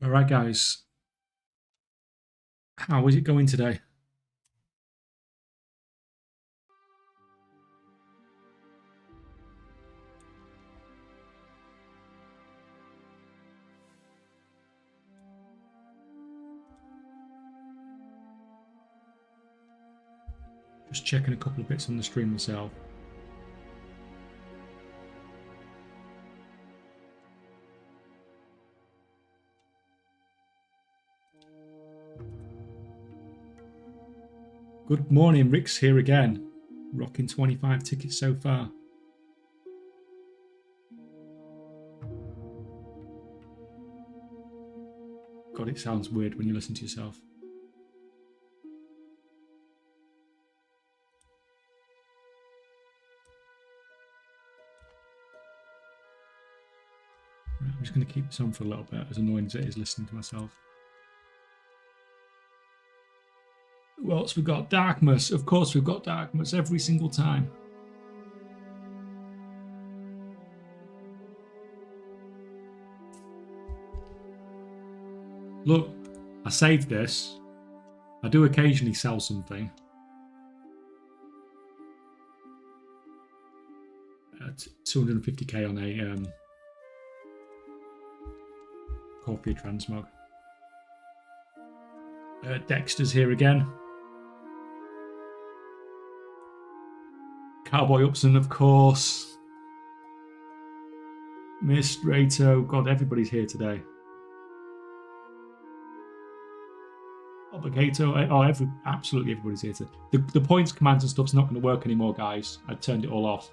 All right, guys. How is it going today? Just checking a couple of bits on the stream myself. Good morning, Rick's here again. Rocking 25 tickets so far. God, it sounds weird when you listen to yourself. Right, I'm just going to keep this on for a little bit, as annoying as it is listening to myself. Who else? We've got Darkmas. Of course, we've got Darkmas every single time. Look, I saved this. I do occasionally sell something. At 250k on a copy of Transmog. Dexter's here again. Cowboy Upson, of course. Miss Rato. God, everybody's here today. Obligato. Oh, absolutely everybody's here today. The points, commands, and stuff's not going to work anymore, guys. I turned it all off.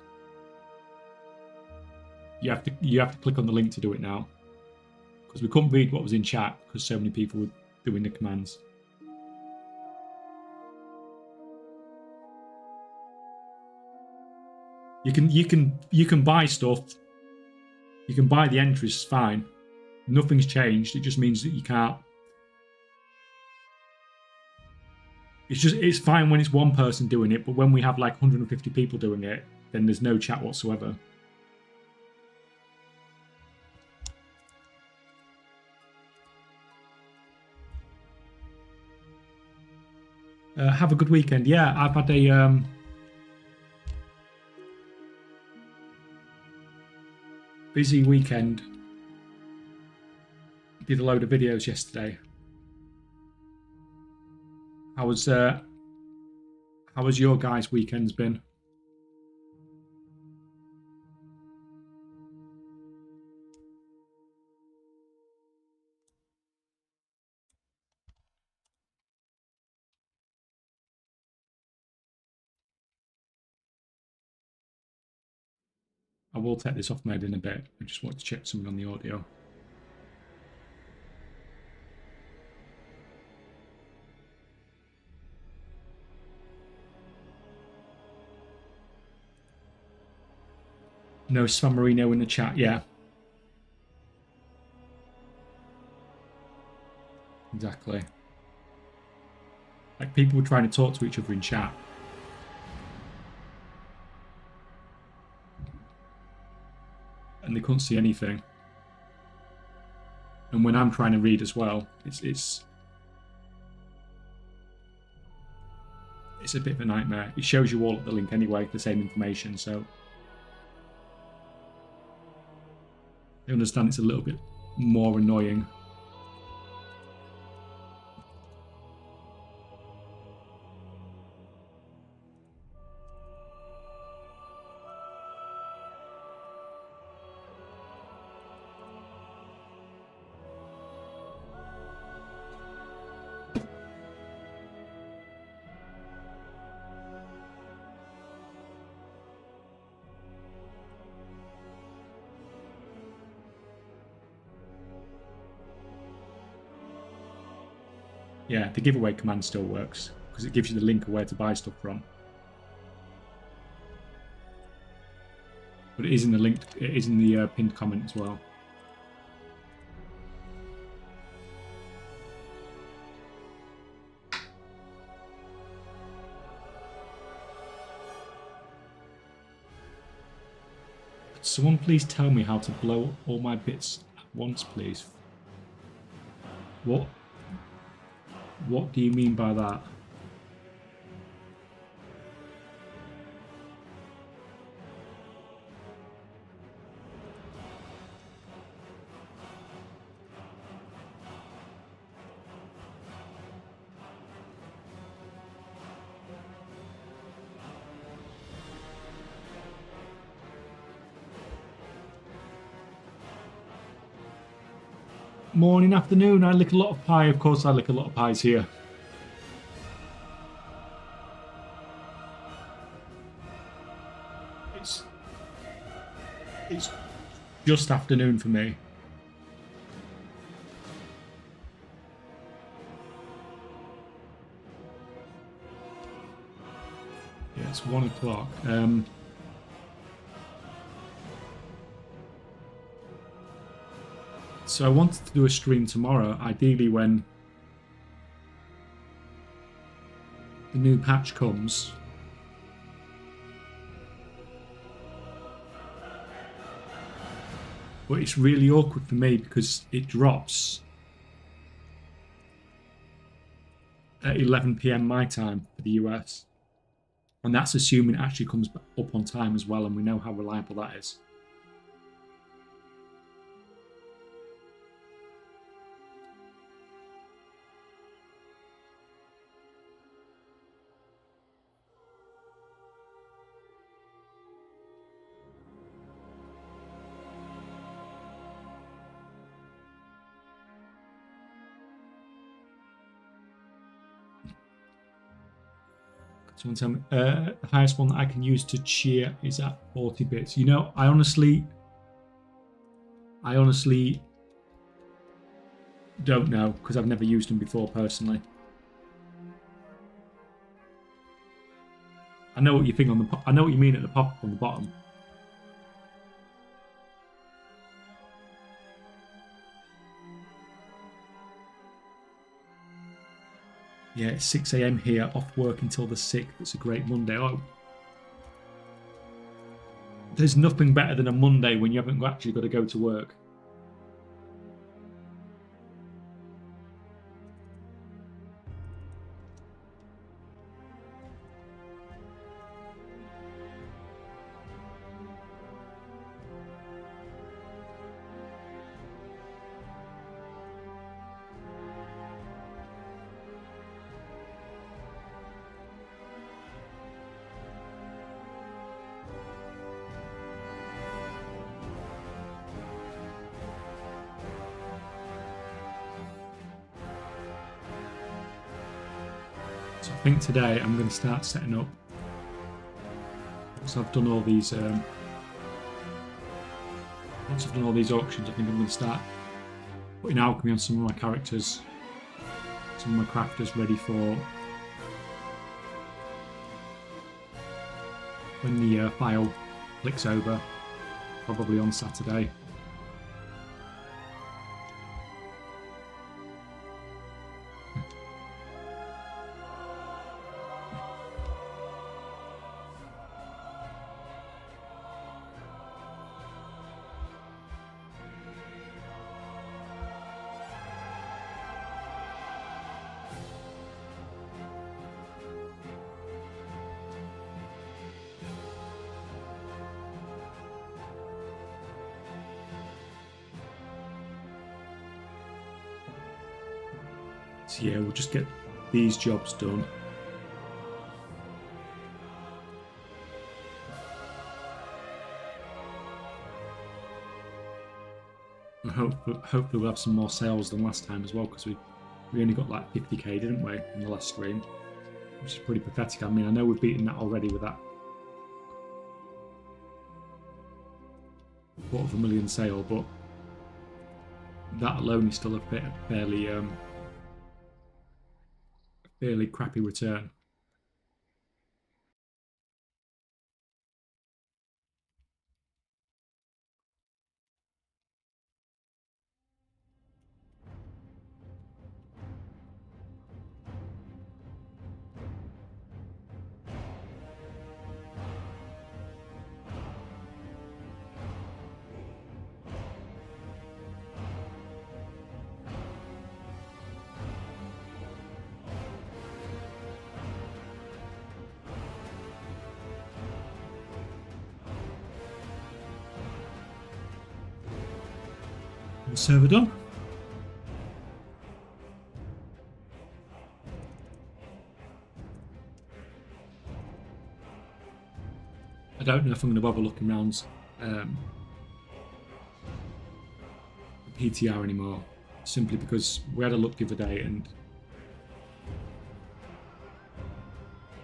You have to click on the link to do it now, because we couldn't read what was in chat because so many people were doing the commands. You can buy stuff. You can buy the entries, fine. Nothing's changed. It just means that you can't. It's fine when it's one person doing it, but when we have like 150 people doing it, then there's no chat whatsoever. Have a good weekend. Yeah, I've had a busy weekend. Did a load of videos yesterday. How was your guys' weekends been? I will take this off mode in a bit. I just want to check something on the audio. No San Marino in the chat, yeah. Exactly. Like people were trying to talk to each other in chat. And they couldn't see anything. And when I'm trying to read as well, it's a bit of a nightmare. It shows you all at the link anyway, the same information, so I understand it's a little bit more annoying. Yeah, the giveaway command still works because it gives you the link of where to buy stuff from. But it is in the link. It is in the pinned comment as well. Could someone please tell me how to blow all my bits at once, please? What? What do you mean by that? Morning, afternoon. I lick a lot of pie. Of course, I lick a lot of pies here. It's just afternoon for me. Yeah, it's 1 o'clock. So I wanted to do a stream tomorrow, ideally when the new patch comes. But it's really awkward for me because it drops at 11 PM my time for the US. And that's assuming it actually comes up on time as well, and we know how reliable that is. Someone tell me, the highest one that I can use to cheer is at 40 bits. You know, I honestly don't know because I've never used them before personally. I know what you think on the. I know what you mean at the pop-up on the bottom. Yeah, it's 6 AM here, off work until the 6th. It's a great Monday. Oh, there's nothing better than a Monday when you haven't actually got to go to work. So I think today I'm going to start setting up. Once I've done all these, auctions, I think I'm going to start putting alchemy on some of my characters, some of my crafters ready for when the file clicks over, probably on Saturday. So yeah, we'll just get these jobs done. And hopefully we'll have some more sales than last time as well, because we only got like 50k, didn't we, in the last stream, which is pretty pathetic. I mean, I know we've beaten that already with that 250,000 sale, but that alone is still a fairly crappy return. The server done. I don't know if I'm going to bother looking around the PTR anymore, simply because we had a look the other day and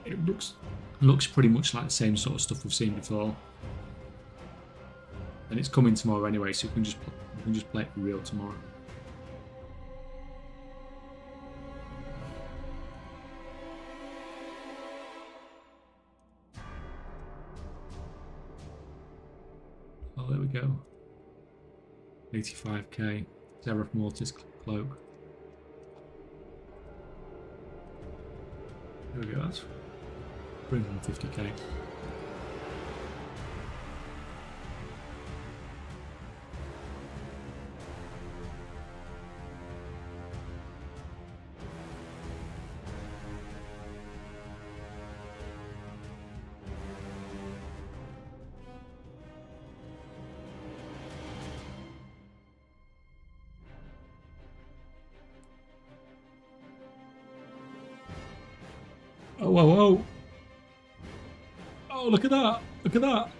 it looks pretty much like the same sort of stuff we've seen before. And it's coming tomorrow anyway, so we can just play it for real tomorrow. Oh, there we go. 85k. Seraph Mortis cloak. There we go. That's 350k. Oh, whoa, whoa. Oh, look at that. Look at that.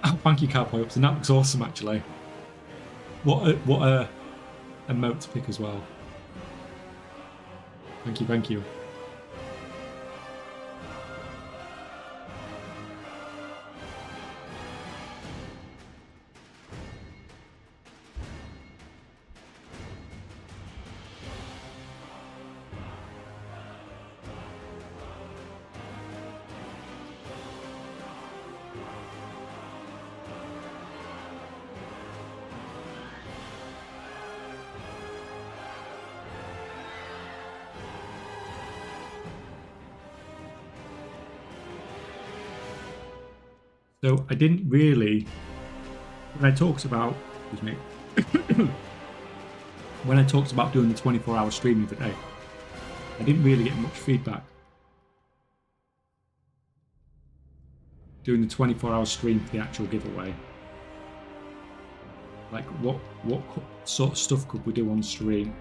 Oh, thank you, Cowboy Ups. And that looks awesome, actually. What a emote to pick as well. Thank you, thank you. So I didn't really, when I talked about, excuse me, when I talked about doing the 24-hour stream the other day, I didn't really get much feedback. Doing the 24-hour stream for the actual giveaway. Like what sort of stuff could we do on stream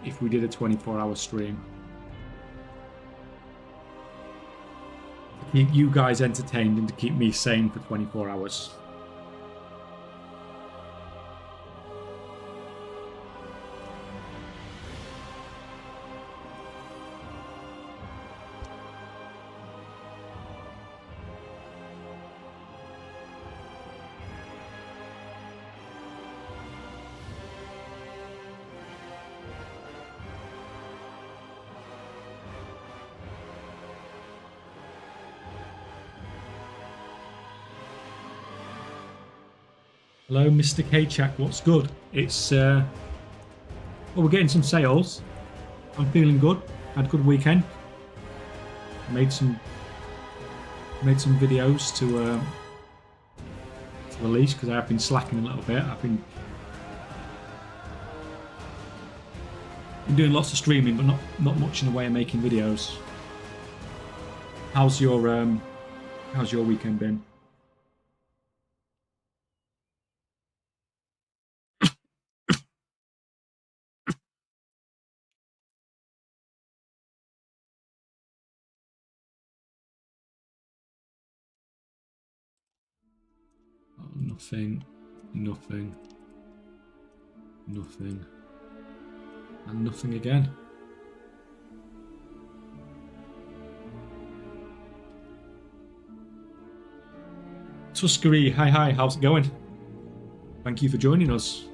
if we did a 24-hour stream? Keep you guys entertained and to keep me sane for 24 hours. Hello, Mr. K-Chak, what's good? It's, well, we're getting some sales. I'm feeling good. Had a good weekend. Made some videos to release because I've been slacking a little bit. I've been doing lots of streaming, but not much in the way of making videos. How's your weekend been? Nothing, nothing, nothing, and nothing again. Tuscary, hi, how's it going? Thank you for joining us.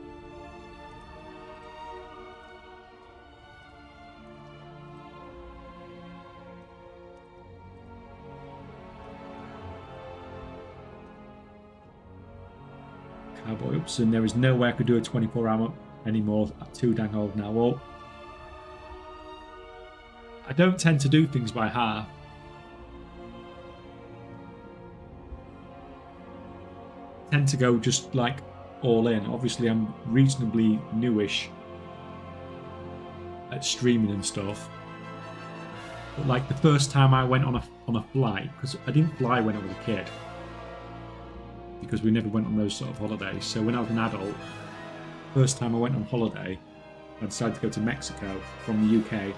Cowboy Ups, and there is no way I could do a 24-hour anymore. I'm too dang old now. Well, I don't tend to do things by half. I tend to go just like all in. Obviously, I'm reasonably newish at streaming and stuff. But like the first time I went on a flight, because I didn't fly when I was a kid. because we never went on those sort of holidays. So when I was an adult, first time I went on holiday, I decided to go to Mexico from the UK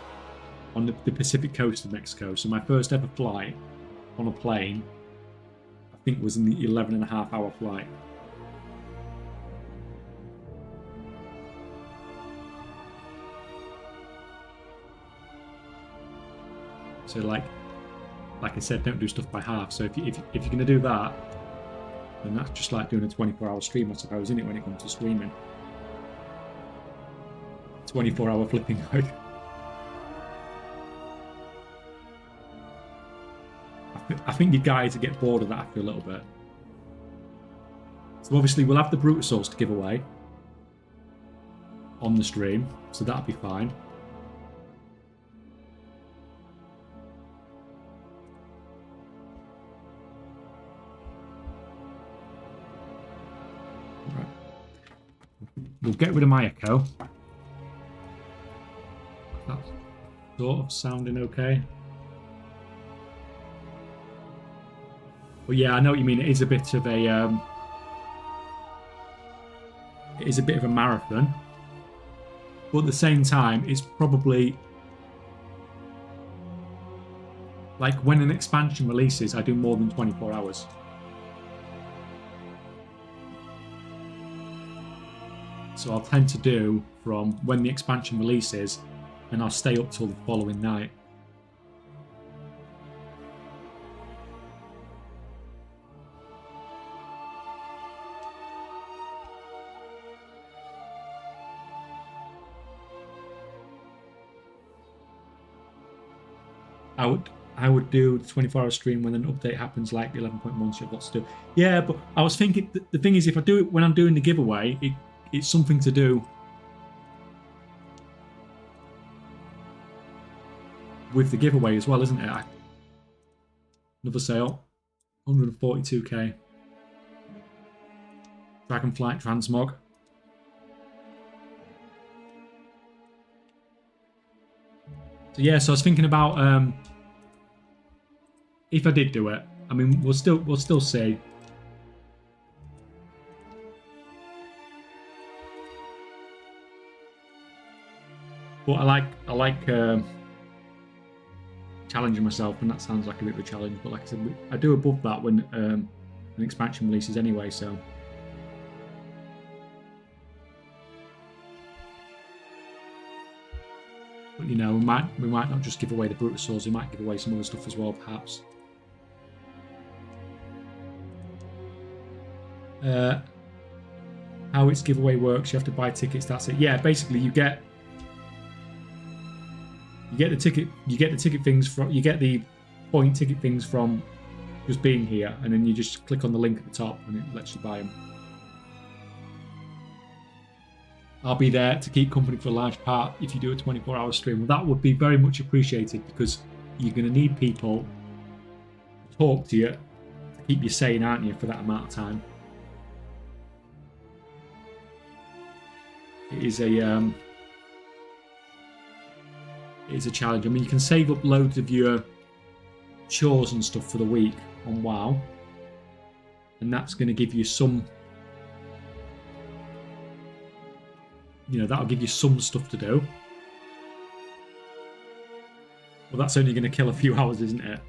on the Pacific coast of Mexico. So my first ever flight on a plane, I think, was in the 11.5-hour flight. So like I said, don't do stuff by half. So if you're going to do that, then that's just like doing a 24-hour stream, I suppose, isn't it, when it comes to streaming? 24-hour flipping mode. I think you guys will get bored of that after a little bit. So obviously we'll have the Brutosaurus to give away on the stream, so that'll be fine. Right. We'll get rid of my echo. That's sort of sounding okay. But yeah, I know what you mean. It is a bit of a marathon, but at the same time, it's probably like when an expansion releases, I do more than 24 hours. So I'll tend to do from when the expansion releases, and I'll stay up till the following night. I would do the 24-hour stream when an update happens, like the 11.1, so I've got to do. Yeah, but I was thinking, the thing is, if I do it when I'm doing the giveaway, it's something to do with the giveaway as well, isn't it? Another sale, 142k. Dragonflight Transmog. So yeah, so I was thinking about if I did do it. I mean, we'll still see. But I like challenging myself, and that sounds like a bit of a challenge. But like I said, I do above that when an expansion releases anyway. So. But, you know, we might not just give away the Brutosaurs, we might give away some other stuff as well, perhaps. How its giveaway works, you have to buy tickets, that's it. Yeah, basically you get the ticket things from, you get the point ticket things from just being here, and then you just click on the link at the top and it lets you buy them. I'll be there to keep company for a large part if you do a 24-hour stream. Well, that would be very much appreciated, because you're going to need people to talk to you, to keep you sane, aren't you, for that amount of time. It is a challenge. I mean, you can save up loads of your chores and stuff for the week on WoW, and that's going to give you some. You know, that'll give you some stuff to do. Well, that's only going to kill a few hours, isn't it?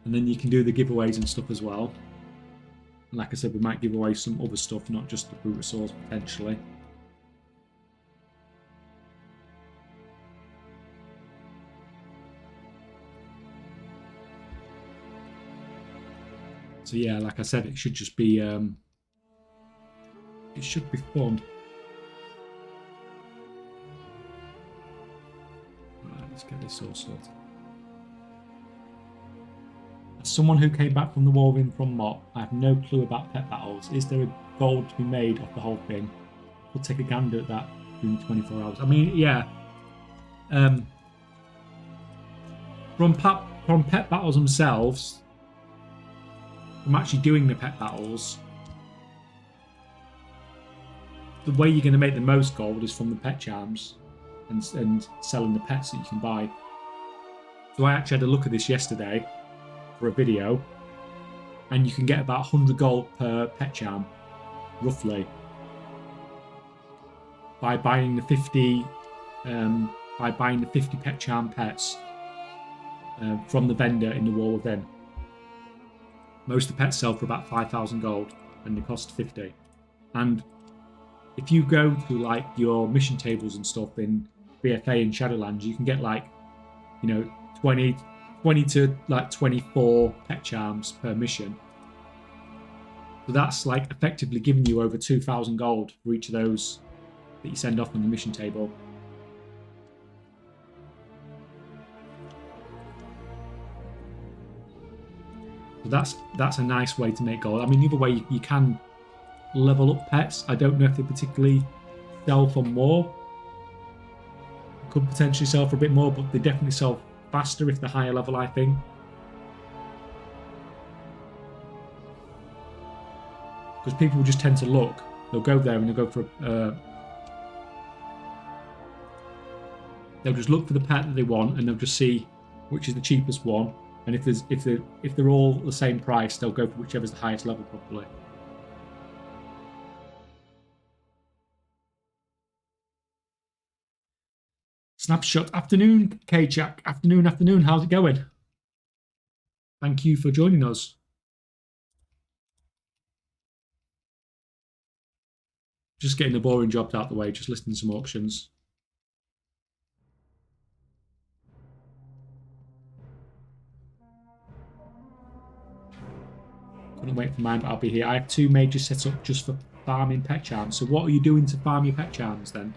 And then you can do the giveaways and stuff as well. And like I said, we might give away some other stuff, not just the Brutosaurs, potentially. So yeah, like I said, it should just be... it should be fun. Right, let's get this all sorted. As someone who came back from the Wolverine from Mott, I have no clue about pet battles. Is there a goal to be made off the whole thing? We'll take a gander at that during 24 hours. I mean, yeah. From pet battles themselves, from actually doing the pet battles, the way you're going to make the most gold is from the pet charms and selling the pets that you can buy. So I actually had a look at this yesterday for a video, and you can get about 100 gold per pet charm, roughly, by buying the 50 pet charm pets from the vendor in the wall within. Most of the pets sell for about 5,000 gold, and they cost 50. And if you go to like your mission tables and stuff in BFA and Shadowlands, you can get like, 20 to like 24 pet charms per mission. So that's like effectively giving you over 2,000 gold for each of those that you send off on the mission table. So that's a nice way to make gold. I mean, the other way you can level up pets. I don't know if they particularly sell for more. Could potentially sell for a bit more, but they definitely sell faster if they're higher level, I think. Because people just tend to look. They'll go there and they'll go for they'll just look for the pet that they want, and they'll just see which is the cheapest one. And if they're all the same price, they'll go for whichever's the highest level, probably. Snapshot. Afternoon, K-Jack. Afternoon. How's it going? Thank you for joining us. Just getting the boring jobs out of the way, just listing some auctions. Couldn't wait for mine, but I'll be here. I have 2 majors set up just for farming pet charms. So what are you doing to farm your pet charms then?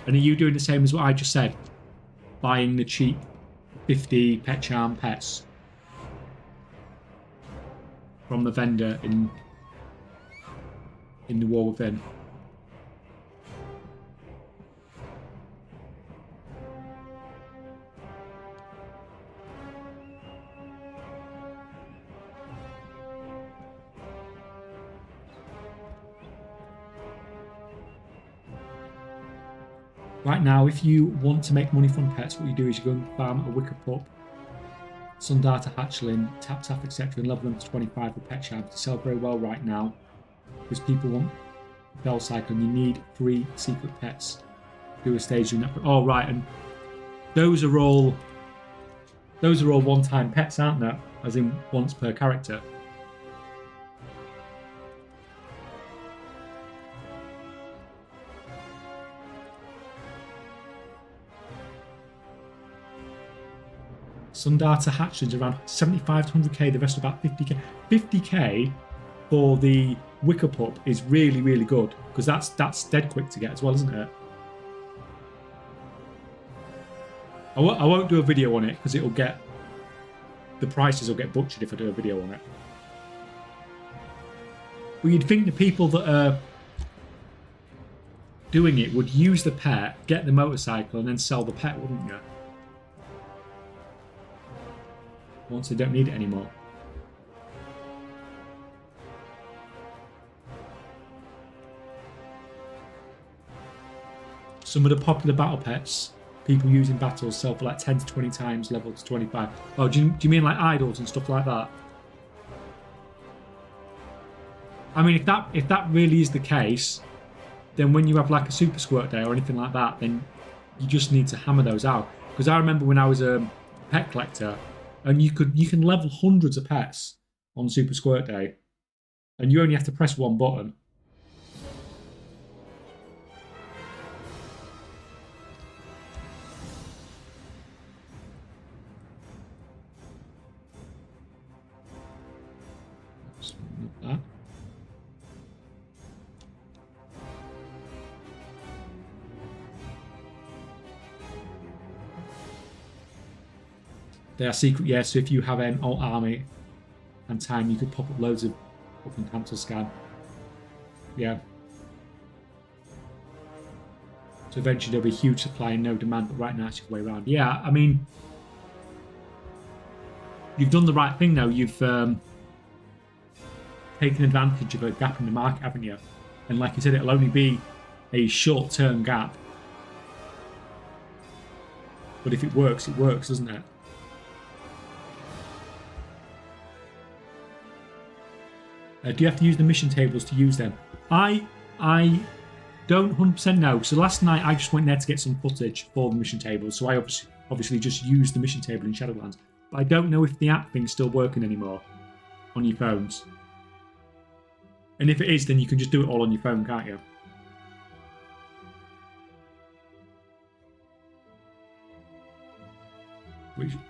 And are you doing the same as what I just said? Buying the cheap 50 pet charm pets from the vendor in the wall within? Right now, if you want to make money from pets, what you do is you go and farm a wicker pup, Sundata hatchling, tap, etc., and level them to 25 for pet charms. They sell very well right now because people want bell cycle, and you need 3 secret pets to do a stage in that. Oh, right, and those are all one-time pets, aren't they? As in once per character. Sundata hatchlings around 75 to 100k, the rest are about 50k. 50k for the wicker pup is really, really good, because that's dead quick to get as well, isn't it? I won't do a video on it because it'll get, the prices will get butchered if I do a video on it. But you'd think the people that are doing it would use the pet, get the motorcycle, and then sell the pet, wouldn't you? Once they don't need it anymore. Some of the popular battle pets people use in battles sell for like 10 to 20 times level to 25. Oh, do you mean like idols and stuff like that? I mean, if that really is the case, then when you have like a super squirt day or anything like that, then you just need to hammer those out. Because I remember when I was a pet collector, and you can level hundreds of pets on Super Squirt Day, and you only have to press one button. That. They are secret, yeah, so if you have an alt army and time, you could pop up loads of fucking cancel scan. Yeah. So eventually there'll be a huge supply and no demand, but right now it's the way around. Yeah, I mean, you've done the right thing though. You've taken advantage of a gap in the market, haven't you? And like you said, it'll only be a short-term gap. But if it works, doesn't it? Do you have to use the mission tables to use them? I don't 100% know. So last night I just went there to get some footage for the mission tables. So I obviously just used the mission table in Shadowlands. But I don't know if the app thing's still working anymore on your phones. And if it is, then you can just do it all on your phone, can't you?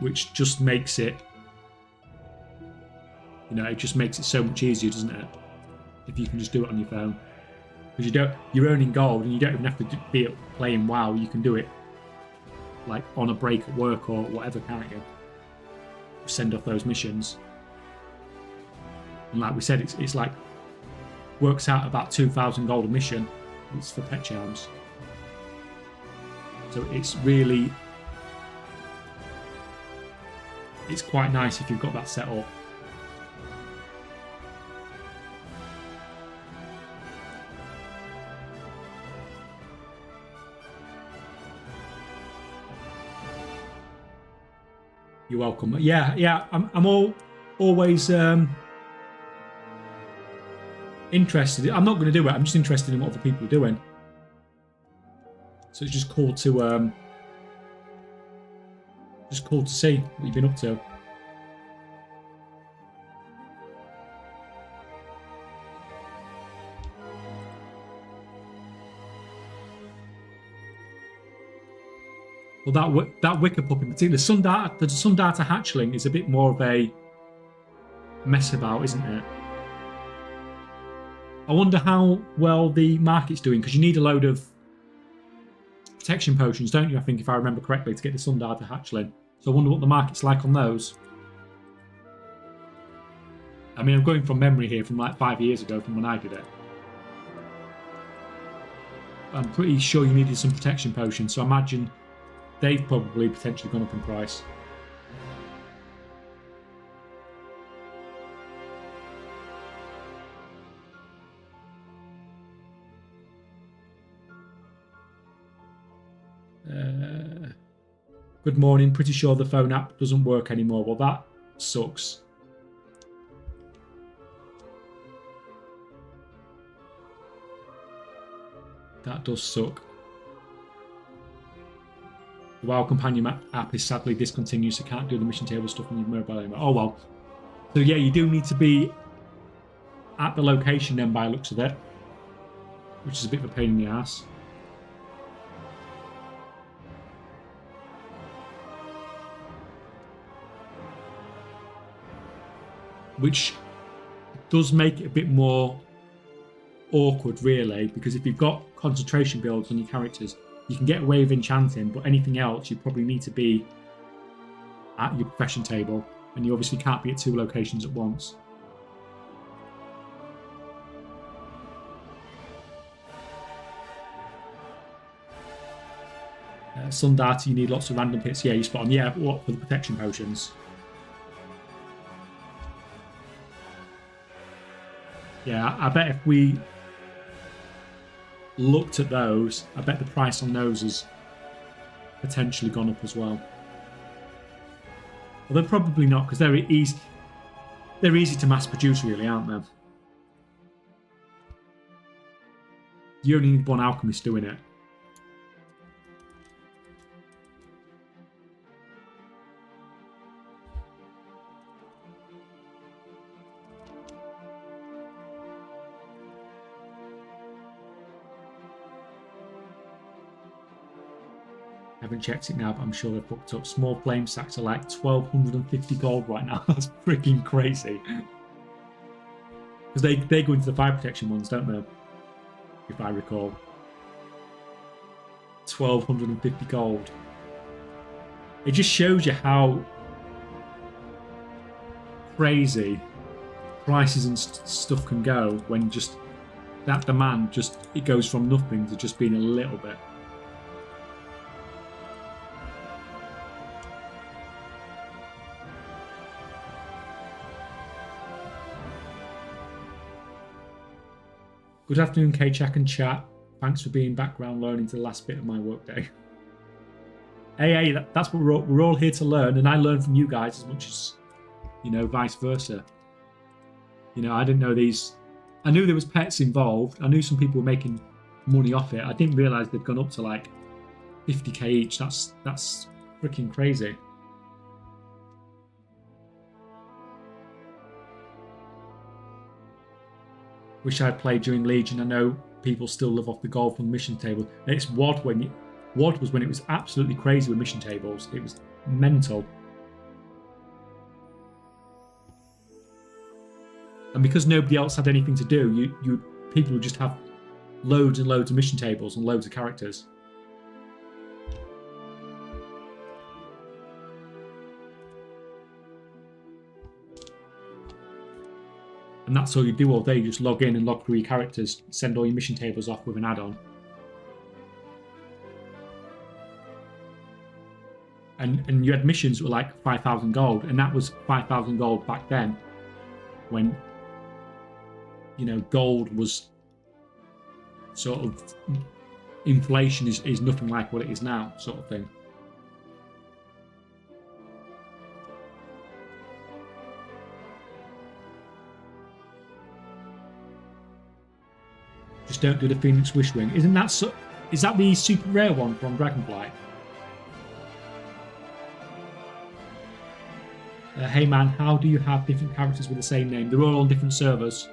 Which just makes it, you know, it just makes it so much easier, doesn't it? If you can just do it on your phone, because you're earning gold, and you don't even have to be playing WoW. You can do it like on a break at work or whatever, can't you? Send off those missions, and like we said, it's like works out about 2,000 gold a mission. It's for pet charms, so it's really. It's quite nice if you've got that set up. You're welcome. Yeah. I'm always interested. I'm not going to do it. I'm just interested in what other people are doing. So it's just cool to see what you've been up to. Well, that wicker pup in particular, the Sundata hatchling is a bit more of a mess about, isn't it? I wonder how well the market's doing, because you need a load of protection potions, don't you? I think, if I remember correctly, to get the Sundata hatchling. So I wonder what the market's like on those. I mean, I'm going from memory here, from like 5 years ago, from when I did it. I'm pretty sure you needed some protection potions, so I imagine they've probably potentially gone up in price. Good morning. Pretty sure the phone app doesn't work anymore. Well, that sucks. That does suck. The WoW Companion app is sadly discontinued, so can't do the mission table stuff on your mobile anymore. Oh well. So yeah, you do need to be at the location then, by the looks of it, which is a bit of a pain in the ass. Which does make it a bit more awkward, really, because if you've got concentration builds on your characters, you can get away with enchanting, but anything else, you probably need to be at your profession table, and you obviously can't be at 2 locations at once. Sundata, you need lots of random hits. Yeah, you spot on. Yeah, but what for the protection potions? Yeah, I bet if we looked at those, I bet the price on those has potentially gone up as well. Although probably not, because they're easy to mass produce, really, aren't they? You only need one alchemist doing it. I haven't checked it now, but I'm sure they're booked up. Small flame sacks are like 1,250 gold right now. That's freaking crazy. Because they go into the fire protection ones, don't they? If I recall. 1,250 gold. It just shows you how crazy prices and stuff can go when just that demand it goes from nothing to just being a little bit. Good afternoon, K-Chak and chat. Thanks for being background learning to the last bit of my workday. Hey, that's what we're all here to learn, and I learn from you guys as much as, you know, vice versa. You know, I didn't know these. I knew there was pets involved. I knew some people were making money off it. I didn't realise they'd gone up to like 50k each. That's freaking crazy. Wish I'd played during Legion. I know people still live off the gold from the mission table. It's WoD WoD was when it was absolutely crazy with mission tables. It was mental. And because nobody else had anything to do, people would just have loads and loads of mission tables and loads of characters. And that's all you do all day. You just log in and log through your characters, send all your mission tables off with an add-on. And you had missions that were like 5,000 gold, and that was 5,000 gold back then, when, you know, gold was sort of, inflation is nothing like what it is now, sort of thing. Just don't do the Phoenix Wish Ring. Isn't that so? Is that the super rare one from Dragonflight? Hey man, how do you have different characters with the same name? They're all on different servers.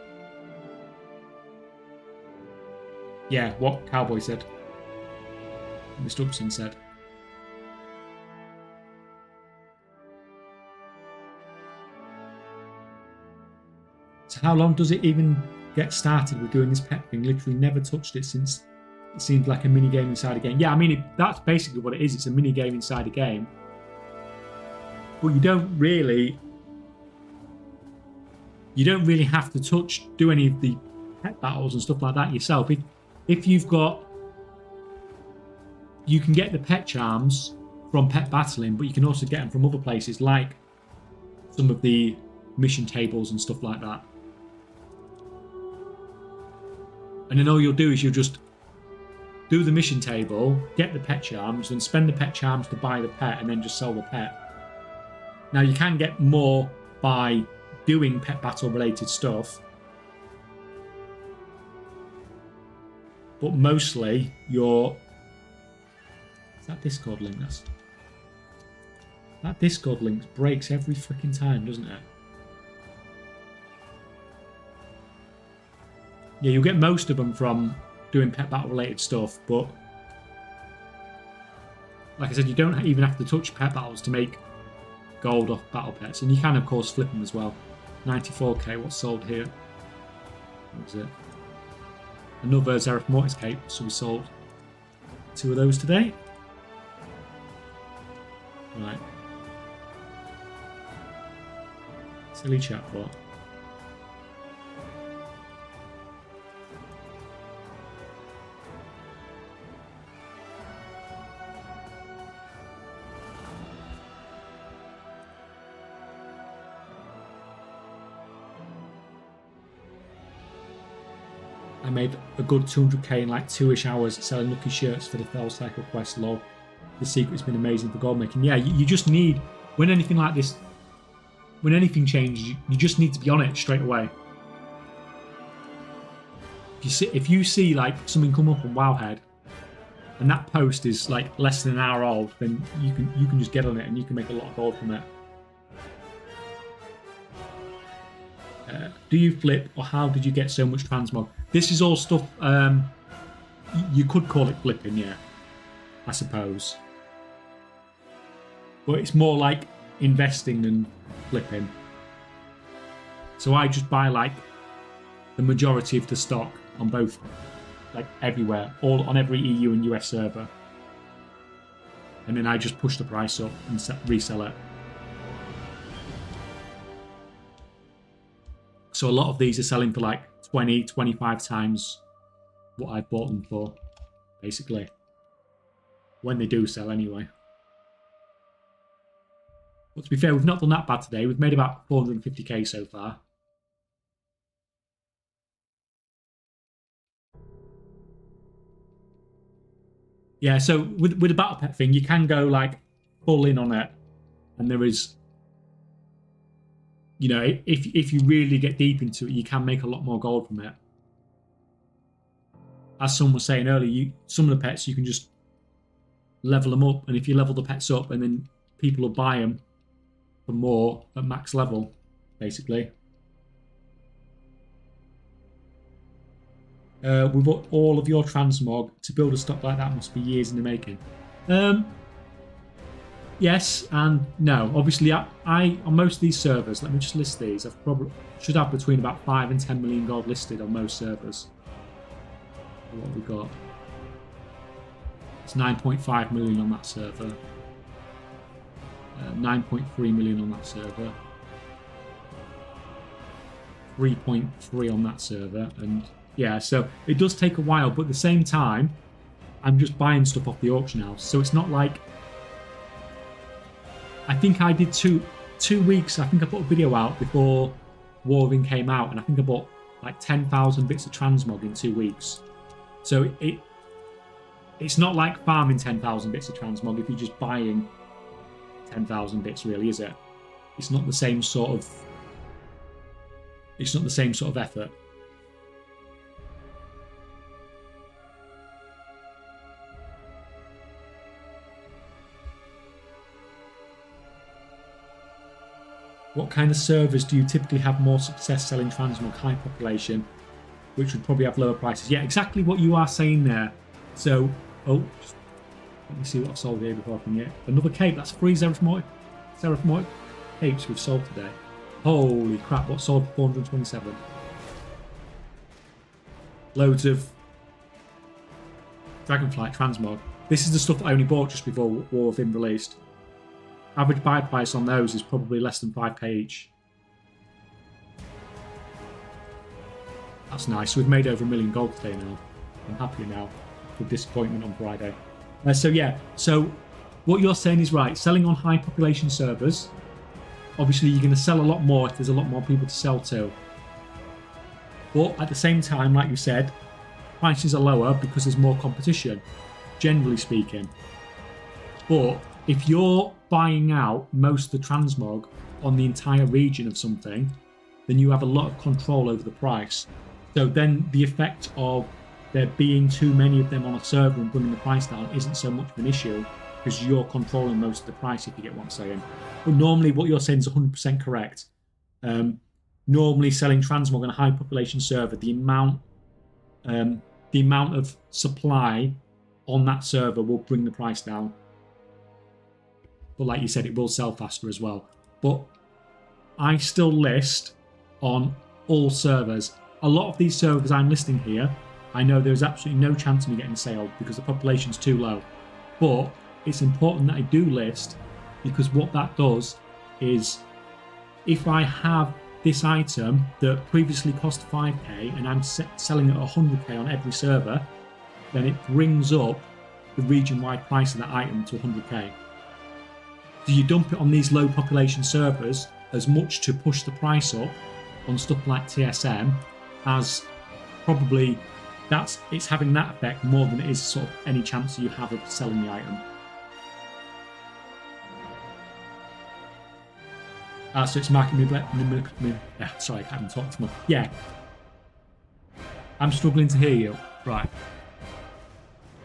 Yeah, what Cowboy said. Mr. Upson said. So how long does it even get started with doing this pet thing? Literally never touched it since it seemed like a mini game inside a game. Yeah, I mean, that's basically what it is. It's a mini game inside a game. But you don't really have to do any of the pet battles and stuff like that yourself. If you've got, you can get the pet charms from pet battling, but you can also get them from other places, like some of the mission tables and stuff like that. And then all you'll do is you'll just do the mission table, get the pet charms, and spend the pet charms to buy the pet, and then just sell the pet. Now, you can get more by doing pet battle related stuff, but mostly is that Discord link? That Discord link breaks every freaking time, doesn't it? Yeah, you'll get most of them from doing pet battle related stuff, but like I said, you don't even have to touch pet battles to make gold off battle pets, and you can of course flip them as well. 94k, what's sold here? What was it? Another Zereth Mortis cape, so we sold 2 of those today. Right. Silly chatbot. I made a good 200k in like 2-ish hours selling lucky shirts for the Fell Cycle quest. Lol. The secret's been amazing for gold making. Yeah, you just need, when anything like this, when anything changes, you just need to be on it straight away. If you see like something come up on Wowhead, and that post is like less than an hour old, then you can just get on it and you can make a lot of gold from it. Do you flip, or how did you get so much transmog? This is all stuff, you could call it flipping, yeah, I suppose. But it's more like investing than flipping. So I just buy like the majority of the stock on both, like everywhere, all on every EU and US server. And then I just push the price up and resell it. So a lot of these are selling for like 20, 25 times what I bought them for, basically. When they do sell anyway. But to be fair, we've not done that bad today. We've made about 450k so far. Yeah, so with the battle pet thing, you can go like full in on it. And there is you know, if you really get deep into it, you can make a lot more gold from it. As someone was saying earlier, some of the pets you can just level them up, and if you level the pets up, and then people will buy them for more at max level, basically. With all of your transmog, to build a stock like that must be years in the making. Yes and no. Obviously, I on most of these servers, let me just list these. I've probably should have between about 5 and 10 million gold listed on most servers. What have we got? It's 9.5 million on that server. 9.3 million on that server. 3.3 on that server, and yeah, so it does take a while, but at the same time, I'm just buying stuff off the auction house. So it's not like, I think I did two weeks. I think I put a video out before War Within came out, and I think I bought like 10,000 bits of transmog in 2 weeks. So it's not like farming 10,000 bits of transmog if you're just buying 10,000 bits, really, is it? It's not the same sort of. It's not the same sort of effort. What kind of servers do you typically have more success selling transmog? High population, which would probably have lower prices. Yeah, exactly what you are saying there. So, let me see what I've sold here before I can get another cape. That's 3 Seraphimoid capes we've sold today. Holy crap, what sold for 427? Loads of Dragonflight transmog. This is the stuff that I only bought just before War Within released. Average buy price on those is probably less than 5k each. That's nice. We've made over 1 million gold today now. I'm happy now with disappointment on Friday. So yeah, so what you're saying is right. Selling on high population servers, obviously you're going to sell a lot more if there's a lot more people to sell to. But at the same time, like you said, prices are lower because there's more competition, generally speaking. But if you're buying out most of the transmog on the entire region of something, then you have a lot of control over the price. So then the effect of there being too many of them on a server and bringing the price down isn't so much of an issue, because you're controlling most of the price, if you get what I'm saying. But normally what you're saying is 100% correct. Normally selling transmog on a high population server, the amount of supply on that server will bring the price down. But like you said, it will sell faster as well. But I still list on all servers. A lot of these servers I'm listing here, I know there's absolutely no chance of me getting a sale because the population's too low. But it's important that I do list, because what that does is, if I have this item that previously cost 5k and I'm selling it at 100k on every server, then it brings up the region-wide price of that item to 100k. So you dump it on these low population servers as much to push the price up on stuff like TSM, as probably it's having that effect more than it is sort of any chance you have of selling the item. So it's market sorry, I can't even talk too much. Yeah. I'm struggling to hear you. Right.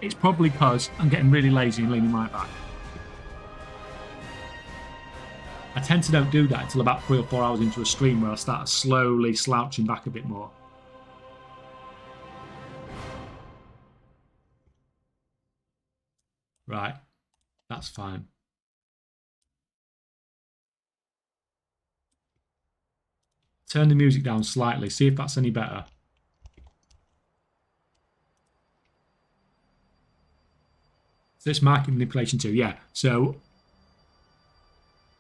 It's probably because I'm getting really lazy and leaning right back. I tend to don't do that until about 3 or 4 hours into a stream, where I start slowly slouching back a bit more. Right, that's fine. Turn the music down slightly, see if that's any better. So it's market manipulation too, yeah. So,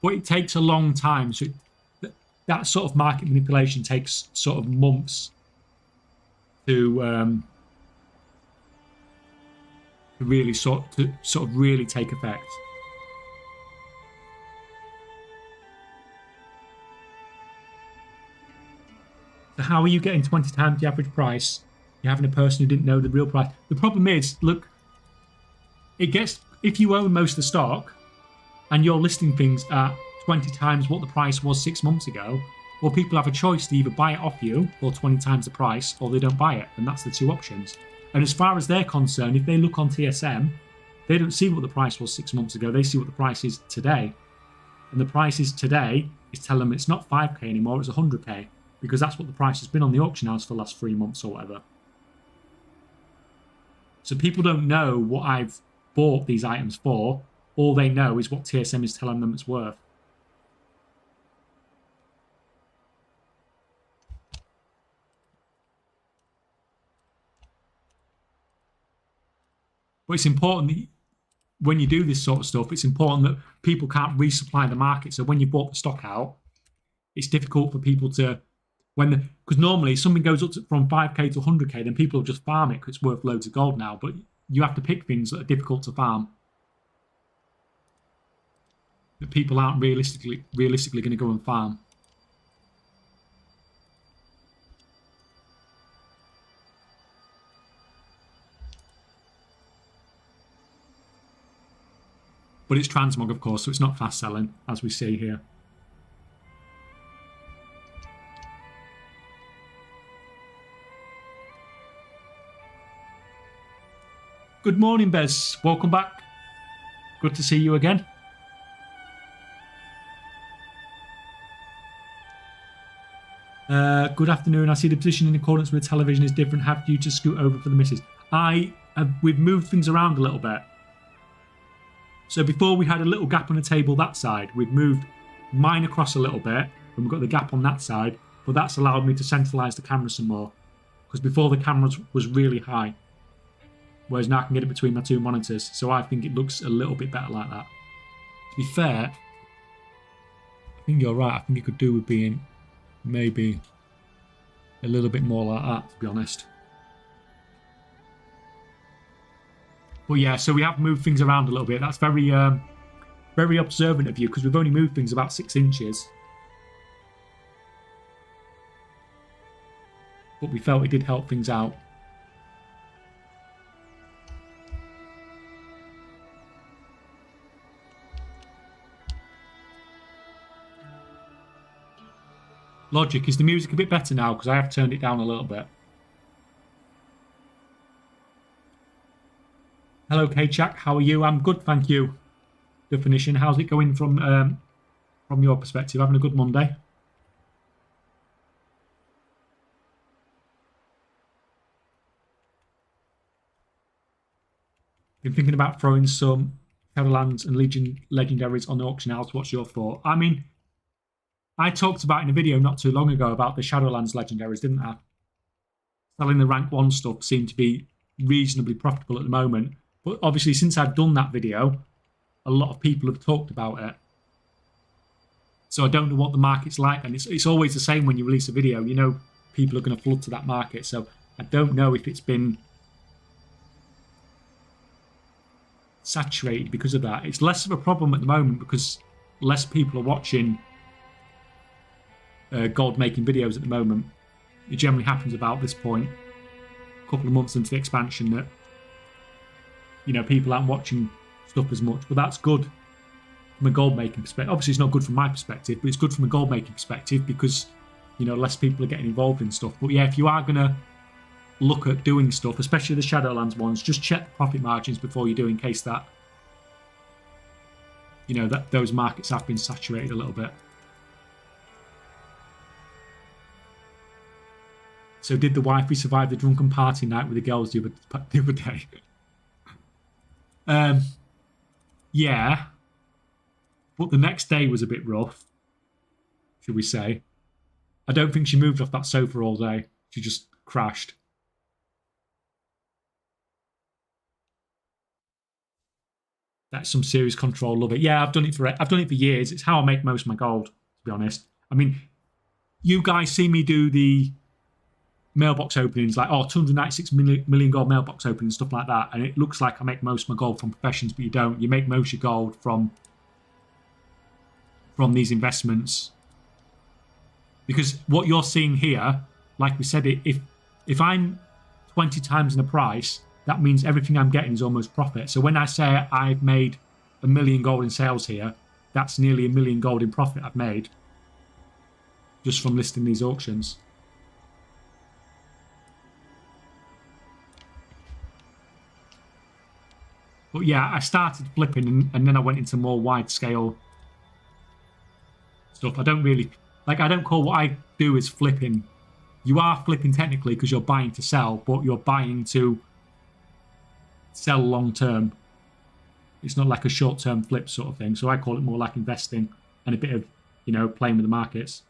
but it takes a long time. So that sort of market manipulation takes sort of months to really sort of really take effect. So how are you getting 20 times the average price? You're having a person who didn't know the real price. The problem is, look, it gets, if you own most of the stock and you're listing things at 20 times what the price was 6 months ago, Well, people have a choice to either buy it off you or 20 times the price, or they don't buy it, and that's the two options. And as far as they're concerned, if they look on TSM, they don't see what the price was 6 months ago. They see what the price is today. And the price is today is telling them it's not 5k anymore, it's 100k, because that's what the price has been on the auction house for the last 3 months or whatever. So people don't know what I've bought these items for. All they know is what TSM is telling them it's worth. But it's important that when you do this sort of stuff, it's important that people can't resupply the market. So when you bought the stock out, it's difficult for people to, because normally something goes up from 5k to 100k, then people will just farm it because it's worth loads of gold now. But you have to pick things that are difficult to farm, that people aren't realistically going to go and farm. But it's Transmog, of course, so it's not fast selling, as we see here. Good morning, Bez. Welcome back. Good to see you again. Good afternoon. I see the position in accordance with the television is different. Have you to scoot over for the misses? We've moved things around a little bit. So before we had a little gap on the table that side. We've moved mine across a little bit, and we've got the gap on that side. But that's allowed me to centralise the camera some more. Because before the camera was really high. Whereas now I can get it between my two monitors. So I think it looks a little bit better like that. To be fair, I think you're right. I think it could do with being maybe a little bit more like that, to be honest. But yeah, so we have moved things around a little bit. That's very, very observant of you, because we've only moved things about 6 inches. But we felt it did help things out. Logic, is the music a bit better now? Because I have turned it down a little bit. Hello, K-Chak. How are you? I'm good, thank you. Definition. How's it going from your perspective? Having a good Monday? Been thinking about throwing some Shadowlands and Legendaries on the auction house. What's your thought? I mean, I talked about in a video not too long ago about the Shadowlands Legendaries, didn't I? Selling the rank 1 stuff seemed to be reasonably profitable at the moment. But obviously, since I've done that video, a lot of people have talked about it. So I don't know what the market's like. And it's always the same when you release a video. You know, people are going to flood to that market. So I don't know if it's been saturated because of that. It's less of a problem at the moment because less people are watching gold making videos at the moment. It generally happens about this point, a couple of months into the expansion, that you know, people aren't watching stuff as much. But that's good from a gold making perspective. Obviously, it's not good from my perspective, but it's good from a gold making perspective because, you know, less people are getting involved in stuff. But yeah, if you are going to look at doing stuff, especially the Shadowlands ones, just check the profit margins before you do, in case that, you know, that those markets have been saturated a little bit. So did the wifey survive the drunken party night with the girls the other day? Yeah. But the next day was a bit rough, should we say. I don't think she moved off that sofa all day. She just crashed. That's some serious control. Love it. Yeah, I've done it for years. It's how I make most of my gold, to be honest. I mean, you guys see me do the mailbox openings, like 296 million gold mailbox openings, stuff like that, and it looks like I make most of my gold from professions, but you don't. You make most of your gold from these investments, because what you're seeing here, like we said, if I'm 20 times in the price, that means everything I'm getting is almost profit. So when I say I've made $1 million gold in sales here, that's nearly $1 million gold in profit I've made. just from listing these auctions. But yeah, I started flipping and then I went into more wide scale stuff. I don't really, like, I don't call what I do as flipping. You are flipping technically because you're buying to sell, but you're buying to sell long term. It's not like a short term flip sort of thing. So I call it more like investing and a bit of, you know, playing with the markets.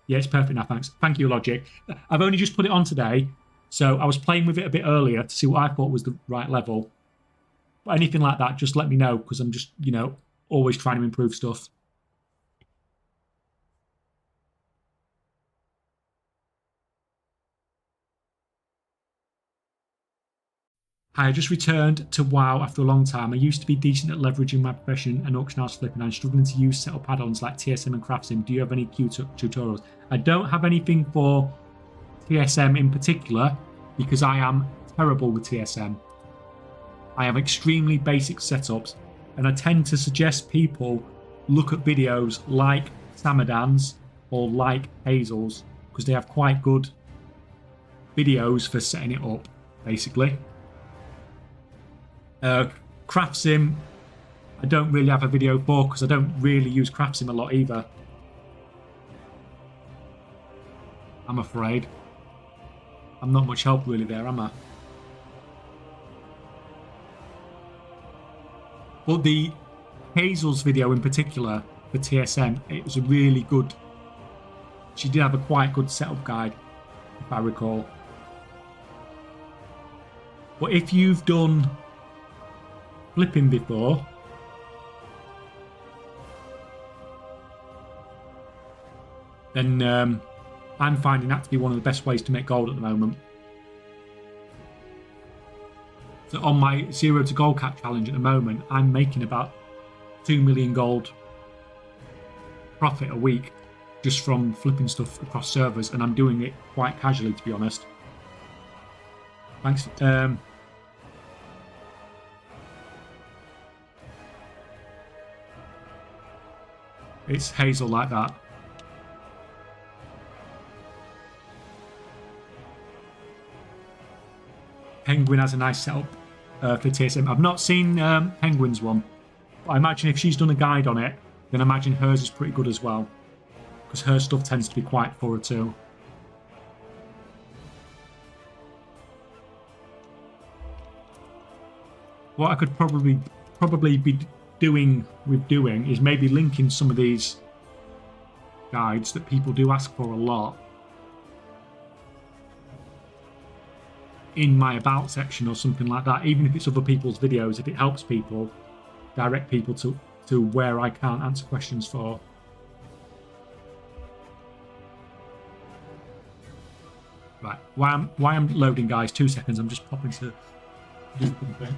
Yeah, it's perfect now, thanks. Thank you, Logic. I've only just put it on today, so I was playing with it a bit earlier to see what I thought was the right level. But anything like that, just let me know, because I'm just, you know, always trying to improve stuff. Hi, I just returned to WoW after a long time. I used to be decent at leveraging my profession and auction house flipping. I'm struggling to use setup add-ons like TSM and CraftSim. Do you have any tutorials? I don't have anything for TSM in particular, because I am terrible with TSM. I have extremely basic setups, and I tend to suggest people look at videos like Samadan's or like Hazel's, because they have quite good videos for setting it up, basically. CraftSim, I don't really have a video for, because I don't really use CraftSim a lot either. I'm afraid. I'm not much help really there, am I? But the Hazel's video in particular for TSM, it was a really good... She did have a quite good setup guide, if I recall. But if you've done flipping before, then I'm finding that to be one of the best ways to make gold at the moment. So on my 0 to gold cap challenge at the moment, I'm making about 2 million gold profit a week just from flipping stuff across servers, and I'm doing it quite casually, to be honest. Thanks. It's Hazel like that. Penguin has a nice setup for TSM. I've not seen Penguin's one, but I imagine if she's done a guide on it, then I imagine hers is pretty good as well, because her stuff tends to be quite thorough too. What I could probably be doing is maybe linking some of these guides that people do ask for a lot in my about section or something like that, even if it's other people's videos, if it helps people, direct people to where I can't answer questions for. Right, why I'm loading, guys, 2 seconds, I'm just popping to do something.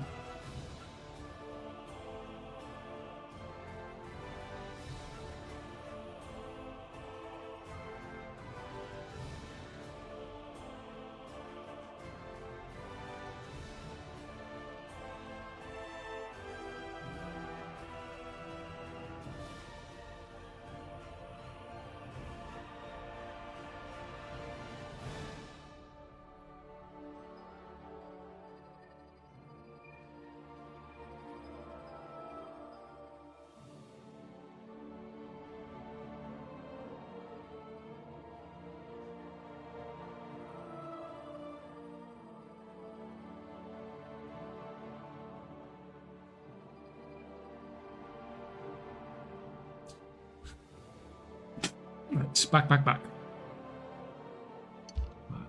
Right, back. Right,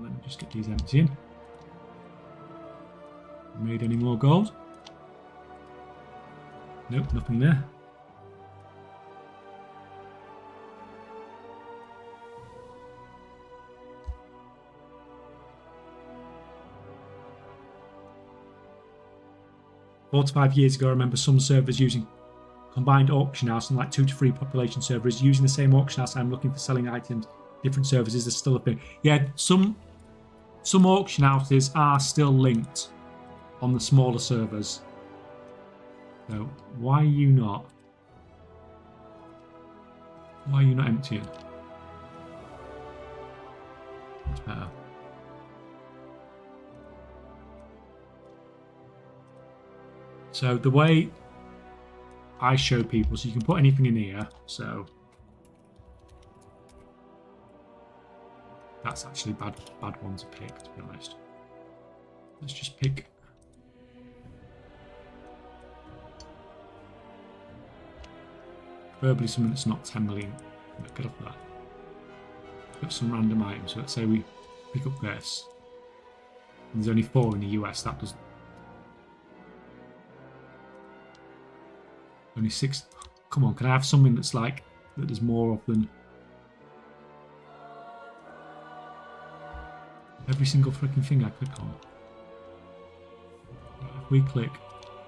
let me just get these emptying. Made any more gold? Nope, nothing there. Four to 5 years ago, I remember some servers using combined auction house and like 2 to 3 population servers using the same auction house. I'm looking for selling items. Different servers, is there still a thing? Yeah, some auction houses are still linked on the smaller servers. So why are you not? Why are you not emptying? Much better. So the way I show people, so you can put anything in here. So that's actually a bad one to pick, to be honest. Let's just pick. Preferably something that's not 10 million. Get off that. Got some random items. So let's say we pick up this. And there's only 4 in the US. That does. Only 6. Come on, can I have something that's like that there's more of than every single freaking thing I click on? If we click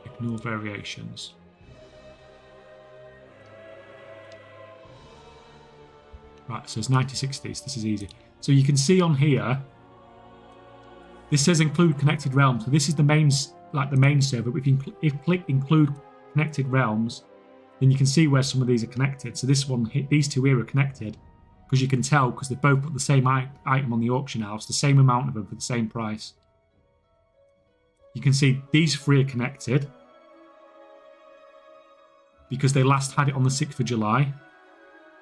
ignore variations. Right, so it's 9060s. This is easy. So you can see on here, this says include connected realms. So this is the main, like the main server. But if you click include connected realms, then you can see where some of these are connected. So this one, these two here are connected because you can tell because they've both put the same item on the auction house, the same amount of them for the same price. You can see these 3 are connected because they last had it on the 6th of July.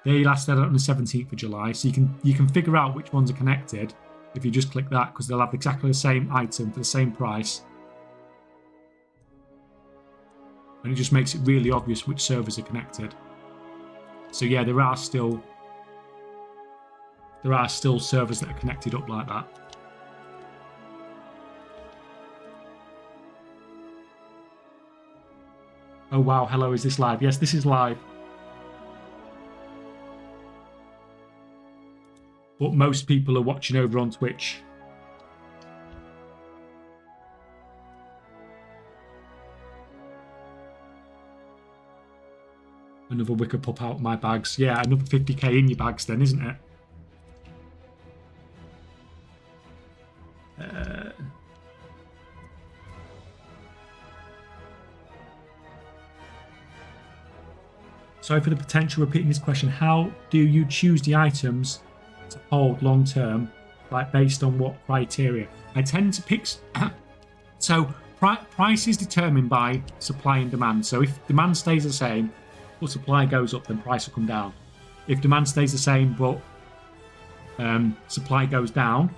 They last had it on the 17th of July. So you can figure out which ones are connected if you just click that because they'll have exactly the same item for the same price. And it just makes it really obvious which servers are connected. So yeah, there are still servers that are connected up like that. Oh wow, hello, is this live? Yes, this is live. But most people are watching over on Twitch. Another wicker pop out of my bags. Yeah, another 50k in your bags then, isn't it? Sorry for the potential repeating this question. How do you choose the items to hold long term, like based on what criteria? I tend to pick. So price is determined by supply and demand. So if demand stays the same, but supply goes up, then price will come down. If demand stays the same, but supply goes down,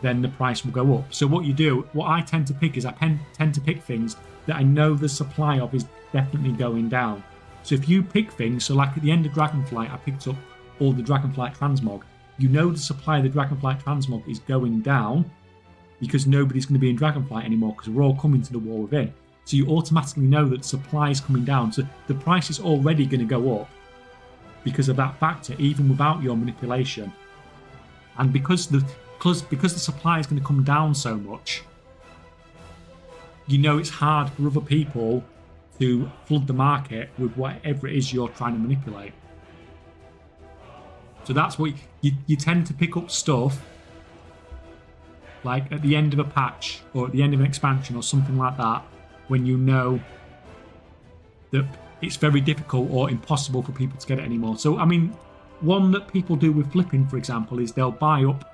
then the price will go up. So what I tend to pick is I tend to pick things that I know the supply of is definitely going down. So if you pick things, so like at the end of Dragonflight, I picked up all the Dragonflight Transmog. You know the supply of the Dragonflight Transmog is going down because nobody's going to be in Dragonflight anymore because we're all coming to the war within. So you automatically know that supply is coming down. So the price is already going to go up because of that factor, even without your manipulation. And because the supply is going to come down so much, you know it's hard for other people to flood the market with whatever it is you're trying to manipulate. So that's what you tend to pick up stuff like at the end of a patch or at the end of an expansion or something like that, when you know that it's very difficult or impossible for people to get it anymore. So I mean, one that people do with flipping, for example, is they'll buy up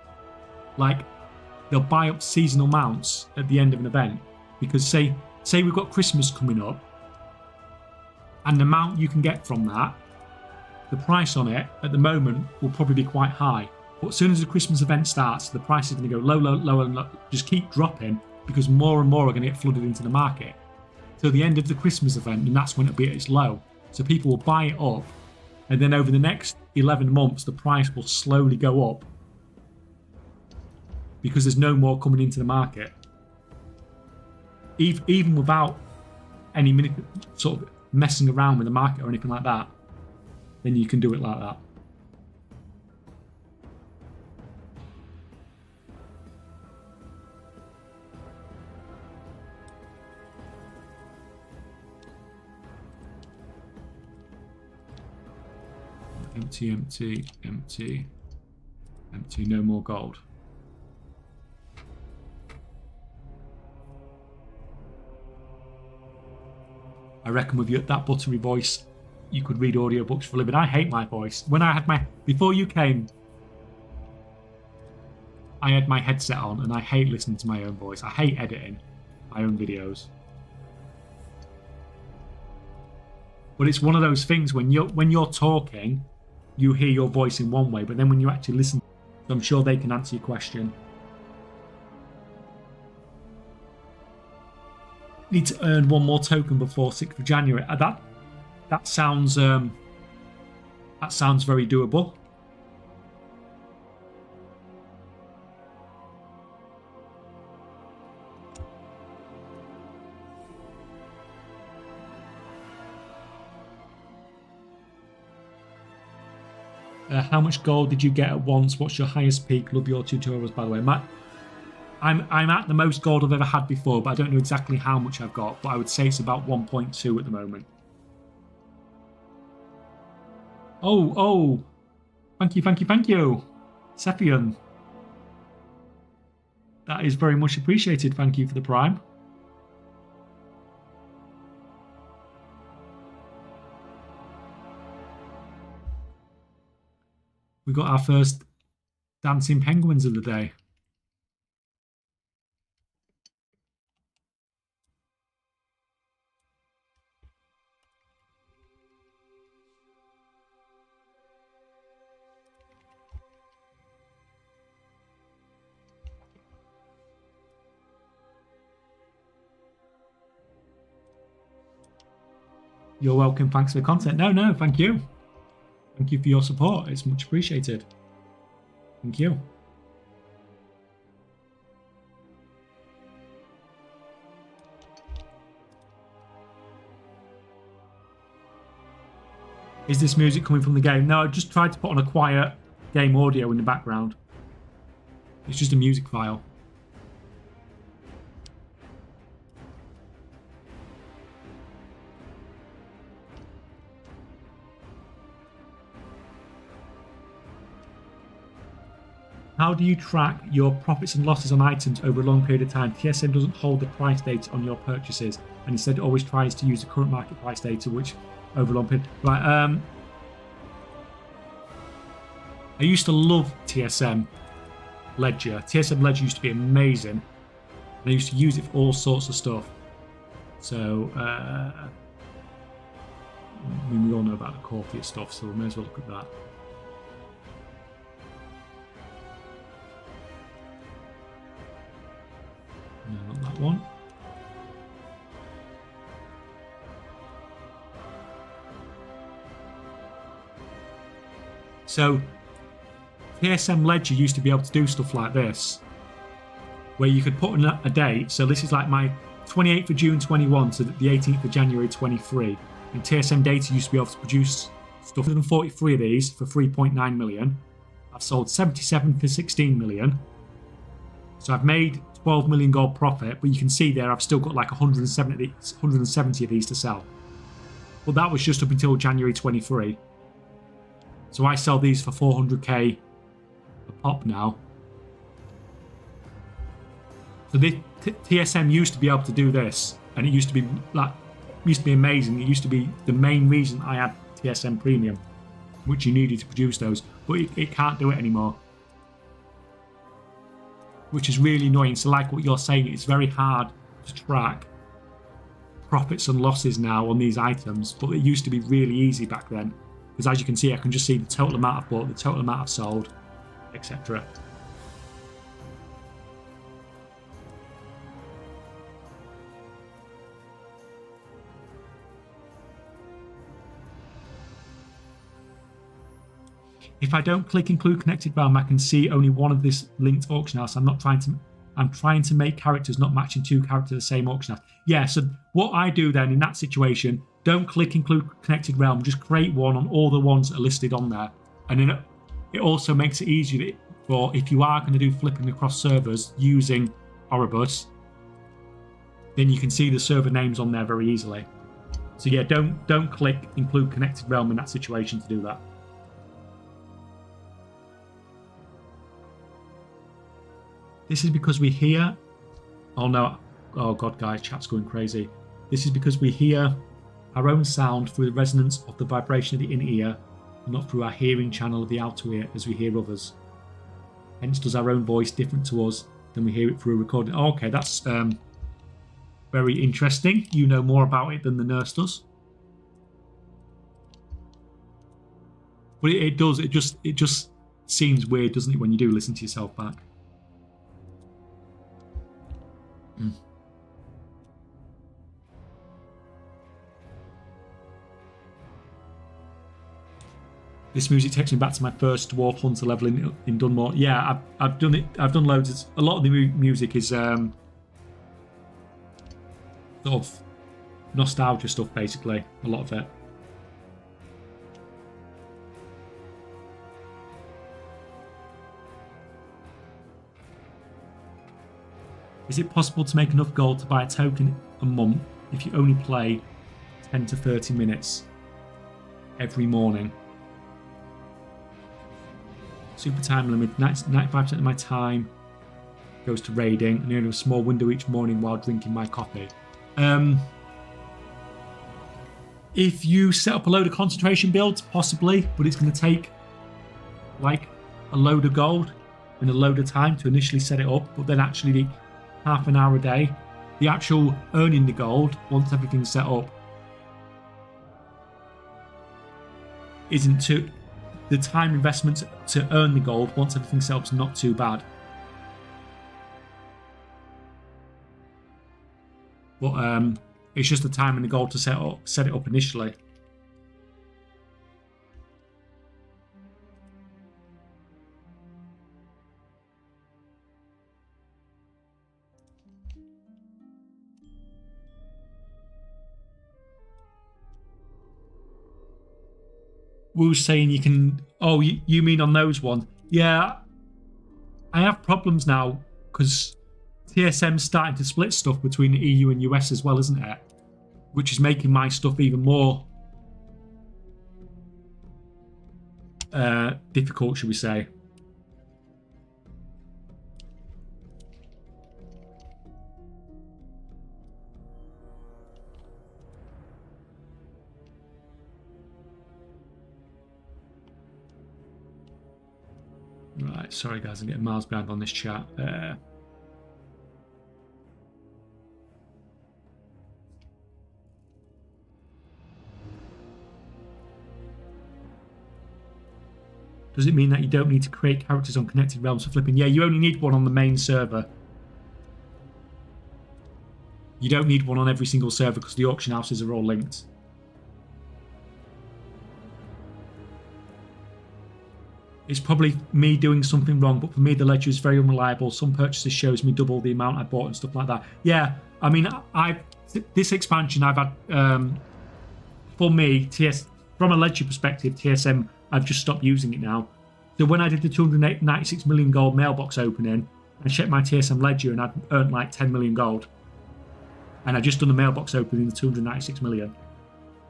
seasonal mounts at the end of an event, because say we've got Christmas coming up, and the mount you can get from that, the price on it at the moment will probably be quite high. But as soon as the Christmas event starts, the price is going to go low, and low, just keep dropping because more and more are going to get flooded into the market till the end of the Christmas event, and that's when it'll be at its low. So people will buy it up, and then over the next 11 months, the price will slowly go up because there's no more coming into the market. Even without any sort of messing around with the market or anything like that, then you can do it like that. Empty, empty, empty, empty, no more gold. I reckon with that buttery voice, you could read audiobooks for a living. I hate my voice. When I had before you came, I had my headset on and I hate listening to my own voice. I hate editing my own videos. But it's one of those things when you're talking, you hear your voice in one way, but then when you actually listen, I'm sure they can answer your question. Need to earn one more token before 6th of January. That sounds very doable. How much gold did you get at once? What's your highest peak? Love your tutorials, by the way. I'm at the most gold I've ever had before, but I don't know exactly how much I've got. But I would say it's about 1.2 at the moment. Oh. Thank you. Sephion. That is very much appreciated. Thank you for the Prime. We got our first dancing penguins of the day. You're welcome. Thanks for the content. No, thank you. Thank you for your support. It's much appreciated. Thank you. Is this music coming from the game? No, I just tried to put on a quiet game audio in the background. It's just a music file. How do you track your profits and losses on items over a long period of time? TSM doesn't hold the price data on your purchases and instead always tries to use the current market price data, which over a long period. Right, I used to love TSM Ledger. TSM Ledger used to be amazing. And I used to use it for all sorts of stuff. So, I mean, we all know about the Corpheus stuff, so we may as well look at that. No, not that one. So TSM Ledger used to be able to do stuff like this, where you could put in a date. So this is like my 28th of June 21 to the 18th of January 23. And TSM Data used to be able to produce stuff. 143 of these for 3.9 million. I've sold 77 for 16 million. So I've made 12 million gold profit, but you can see there I've still got like 170 of these to sell. But that was just up until January 23. So I sell these for 400k a pop now. So the TSM used to be able to do this, and it used to be amazing. It used to be the main reason I had TSM Premium, which you needed to produce those, but it can't do it anymore, which is really annoying. So like what you're saying, it's very hard to track profits and losses now on these items, but it used to be really easy back then, because as you can see, I can just see the total amount I've bought, the total amount I've sold, etc. If I don't click include connected realm, I can see only one of this linked auction house. I'm trying to make characters not matching two characters of the same auction house. Yeah, so what I do then in that situation, don't click include connected realm, just create one on all the ones that are listed on there. And then it also makes it easier for if you are going to do flipping across servers using Oribus, then you can see the server names on there very easily. So yeah, don't click include connected realm in that situation to do that. This is because we hear... Oh no. Oh god, guys, chat's going crazy. This is because we hear our own sound through the resonance of the vibration of the inner ear, and not through our hearing channel of the outer ear as we hear others. hence does our own voice different to us than we hear it through a recording. Oh, okay, that's very interesting. You know more about it than the nurse does. But it does. It just seems weird, doesn't it, when you do listen to yourself back? This music takes me back to my first Dwarf Hunter level in Dunmore. Yeah, I've done it. I've done loads. A lot of the music is sort of nostalgia stuff, basically. A lot of it. Is it possible to make enough gold to buy a token a month if you only play 10 to 30 minutes every morning? Super time limit, 95% of my time goes to raiding, and I only have a small window each morning while drinking my coffee. If you set up a load of concentration builds, possibly, but it's going to take like a load of gold and a load of time to initially set it up, but then actually the half an hour a day, the actual earning the gold once everything's set up isn't too... The time investment to earn the gold once everything's set up is not too bad. But it's just the time and the gold to set it up initially. Wu's saying you can... Oh, you mean on those ones? Yeah. I have problems now because TSM's starting to split stuff between the EU and US as well, isn't it? Which is making my stuff even more difficult, should we say. Right, sorry guys, I'm getting miles behind on this chat. Does it mean that you don't need to create characters on connected realms for flipping? Yeah, you only need one on the main server. You don't need one on every single server because the auction houses are all linked. It's probably me doing something wrong, but for me the ledger is very unreliable. Some purchases shows me double the amount I bought and stuff like that. Yeah, I mean, this expansion I've had, for me, from a ledger perspective, TSM, I've just stopped using it now. So when I did the 296 million gold mailbox opening, I checked my TSM ledger and I'd earned like 10 million gold. And I just done the mailbox opening the 296 million.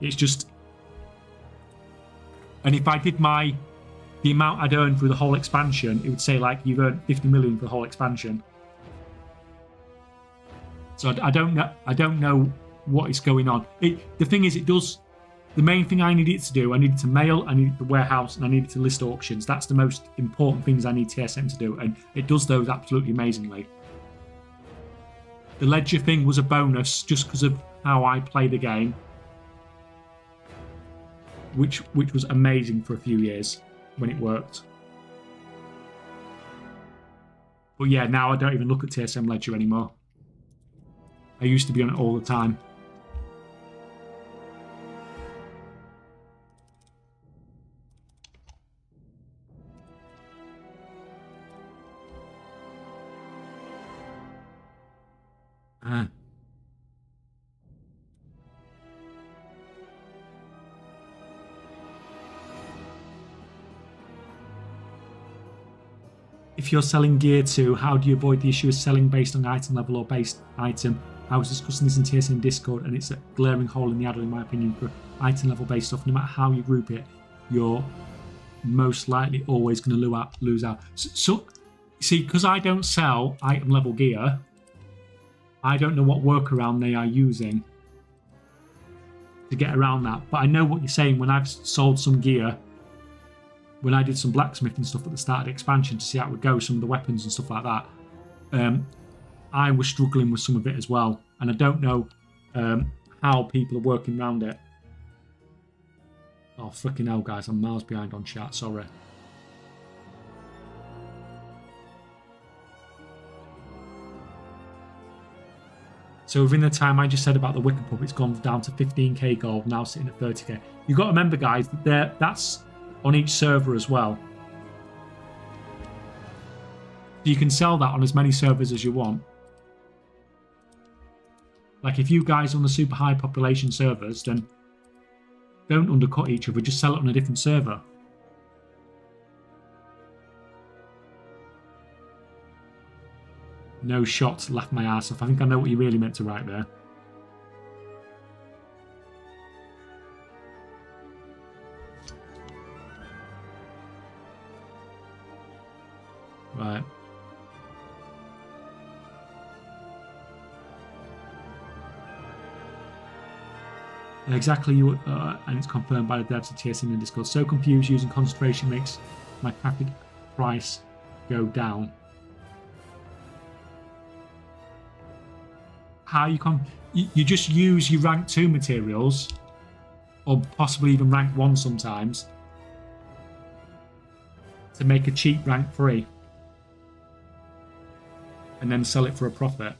It's just... And if I did the amount I'd earned through the whole expansion, it would say like you've earned 50 million for the whole expansion. So I don't know what is going on. The thing is, it does... The main thing I needed to do, I needed to mail, I needed to warehouse, and I needed to list auctions. That's the most important things I need TSM to do, and it does those absolutely amazingly. The ledger thing was a bonus just because of how I play the game, which was amazing for a few years when it worked. But yeah, now I don't even look at TSM ledger anymore. I used to be on it all the time. If you're selling gear too, how do you avoid the issue of selling based on item level or based item? I was discussing this in TSM Discord, and it's a glaring hole in the adder, in my opinion, for item level based stuff. No matter how you group it, you're most likely always going to lose out. So see, because I don't sell item level gear, I don't know what workaround they are using to get around that. But I know what you're saying. When I've sold some gear when I did some blacksmithing stuff at the start of the expansion to see how it would go, some of the weapons and stuff like that, I was struggling with some of it as well. And I don't know how people are working around it. Oh, freaking hell, guys. I'm miles behind on chat. Sorry. So within the time I just said about the Wicker Pub, it's gone down to 15k gold, now sitting at 30k. You've got to remember, guys, that that's on each server as well. You can sell that on as many servers as you want. Like if you guys on the super high population servers, then don't undercut each other, just sell it on a different server. No shots, laugh my ass off. I think I know what you really meant to write there. Right. Exactly, and it's confirmed by the devs at TSN in Discord. So confused, using concentration makes my packet price go down. How you just use your rank 2 materials, or possibly even rank 1 sometimes, to make a cheap rank 3 and then sell it for a profit.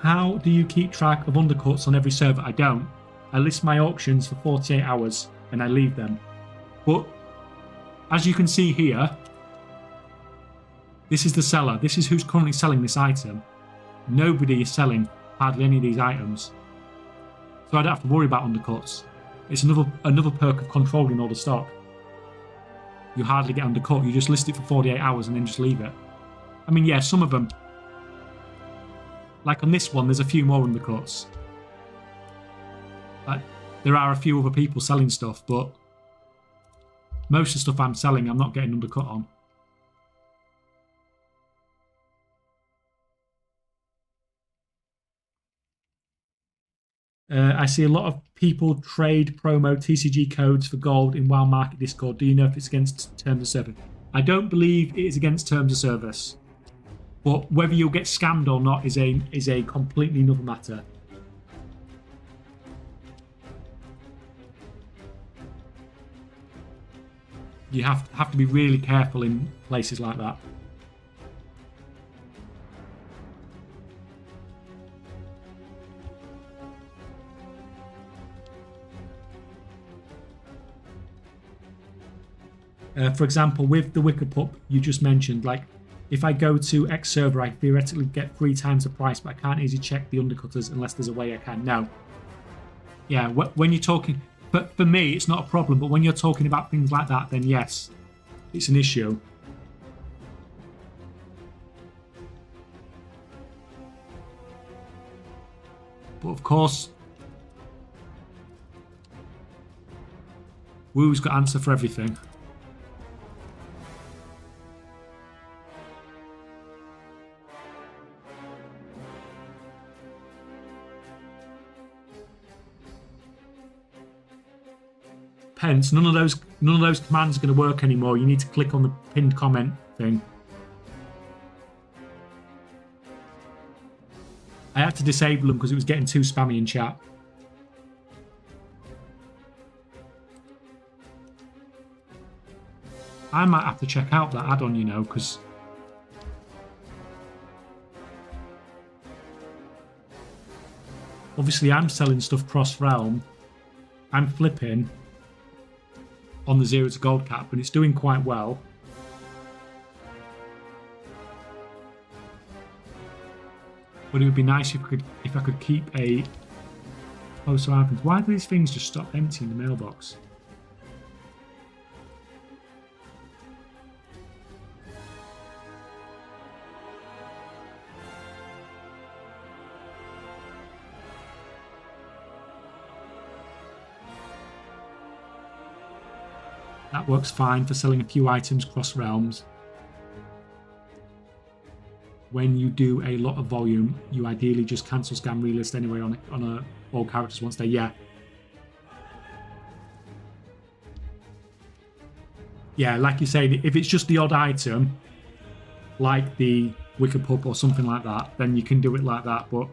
How do you keep track of undercuts on every server? I don't. I list my auctions for 48 hours and I leave them. But as you can see here, this is the seller. This is who's currently selling this item. Nobody is selling hardly any of these items. So I don't have to worry about undercuts. It's another perk of controlling all the stock. You hardly get undercut. You just list it for 48 hours and then just leave it. I mean, yeah, some of them. Like on this one, there's a few more undercuts. Like, there are a few other people selling stuff, but most of the stuff I'm selling, I'm not getting undercut on. I see a lot of people trade promo TCG codes for gold in Wild Market Discord. Do you know if it's against terms of service? I don't believe it is against terms of service. But whether you'll get scammed or not is a completely another matter. You have to be really careful in places like that. For example, with the Wicker Pup you just mentioned, like if I go to X server, I theoretically get 3 times the price, but I can't easily check the undercutters unless there's a way I can. No. Yeah, when you're talking... But for me, it's not a problem, but when you're talking about things like that, then yes, it's an issue. But of course, Woo's got answer for everything. Pence, none of those commands are going to work anymore. You need to click on the pinned comment thing. I had to disable them because it was getting too spammy in chat. I might have to check out that add-on, you know, because obviously I'm selling stuff cross-realm. I'm flipping on the 0 to gold cap, and it's doing quite well. But it would be nice if I could keep a closer eye. Why do these things just stop emptying the mailbox? That works fine for selling a few items cross realms. When you do a lot of volume, you ideally just cancel scam relist anyway on all characters once they, yeah. Yeah, like you say, if it's just the odd item, like the Wicker Pup or something like that, then you can do it like that, but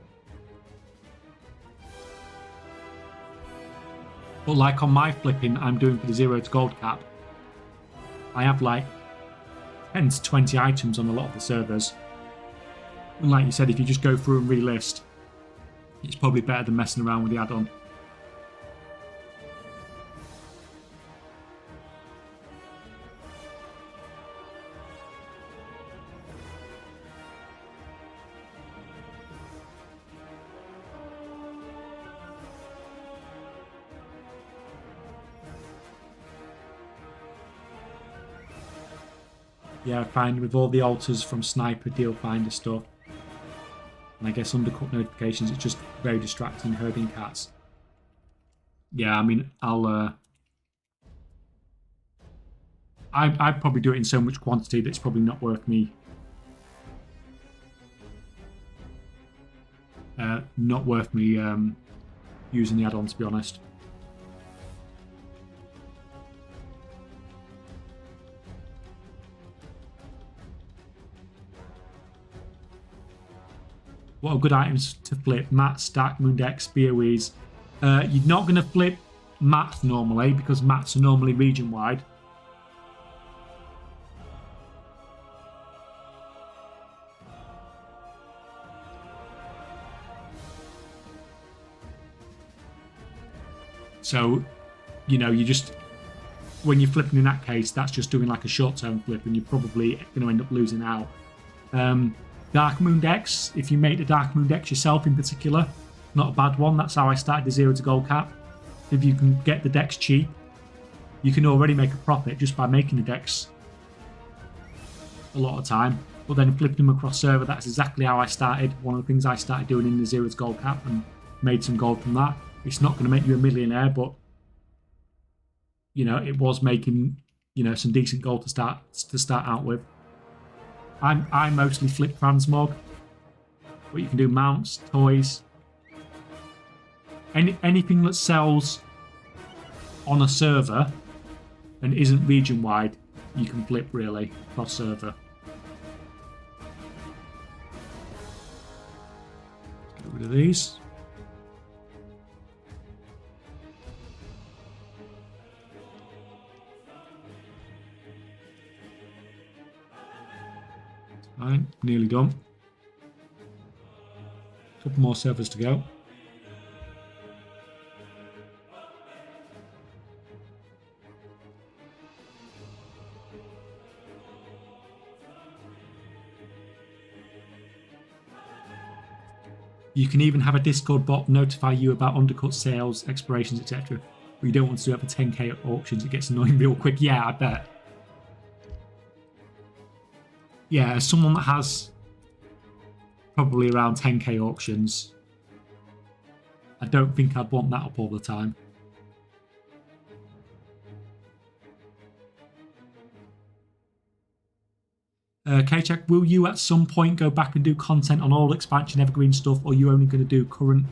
like on my flipping I'm doing for the 0 to gold cap, I have like 10 to 20 items on a lot of the servers. And like you said, if you just go through and relist, it's probably better than messing around with the add-on. Yeah, I find with all the altars from Sniper, Deal Finder stuff, and I guess undercut notifications, it's just very distracting herding cats. Yeah, I mean, I'd probably do it in so much quantity that it's probably not worth me. Not worth me using the add-on, to be honest. What are good items to flip? Mats, Stack, Moondex, BOEs. You're not going to flip mats normally because mats are normally region-wide. So, you know, you just, when you're flipping in that case, that's just doing like a short-term flip and you're probably going to end up losing out. Dark Moon decks, if you make the Dark Moon decks yourself in particular, not a bad one. That's how I started the 0 to gold cap. If you can get the decks cheap, you can already make a profit just by making the decks a lot of time. But then flipping them across server, that's exactly how I started. One of the things I started doing in the 0 to gold cap and made some gold from that. It's not going to make you a millionaire, but you know, it was making, you know, some decent gold to start out with. I mostly flip Transmog, but you can do mounts, toys, anything that sells on a server and isn't region wide, you can flip really cross server. Get rid of these. Fine, nearly done. Couple more servers to go. You can even have a Discord bot notify you about undercut sales, expirations, etc. But you don't want to do it for 10k at auctions, it gets annoying real quick. Yeah, I bet. Yeah, as someone that has probably around 10k auctions, I don't think I'd want that up all the time. K-Check, will you at some point go back and do content on all expansion evergreen stuff, or are you only going to do current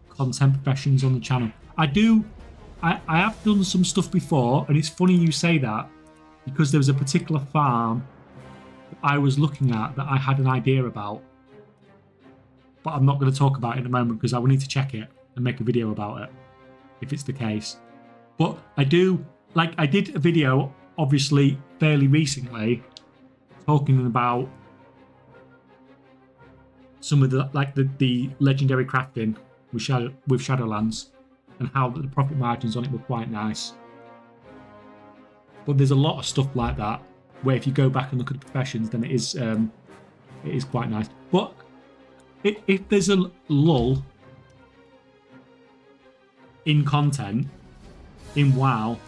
content professions on the channel? I have done some stuff before, and it's funny you say that, because there was a particular farm I was looking at that I had an idea about, but I'm not going to talk about it at the moment because I will need to check it and make a video about it if it's the case. But I do, like, I did a video obviously fairly recently talking about some of the, like, the legendary crafting with Shadowlands and how the profit margins on it were quite nice. But there's a lot of stuff like that where if you go back and look at the professions, then it is quite nice. But if there's a lull in content in WoW,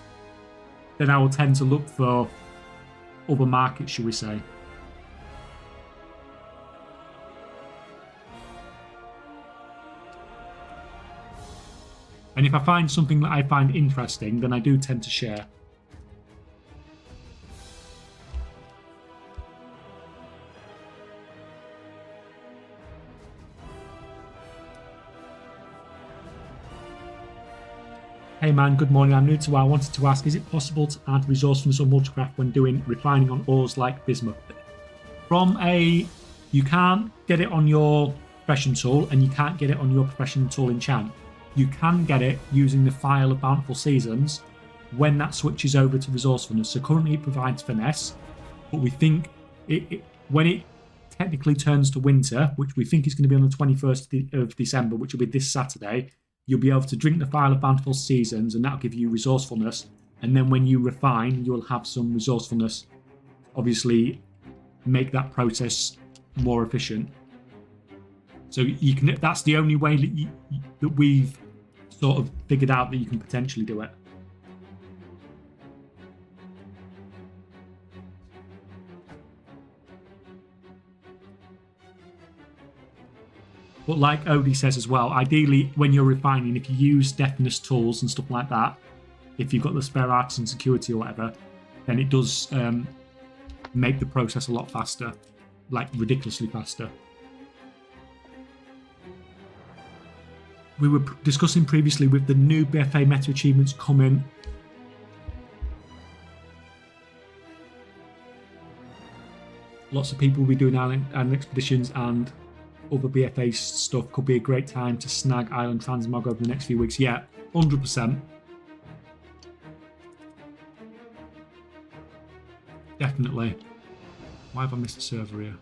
then I will tend to look for other markets, shall we say. And if I find something that I find interesting, then I do tend to share. Hey man, good morning. I'm new to WoW. I wanted to ask, is it possible to add resourcefulness or multicraft when doing refining on ores like bismuth? You can't get it on your profession tool, and you can't get it on your profession tool enchant. You can get it using the file of Bountiful Seasons when that switches over to resourcefulness. So currently it provides finesse, but we think when it technically turns to winter, which we think is going to be on the 21st of December, which will be this Saturday, you'll be able to drink the file of Bountiful Seasons, and that'll give you resourcefulness. And then when you refine, you'll have some resourcefulness. Obviously, make that process more efficient. So you can. That's the only way that we've sort of figured out that you can potentially do it. But like Odie says as well, ideally when you're refining, if you use deafness tools and stuff like that, if you've got the spare artisan security or whatever, then it does make the process a lot faster, like ridiculously faster. We were discussing previously with the new BFA meta achievements coming. Lots of people will be doing island expeditions, and other BFA stuff could be a great time to snag Island Transmog over the next few weeks. Yeah, 100%. Definitely. Why have I missed a server here?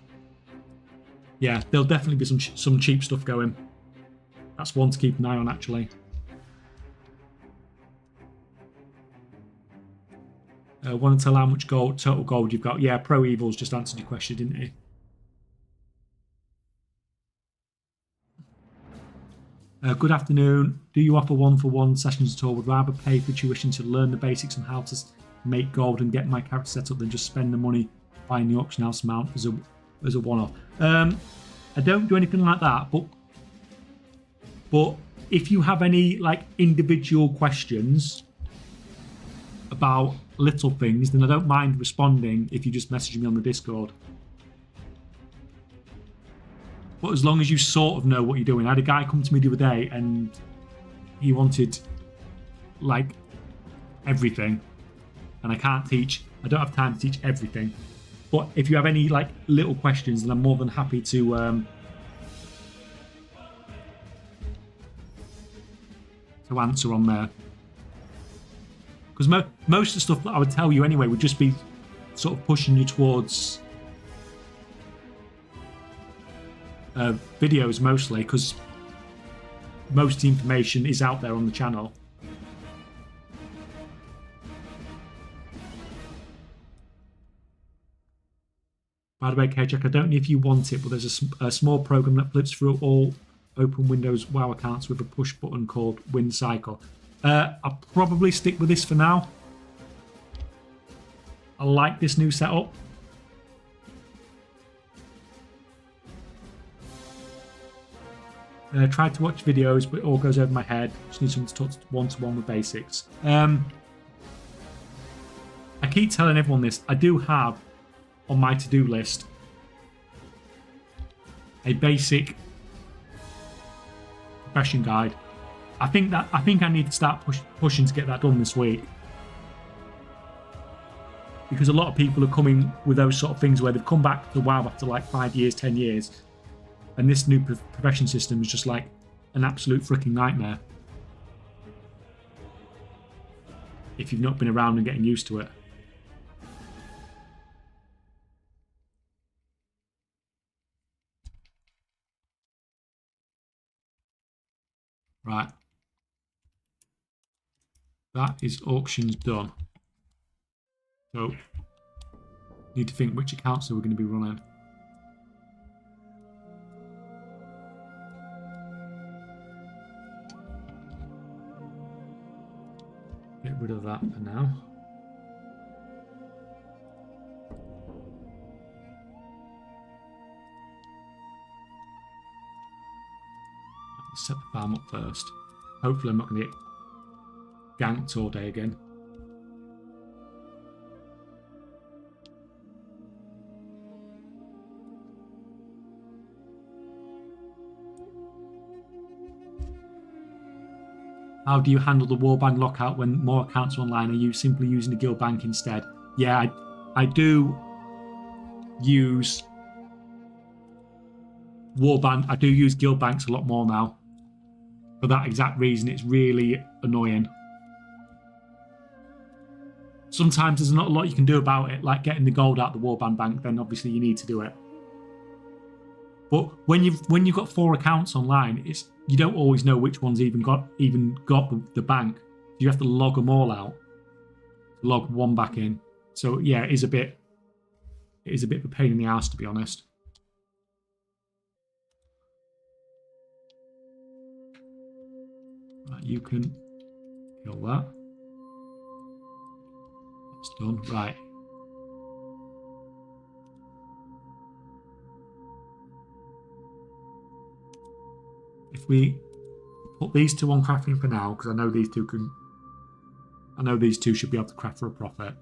Yeah, there'll definitely be some cheap stuff going. That's one to keep an eye on, actually. Want to tell how much total gold you've got? Yeah, Pro Evil's just answered your question, didn't he? Good afternoon. Do you offer one-for-one sessions at all? Would rather pay for tuition to learn the basics on how to make gold and get my character set up than just spend the money buying the auction house mount as a one-off. I don't do anything like that, but if you have any like individual questions about little things, then I don't mind responding if you just message me on the Discord. But as long as you sort of know what you're doing. I had a guy come to me the other day and he wanted like everything, and I don't have time to teach everything. But if you have any like little questions, then I'm more than happy to answer on there. Because most of the stuff that I would tell you anyway would just be sort of pushing you towards videos mostly, because most of the information is out there on the channel. By the way, K-Jack, I don't know if you want it, but there's a small program that flips through all open Windows WoW accounts with a push button called Win Cycle. I'll probably stick with this for now. I like this new setup. Tried to watch videos, but it all goes over my head. Just need someone to talk one-to-one with basics. I keep telling everyone this. I do have on my to-do list a basic profession guide. I think I need to start pushing to get that done this week, because a lot of people are coming with those sort of things where they've come back to WoW after like 5 years, 10 years, and this new profession system is just like an absolute freaking nightmare if you've not been around and getting used to it. Right. That is auctions done. So, need to think which accounts are we going to be running. Get rid of that for now. Let's set the farm up first. Hopefully I'm not going to get ganked all day again. How do you handle the warband lockout when more accounts are online? Are you simply using the guild bank instead? Yeah, I do use warband. I do use guild banks a lot more now. For that exact reason, it's really annoying. Sometimes there's not a lot you can do about it, like getting the gold out of the warband bank, then obviously you need to do it. But when you've got 4 accounts online, you don't always know which one's even got the bank. You have to log them all out, log one back in. So yeah, it is a bit of a pain in the ass, to be honest. Right, you can kill that. That's done. Right. If we put these 2 on crafting for now, because I know these two should be able to craft for a profit.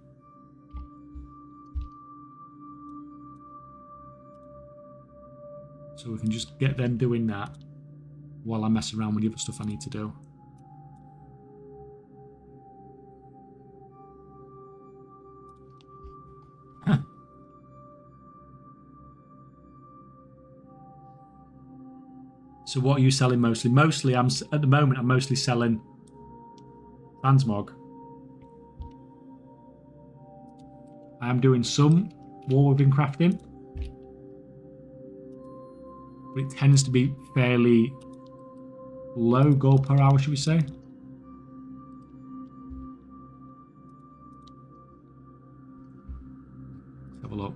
So we can just get them doing that while I mess around with the other stuff I need to do. So what are you selling mostly? Mostly, at the moment, I'm mostly selling Transmog. I am doing some war within crafting, but it tends to be fairly low gold per hour, should we say? Let's have a look.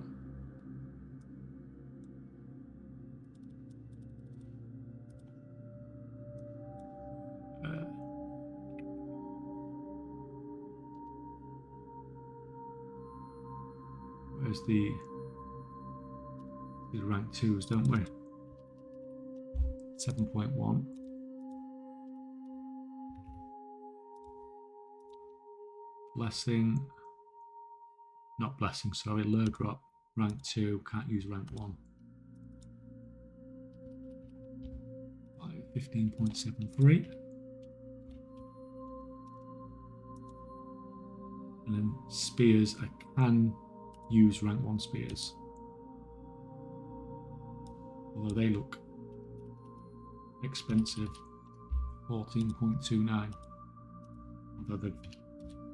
Where's the rank 2s, don't we? 7.1. Blessing. Not blessing, sorry. Lure drop. Rank 2. Can't use rank 1. 15.73. And then spears, I can use rank 1 spears. Although they look expensive. 14.29. Although they're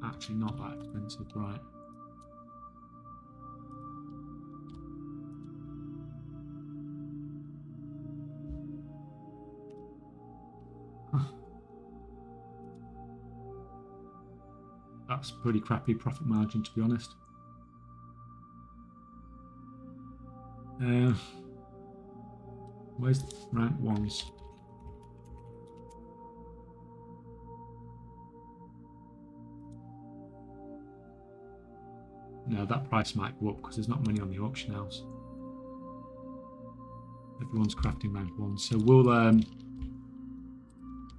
actually not that expensive, right? That's pretty crappy profit margin, to be honest. Where's rank 1s? No, that price might go up because there's not many on the auction house. Everyone's crafting rank 1, so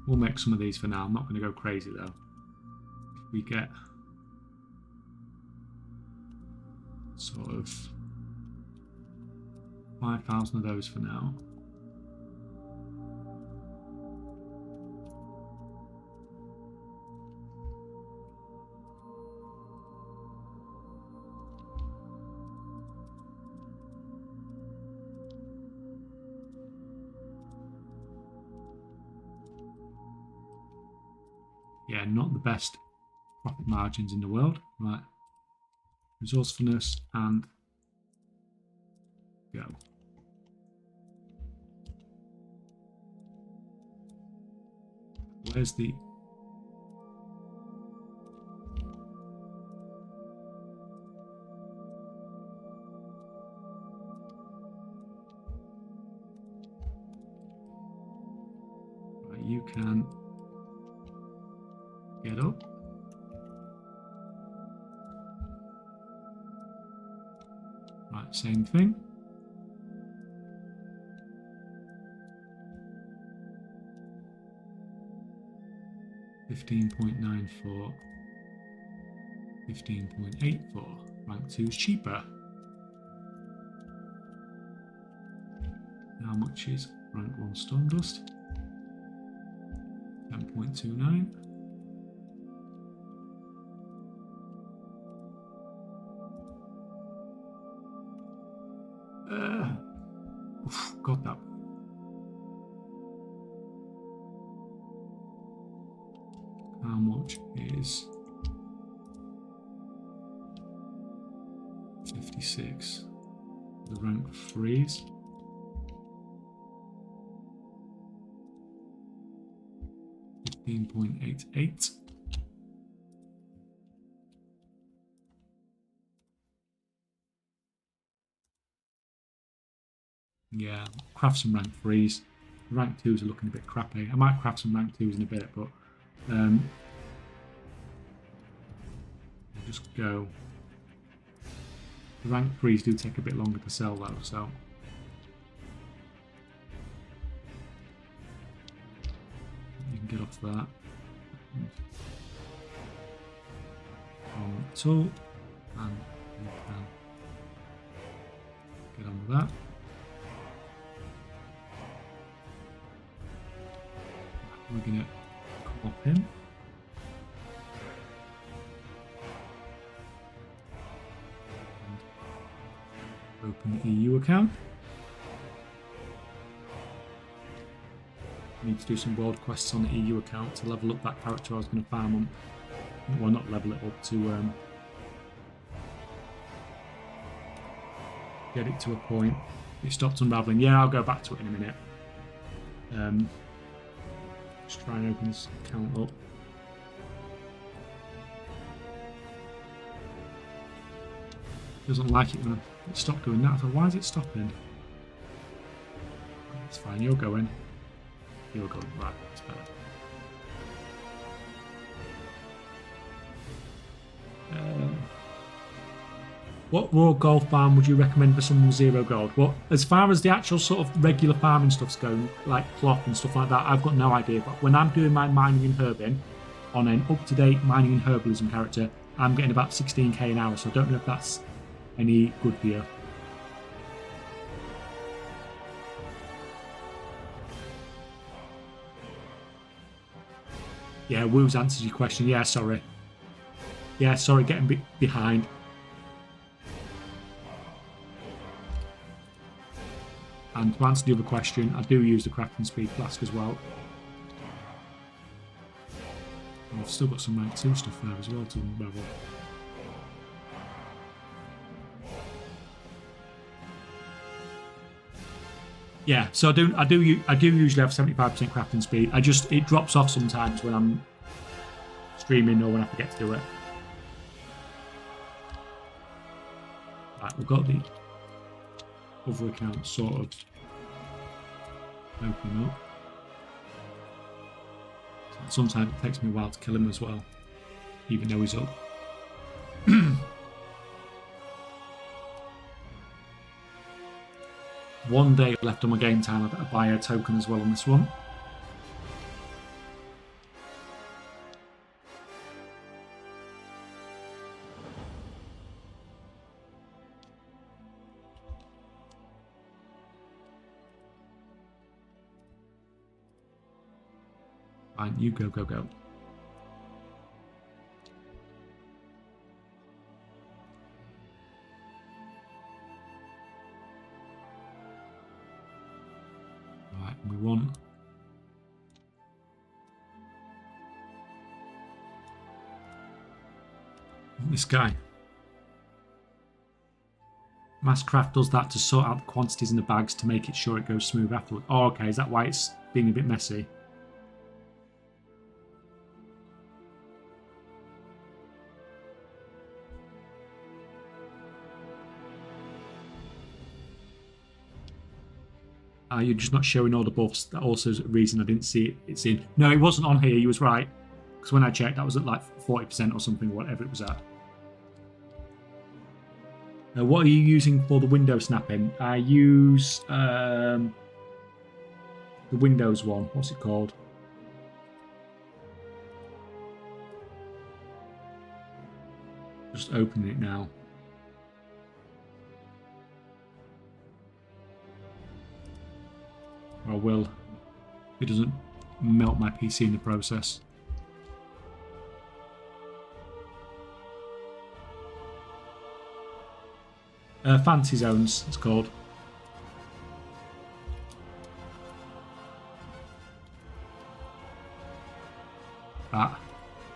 we'll make some of these for now. I'm not going to go crazy though. If we get sort of 5,000 of those for now. Yeah, not the best profit margins in the world. Right. Resourcefulness and go. Where's the... Right, you can get up. Right, same thing. $15.94, $15.84. Rank 2 is cheaper. How much is rank 1 Storm Dust? 10.29. God, that. How much is 56? The rank 3s. 15.88. Yeah, craft some rank 3s. Rank 2s are looking a bit crappy. I might craft some rank 2s in a bit, but I'll just go. The rank 3s do take a bit longer to sell though, so you can get off that. Tool, and you can get on with that. We're going to come up in. And open the EU account. I need to do some world quests on the EU account to level up that character I was going to farm on. Well, not level it up, to get it to a point. It stopped unraveling. Yeah, I'll go back to it in a minute. Just try and open this account up. Doesn't like it when it stopped doing that. I thought, why is it stopping? It's fine, you're going. You're going. Right, that's better. What raw gold farm would you recommend for someone with 0 gold? Well, as far as the actual sort of regular farming stuff's going, like cloth and stuff like that, I've got no idea. But when I'm doing my mining and herbing on an up-to-date mining and herbalism character, I'm getting about 16k an hour. So I don't know if that's any good for you. Yeah, Woo's answers your question. Yeah, sorry. Yeah, sorry, getting behind. And to answer the other question, I do use the crafting speed flask as well. And I've still got some rank 2 stuff there as well to level. Yeah, so I do usually have 75% crafting speed. It drops off sometimes when I'm streaming or when I forget to do it. Right, we've got the other account sort of opening up. Sometimes it takes me a while to kill him as well, even though he's up. One day left on my game time. I better buy a token as well on this one. Fine, you go. Right, we want this guy. Masscraft does that to sort out the quantities in the bags to make it sure it goes smooth afterwards. Oh, okay, is that why it's being a bit messy? You're just not showing all the buffs. That also is a reason I didn't see it. It's in. No, it wasn't on here. You was right. Because when I checked, that was at like 40% or something, whatever it was at. What are you using for the window snapping? I use the Windows one. What's it called? Just opening it now. Or I will. It doesn't melt my PC in the process. Fantasy Zones, it's called. that,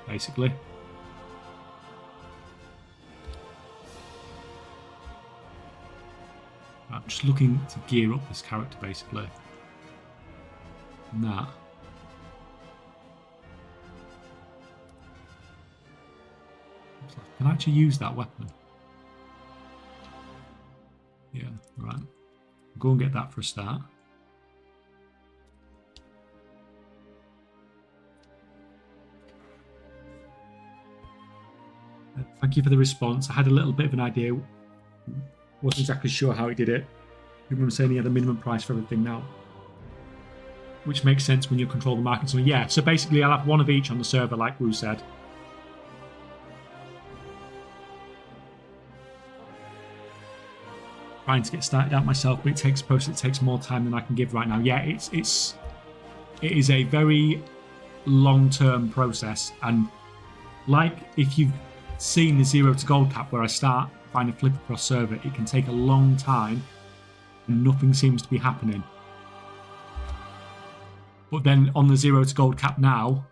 basically. I'm just looking to gear up this character, basically. And that. Can I actually use that weapon? Yeah, right. Go and get that for a start. Thank you for the response. I had a little bit of an idea. Wasn't exactly sure how he did it. You remember saying he had a minimum price for everything now, which makes sense when you control the market. So yeah, so basically I'll have one of each on the server, like Wu said. Trying to get started out myself, but it takes more time than I can give right now. Yeah, it is a very long-term process, and like if you've seen the 0 to gold cap where I start find a flip across server, it can take a long time and nothing seems to be happening. But then on the 0 to gold cap now,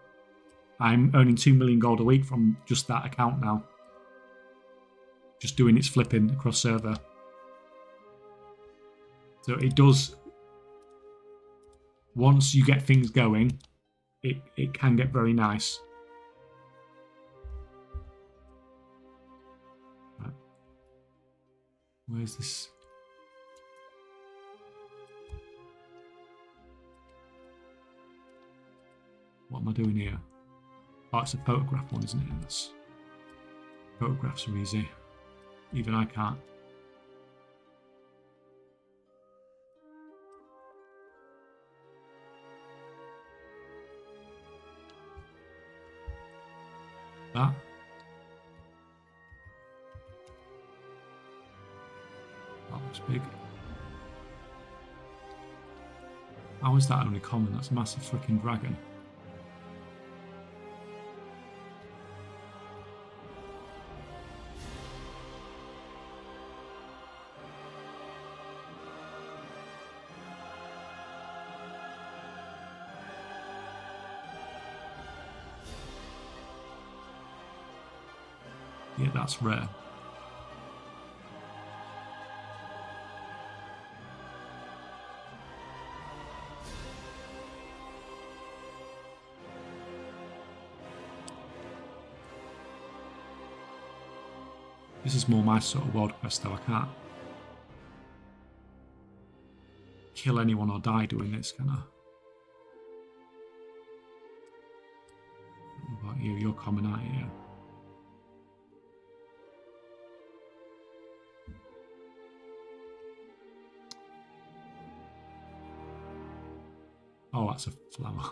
I'm earning 2 million gold a week from just that account now. Just doing its flipping across server. So it does, once you get things going, it can get very nice. Right. Where's this? What am I doing here? Oh, it's a photograph one, isn't it? That's, photographs are easy. Even I can't. That. That looks big. How is that only common? That's a massive freaking dragon. Yeah, that's rare. This is more my sort of world quest though. I can't kill anyone or die doing this, can I? What about you? You're coming out here. Oh, that's a flower.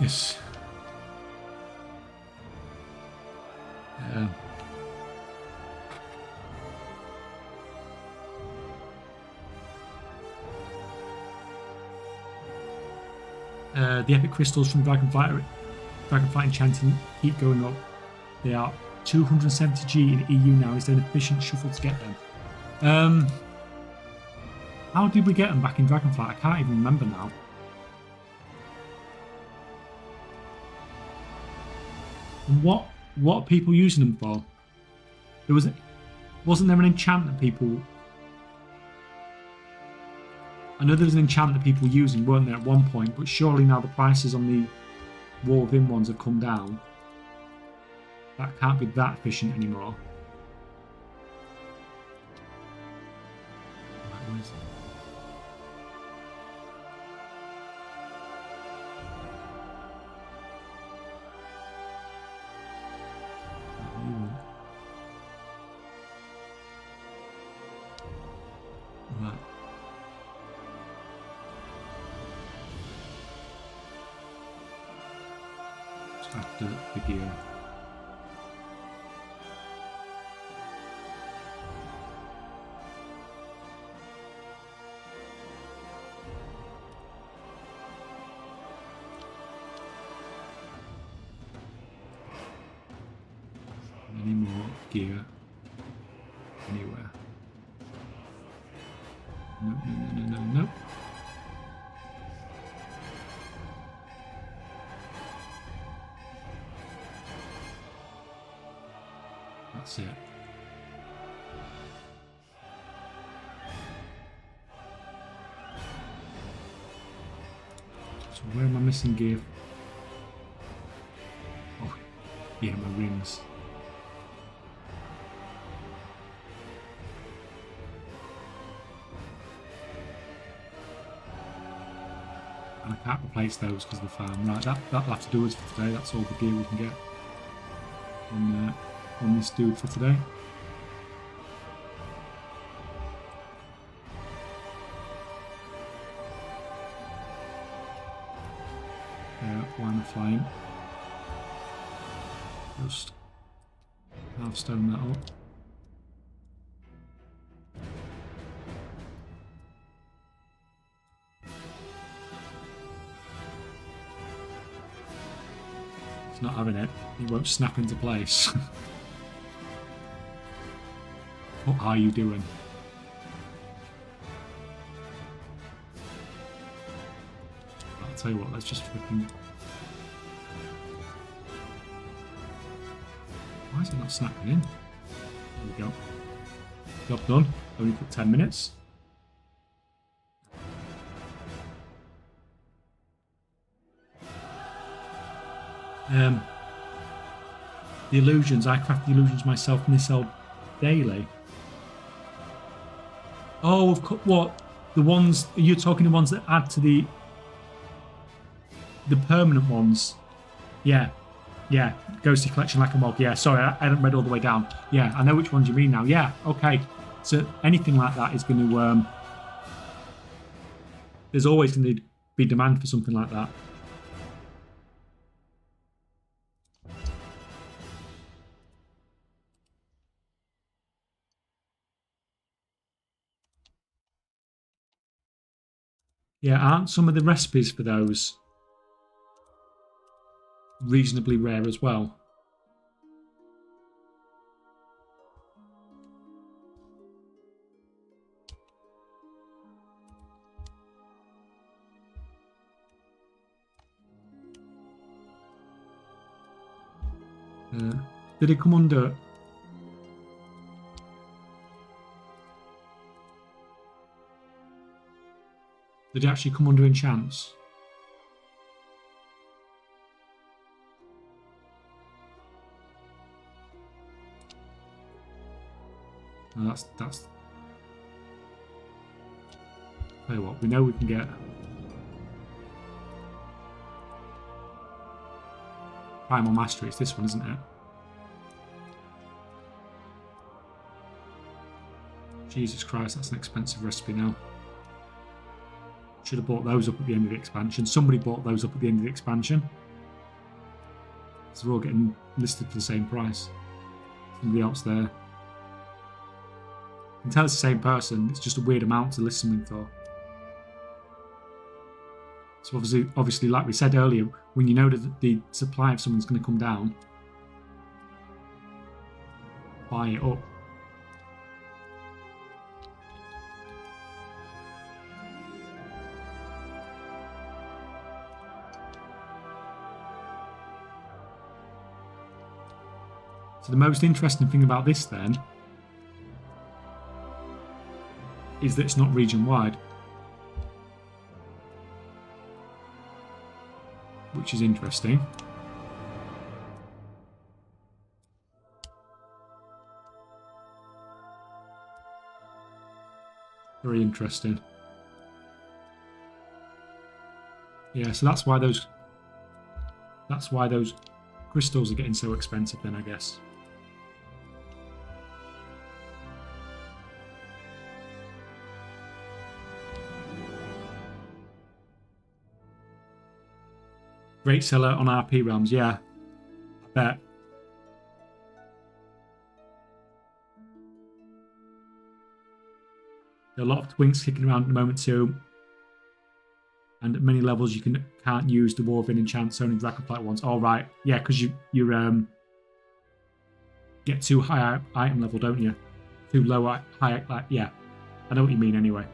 Yes. The epic crystals from Dragonflight enchanting keep going up. They are 270G in EU now. Is there an efficient shuffle to get them? How did we get them back in Dragonflight? I can't even remember now. And what are people using them for? Wasn't there an enchant that people? I know there was an enchant that people were using, weren't there, at one point, but surely now the prices on the War Within ones have come down. That can't be that efficient anymore. Right, where is it? Right. After the video. gear anywhere. No, no, no, no, no, no. That's it. So where am I missing gear? Oh, yeah, my rings. And I can't replace those because of the farm. Right, that'll have to do us for today. That's all the gear we can get on this dude for today. Why am I flying? Just half stone that up. It's not having it. It won't snap into place. What are you doing? I'll tell you what, let's just freaking... Why is it not snapping in? There we go. Job done. Only took 10 minutes. The illusions. I craft the illusions myself and they sell daily. Oh, of course. What? The ones... You're talking the ones that add to the permanent ones? Yeah. Yeah, Ghosty Collection like a mog. Yeah, sorry, I hadn't read all the way down. Yeah, I know which ones you mean now. Yeah, okay. So anything like that is going to... there's always going to be demand for something like that. Yeah, aren't some of the recipes for those reasonably rare as well? Did it come under... Did it actually come under enchants? No, that's... Tell you what, we know we can get... Primal Mastery, it's this one, isn't it? Jesus Christ, that's an expensive recipe now. Should have bought those up at the end of the expansion. Somebody bought those up at the end of the expansion. So they're all getting listed for the same price. Somebody else there. You can tell it's the same person, it's just a weird amount to list something for. So obviously, like we said earlier, when you know that the supply of something's going to come down, buy it up. So the most interesting thing about this then is that it's not region-wide. Which is interesting. Very interesting. Yeah, so that's why those crystals are getting so expensive then, I guess. Great seller on RP realms, yeah. I bet. There are a lot of twinks kicking around at the moment too. And at many levels you can't use the Dwarven enchants, only Dragonflight ones. All right, yeah, because you're get too high item level, don't you? Too low high, like, yeah. I know what you mean anyway.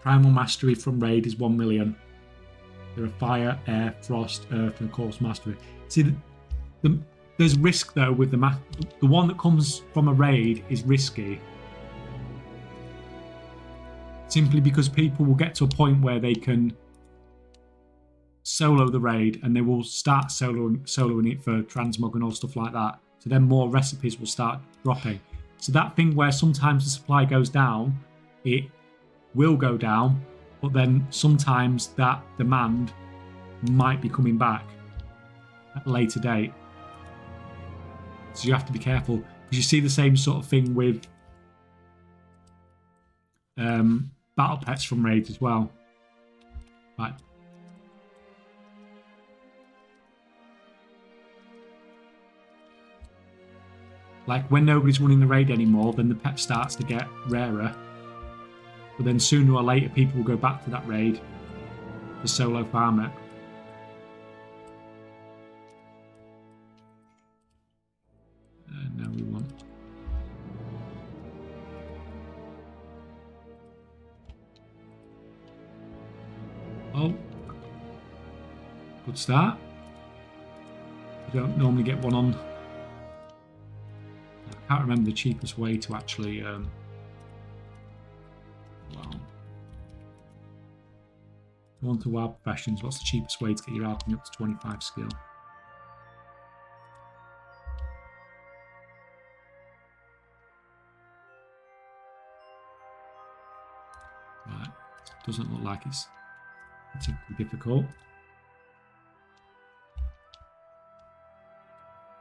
Primal Mastery from Raid is 1 million. There are Fire, Air, Frost, Earth, and of course Mastery. See, there's risk though with the one that comes from a raid is risky. Simply because people will get to a point where they can solo the raid and they will start soloing it for transmog and all stuff like that. So then more recipes will start dropping. So that thing where sometimes the supply goes down, it will go down, but then sometimes that demand might be coming back at a later date. So you have to be careful, because you see the same sort of thing with battle pets from raids as well. Right. Like when nobody's running the raid anymore, then the pet starts to get rarer. But then sooner or later, people will go back to that raid to solo farm it. No, we want. Oh, good start. You don't normally get one on. I can't remember the cheapest way to actually. Well, go on to wild professions. What's the cheapest way to get your alchemy up to 25 skill? Right, doesn't look like it's particularly difficult.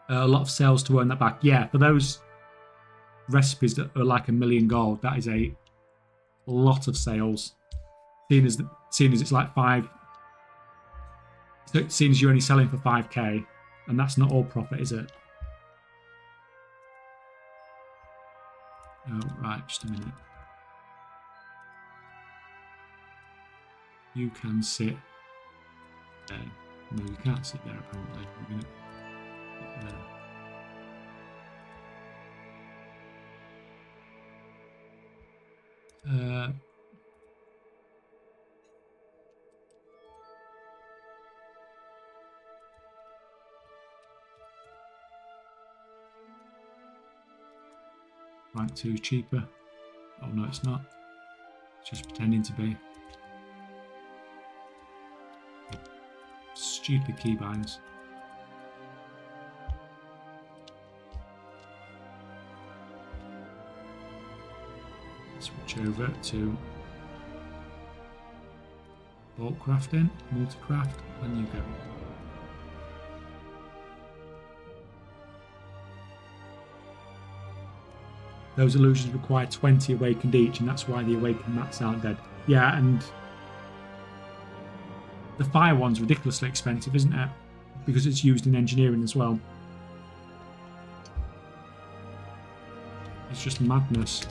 A lot of sales to earn that back. Yeah, for those recipes that are like 1 million gold, that is a lot of sales. Seeing as it's like 5, so seeing as you're only selling for 5k, and that's not all profit, is it? Oh, right, just a minute. You can sit there. No, you can't sit there apparently. We're gonna sit there. Rank 2 cheaper. Oh no, it's not. It's just pretending to be. Stupid keybinds. Switch over to bulk crafting, multi-craft, and you go. Those illusions require 20 awakened each, and that's why the awakened mats aren't dead. Yeah, and the fire one's ridiculously expensive, isn't it? Because it's used in engineering as well. It's just madness.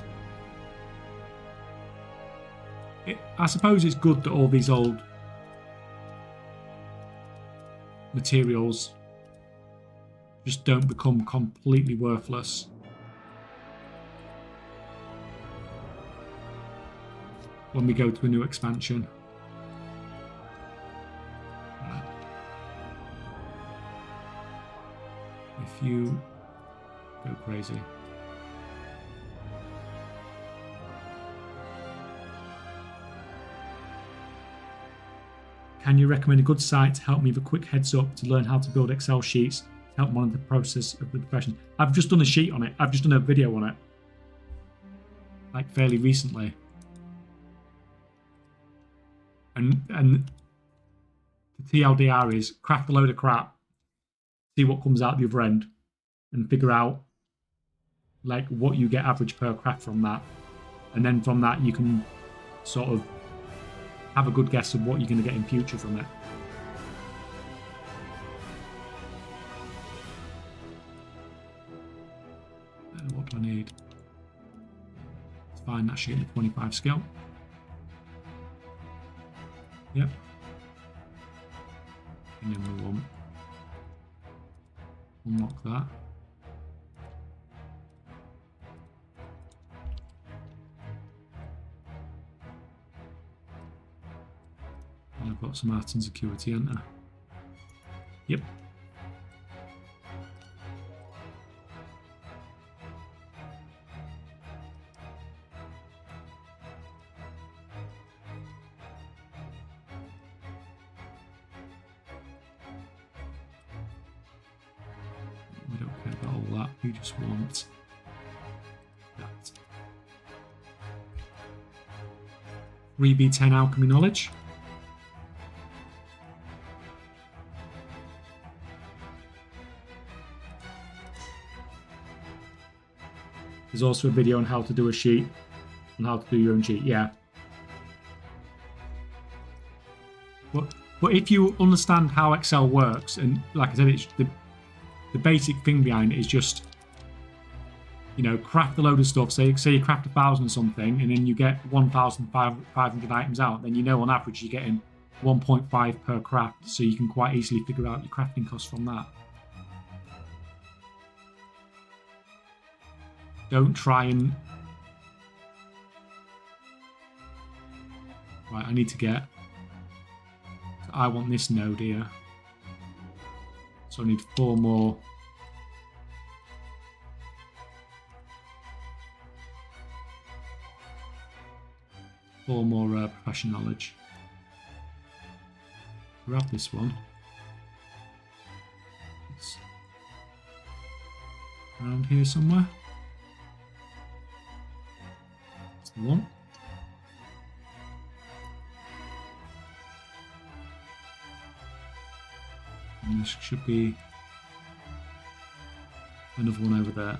I suppose it's good that all these old materials just don't become completely worthless. When we go to a new expansion. Right. If you go crazy. Can you recommend a good site to help me with a quick heads up to learn how to build Excel sheets to help monitor the process of the profession? I've just done a sheet on it. I've just done a video on it. Like fairly recently. And the TLDR is craft a load of crap, see what comes out the other end, and figure out like what you get average per craft from that. And then from that you can sort of have a good guess of what you're going to get in future from it. What do I need? It's fine, that should get me 25 skill. Yep. And then we want unlock that. And I've got some art and security, haven't I? Yep. We don't care about all that. We just want that. 3B10 alchemy knowledge. There's also a video on how to do a sheet and how to do your own sheet. Yeah. But if you understand how Excel works, and like I said, it's the basic thing behind it is just, you know, craft a load of stuff. Say you craft 1,000 or something, and then you get 1,500 items out. Then you know on average you're getting 1.5 per craft, so you can quite easily figure out your crafting costs from that. Don't try and... Right, I need to get... I want this node here. So I need 4 more. Profession knowledge. Grab this one. It's around here somewhere. That's the one. And there should be another one over there.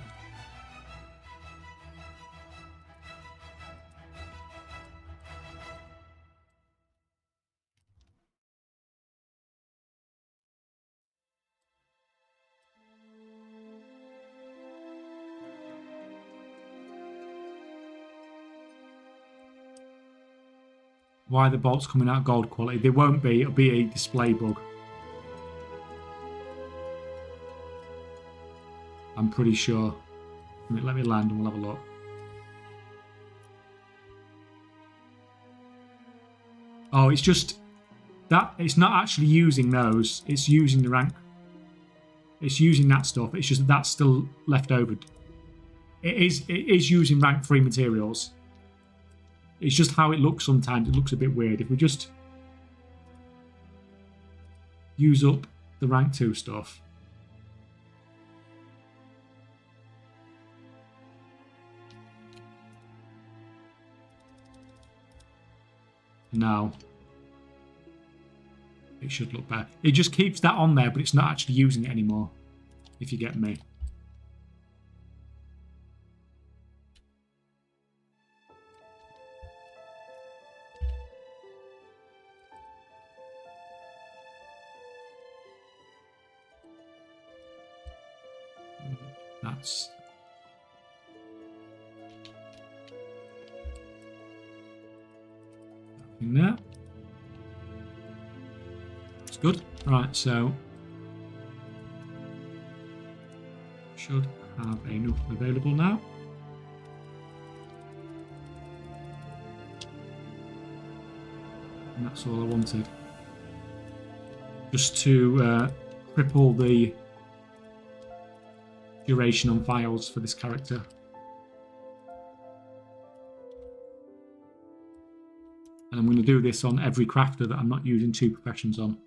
Why are the bolts coming out gold quality? They won't be, it'll be a display bug. I'm pretty sure. Let me land and we'll have a look. Oh, it's just that it's not actually using those. It's using the rank. It's using that stuff. It's just that's still left over. It is using rank 3 materials. It's just how it looks sometimes. It looks a bit weird. If we just use up the rank 2 stuff. Now, it should look better. It just keeps that on there, but it's not actually using it anymore, if you get me. That's... in there. It's good. Right, so should have enough available now. And that's all I wanted. Just to cripple the duration on files for this character. And I'm going to do this on every crafter that I'm not using 2 professions on.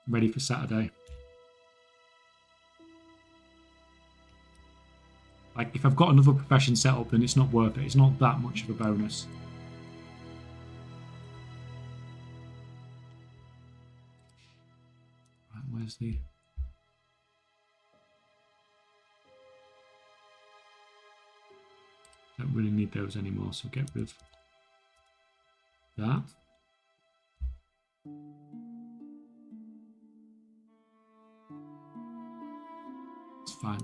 Ready for Saturday. Like, if I've got another profession set up, then it's not worth it. It's not that much of a bonus. Right, where's the... Don't really need those anymore, so get rid of that.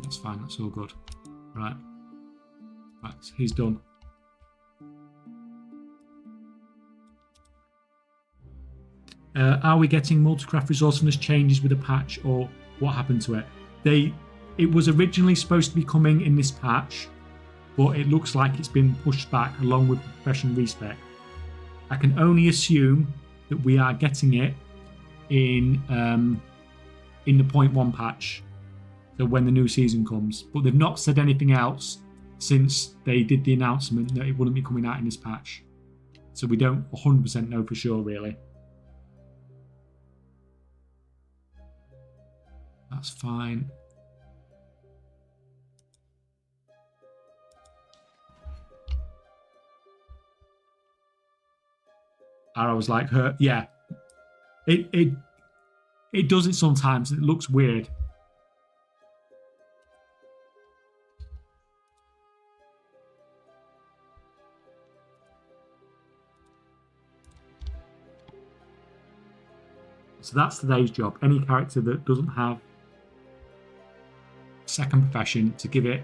That's fine, that's all good. Right. Right, so he's done. Are we getting multi-craft resourcefulness changes with a patch, or what happened to it? It was originally supposed to be coming in this patch, but it looks like it's been pushed back along with the profession respec. I can only assume that we are getting it in the 0.1 patch, so when the new season comes. But they've not said anything else since they did the announcement that it wouldn't be coming out in this patch. So we don't 100% know for sure, really. That's fine. I was like, her, yeah. It does it sometimes. It looks weird. So that's today's job. Any character that doesn't have second profession, to give it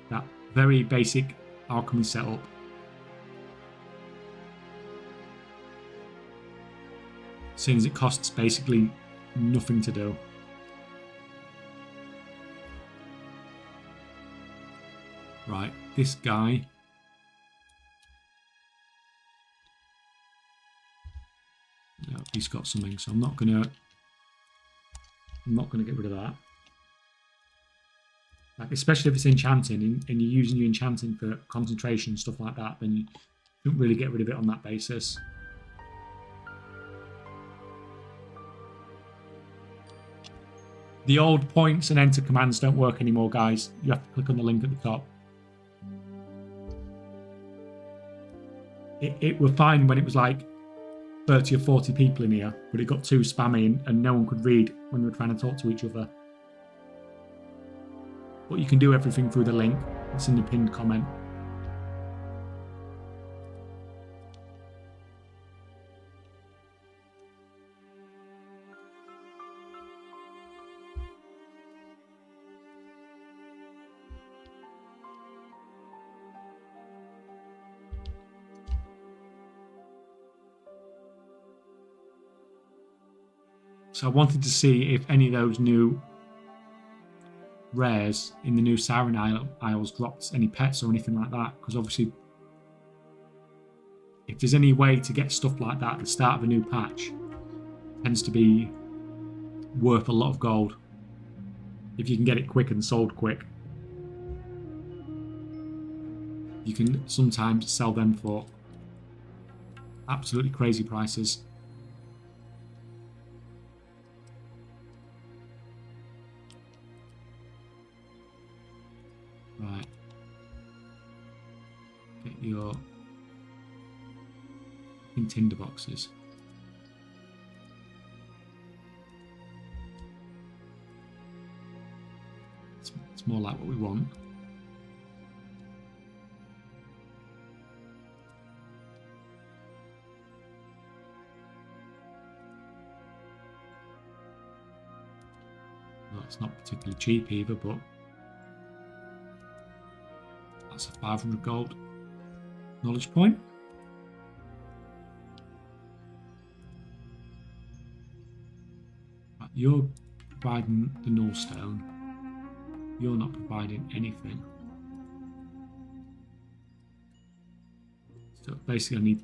that very basic alchemy setup. Seeing as it costs basically nothing to do. Right, this guy. No, he's got something, so I'm not gonna get rid of that. Like, especially if it's enchanting and you're using your enchanting for concentration and stuff like that, then you don't really get rid of it on that basis. The old points and enter commands don't work anymore, guys. You have to click on the link at the top. It were fine when it was like 30 or 40 people in here, but it got too spammy and no one could read when we were trying to talk to each other. But you can do everything through the link. It's in the pinned comment. So I wanted to see if any of those new rares in the new Siren Isles dropped any pets or anything like that, because obviously if there's any way to get stuff like that at the start of a new patch, it tends to be worth a lot of gold if you can get it quick and sold quick. You can sometimes sell them for absolutely crazy prices. Right. Get your tinder boxes. It's more like what we want. Well, it's not particularly cheap either, but that's a 500 gold knowledge point. Right, you're providing the nullstone. You're not providing anything. So basically I need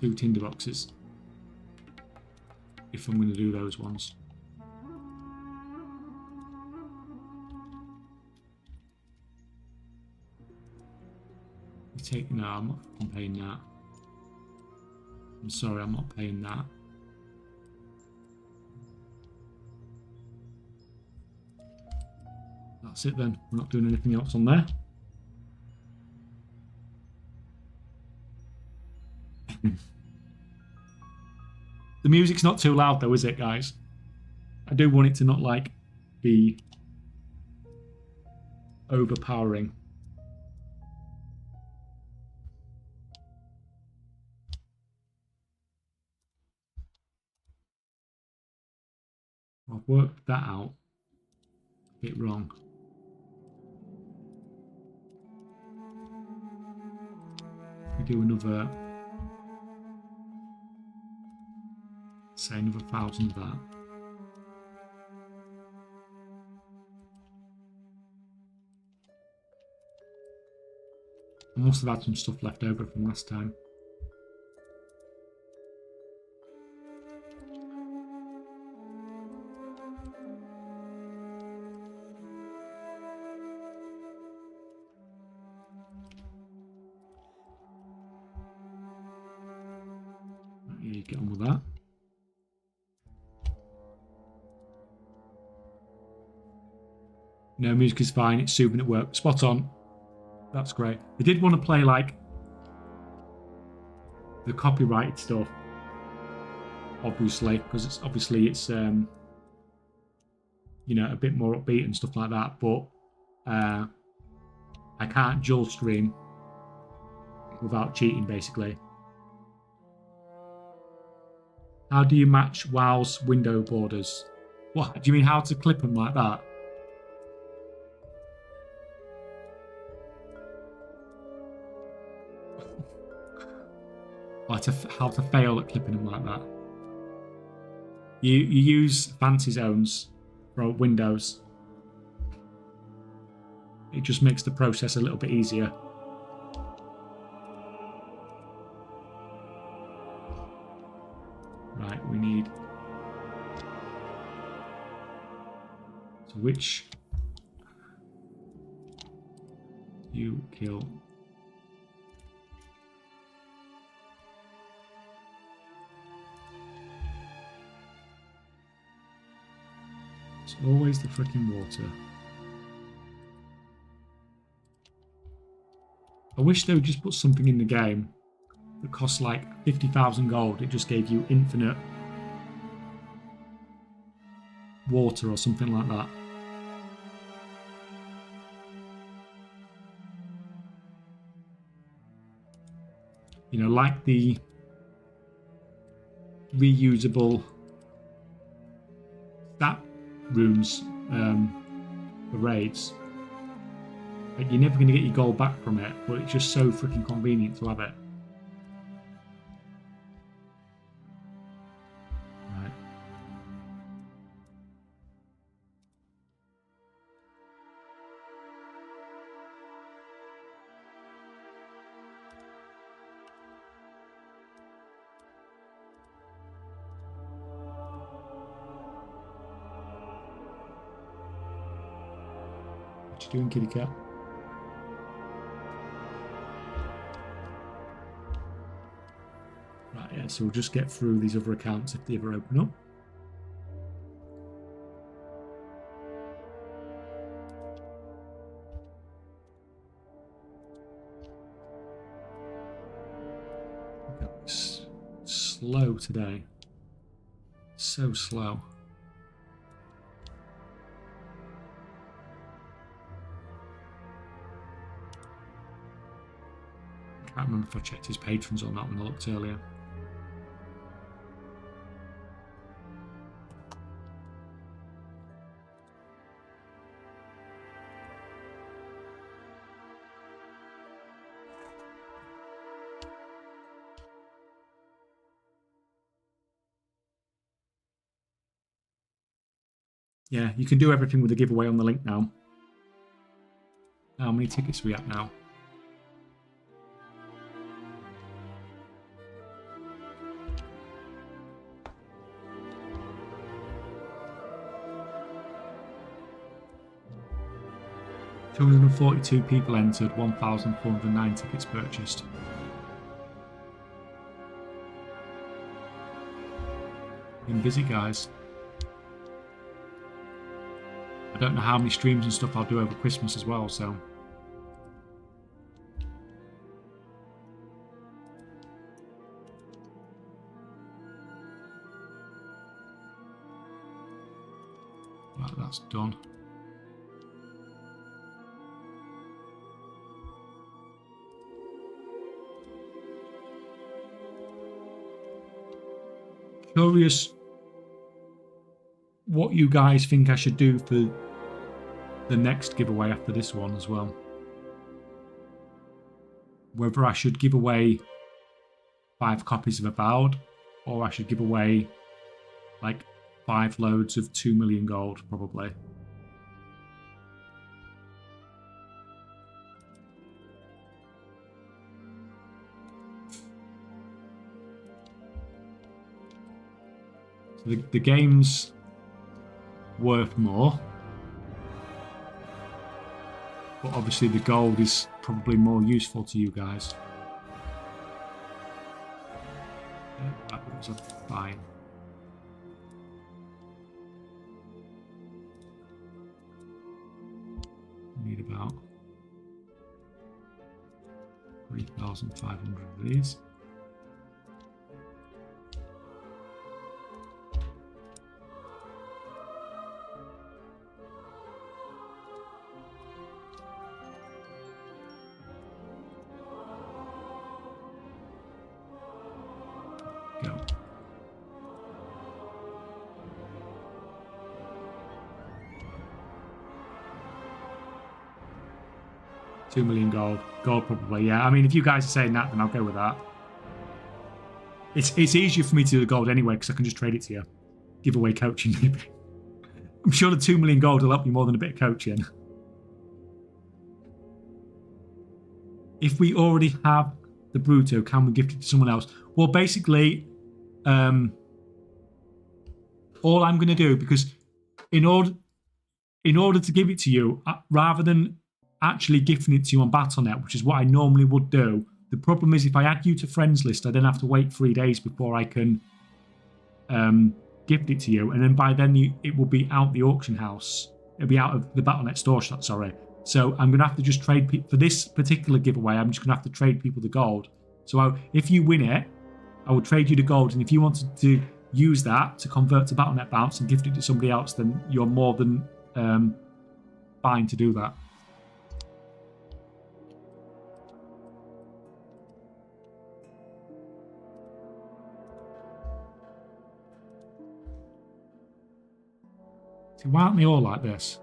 2 tinder boxes if I'm going to do those ones. No, I'm not paying that. I'm sorry, I'm not paying that. That's it then. We're not doing anything else on there. The music's not too loud though, is it, guys? I do want it to not like be overpowering. I've worked that out a bit wrong. We do another say another 1,000 of that. I must have had some stuff left over from last time. Yeah, you get on with that. No, music is fine. It's soothing at work. Spot on. That's great. They did want to play like the copyrighted stuff, obviously, because it's you know, a bit more upbeat and stuff like that. But I can't dual stream without cheating, basically. How do you match WoW's window borders? What do you mean? How to clip them like that? How to fail at clipping them like that. You use fancy zones for Windows. It just makes the process a little bit easier. Right, we need... So which... You kill... It's always the freaking water. I wish they would just put something in the game that costs like 50,000 gold. It just gave you infinite water or something like that. You know, like the reusable stat rooms for raids. Like, you're never going to get your gold back from it, but it's just so freaking convenient to have it. Right. What you doing, kitty cat? Right, yeah, so we'll just get through these other accounts if they ever open up. It's slow today. So slow. I can't remember if I checked his patrons or not when I looked earlier. Yeah, you can do everything with the giveaway on the link now. How many tickets are we at now? $242 people entered, 1,409 tickets purchased. Been busy, guys. I don't know how many streams and stuff I'll do over Christmas as well, so... Right, that's done. Curious what you guys think I should do for the next giveaway after this one as well. Whether I should give away 5 copies of Avowed, or I should give away like 5 loads of 2 million gold, probably. So the game's worth more. But obviously the gold is probably more useful to you guys. That was a fine. Need about 3,500 of these. Go. $2 million gold. Gold probably, yeah. I mean, if you guys are saying that, then I'll go with that. It's easier for me to do the gold anyway, because I can just trade it to you. Give away coaching, maybe. I'm sure the 2 million gold will help you more than a bit of coaching. If we already have the Bruto, can we gift it to someone else? Well, basically, all I'm going to do, because in order to give it to you, rather than actually gifting it to you on Battle.net, which is what I normally would do, the problem is if I add you to friends list, I then have to wait 3 days before I can gift it to you, and then by then it will be out the auction house. It'll be out of the Battle.net store, sorry. So I'm going to have to just trade for this particular giveaway. I'm just going to have to trade people the gold. So if you win it, I will trade you the gold, and if you wanted to use that to convert to Battle.net bounce and gift it to somebody else, then you're more than fine to do that. See, why aren't they all like this?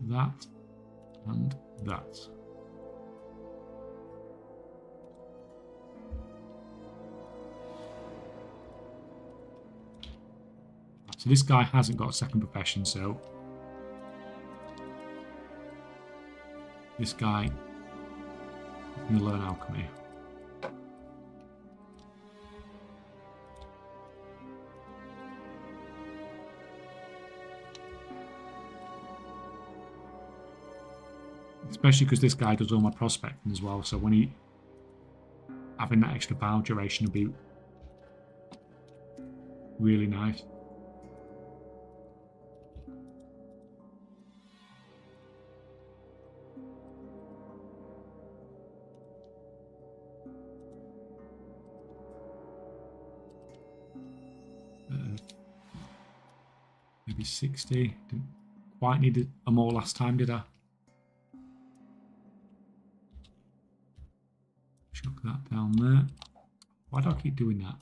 That and that. So this guy hasn't got a second profession, so this guy is going to learn alchemy. Especially because this guy does all my prospecting as well, so when he having that extra bow duration will be really nice. Maybe 60. Didn't quite need a more last time, did I? Chuck that down there. Why do I keep doing that?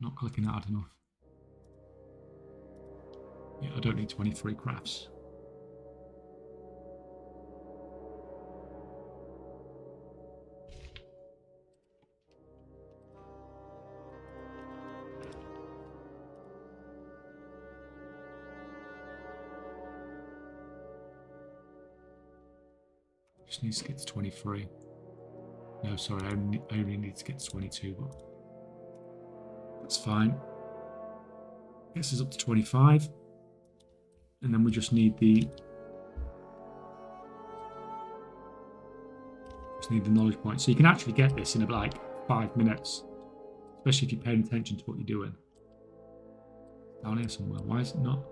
Not clicking that hard enough. Yeah, I don't need 23 crafts. Just needs to get to 23. No, sorry, I only need to get to 22, but that's fine. Gets us up to 25. And then we just need the knowledge point. So you can actually get this in like 5 minutes, especially if you're paying attention to what you're doing. Down here somewhere. Why is it not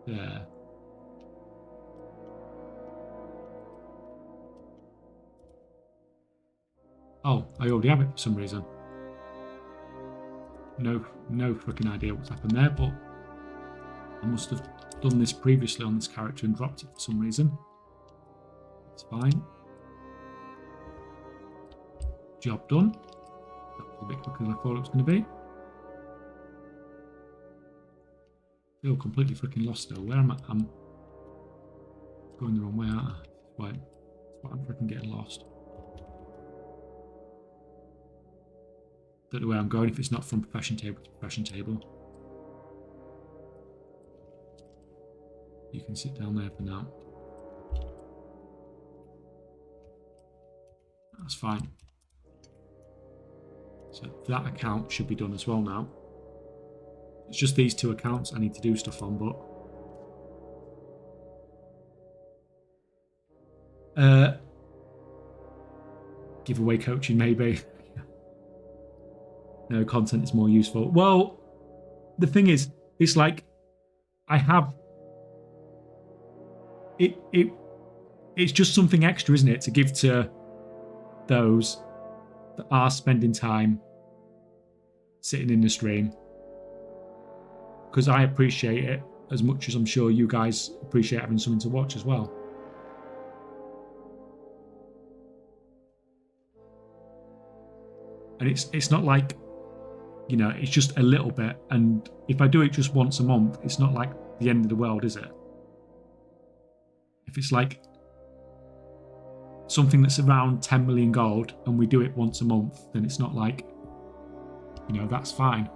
there? Oh, I already have it for some reason. No freaking idea what's happened there, but I must have done this previously on this character and dropped it for some reason. It's fine. Job done. That was a bit quicker than I thought it was going to be. Still completely freaking lost though. Where am I? I'm going the wrong way, aren't I? Wait, I'm freaking getting lost. Don't know where I'm going if it's not from profession table to profession table. You can sit down there for now. That's fine. So that account should be done as well now. It's just these two accounts I need to do stuff on, but giveaway coaching maybe. No, content is more useful. Well, the thing is, it's like I have it's just something extra, isn't it, to give to those that are spending time sitting in the stream, because I appreciate it as much as I'm sure you guys appreciate having something to watch as well. And it's not like, you know, it's just a little bit, and if I do it just once a month, it's not like the end of the world, is it? If it's like something that's around 10 million gold and we do it once a month, then it's not like, you know, that's fine.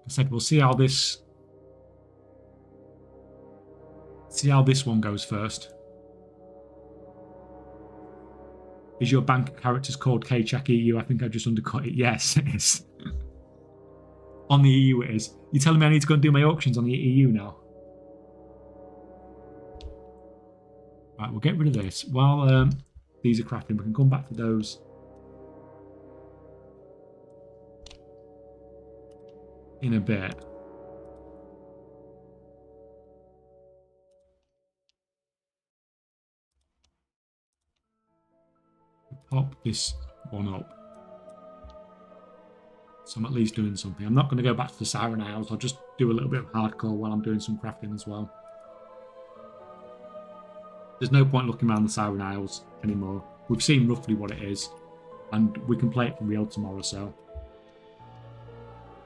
I said we'll see how this one goes first. Is your bank characters called KCheck EU? I think I just undercut it. Yes, it is. On the EU it is. You're telling me I need to go and do my auctions on the EU now? Right, we'll get rid of this. While these are crafting, we can come back to those. In a bit. Pop this one up. So I'm at least doing something. I'm not going to go back to the Siren Isles. I'll just do a little bit of hardcore while I'm doing some crafting as well. There's no point looking around the Siren Isles anymore. We've seen roughly what it is, and we can play it for real tomorrow, so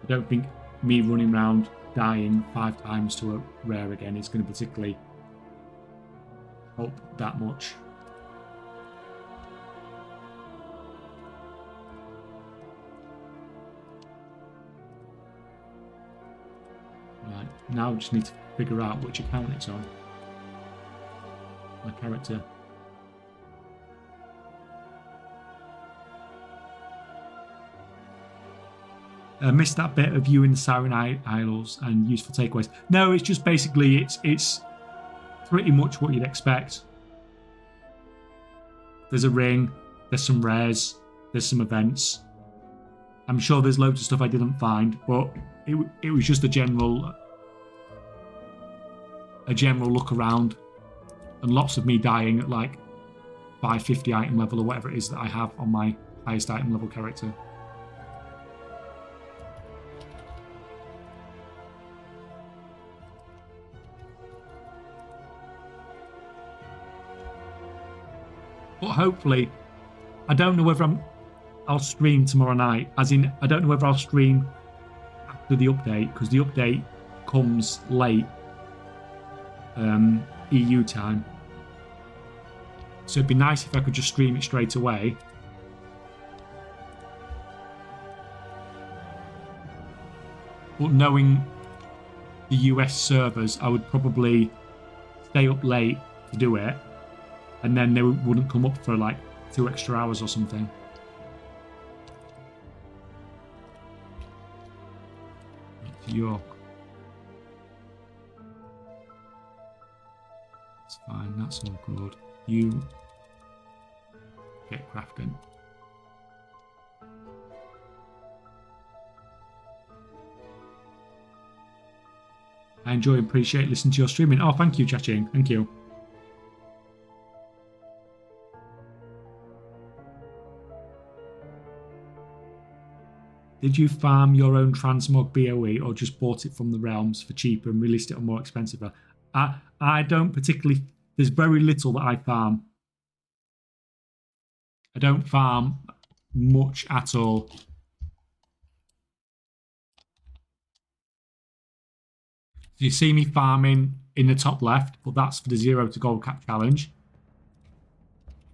I don't think me running around dying 5 times to a rare again is going to particularly help that much. Right, now I just need to figure out which account it's on. My character. Missed that bit of you in the Siren Isles and useful takeaways. No, it's just basically it's pretty much what you'd expect. There's a ring, there's some rares, there's some events. I'm sure there's loads of stuff I didn't find, but it was just a general look around, and lots of me dying at like 550 item level or whatever it is that I have on my highest item level character. But hopefully, I don't know whether I'll stream tomorrow night. As in, I don't know whether I'll stream after the update, because the update comes late EU time. So it'd be nice if I could just stream it straight away. But knowing the US servers, I would probably stay up late to do it, and then they wouldn't come up for like 2 extra hours or something. York. That's fine, that's all good. You get crafting. I enjoy and appreciate listening to your streaming. Oh, thank you, Cha-Ching. Thank you. Did you farm your own Transmog BOE or just bought it from the realms for cheaper and released it on more expensive? I don't particularly... There's very little that I farm. I don't farm much at all. If you see me farming, in the top left, but that's for the 0 to gold cap challenge.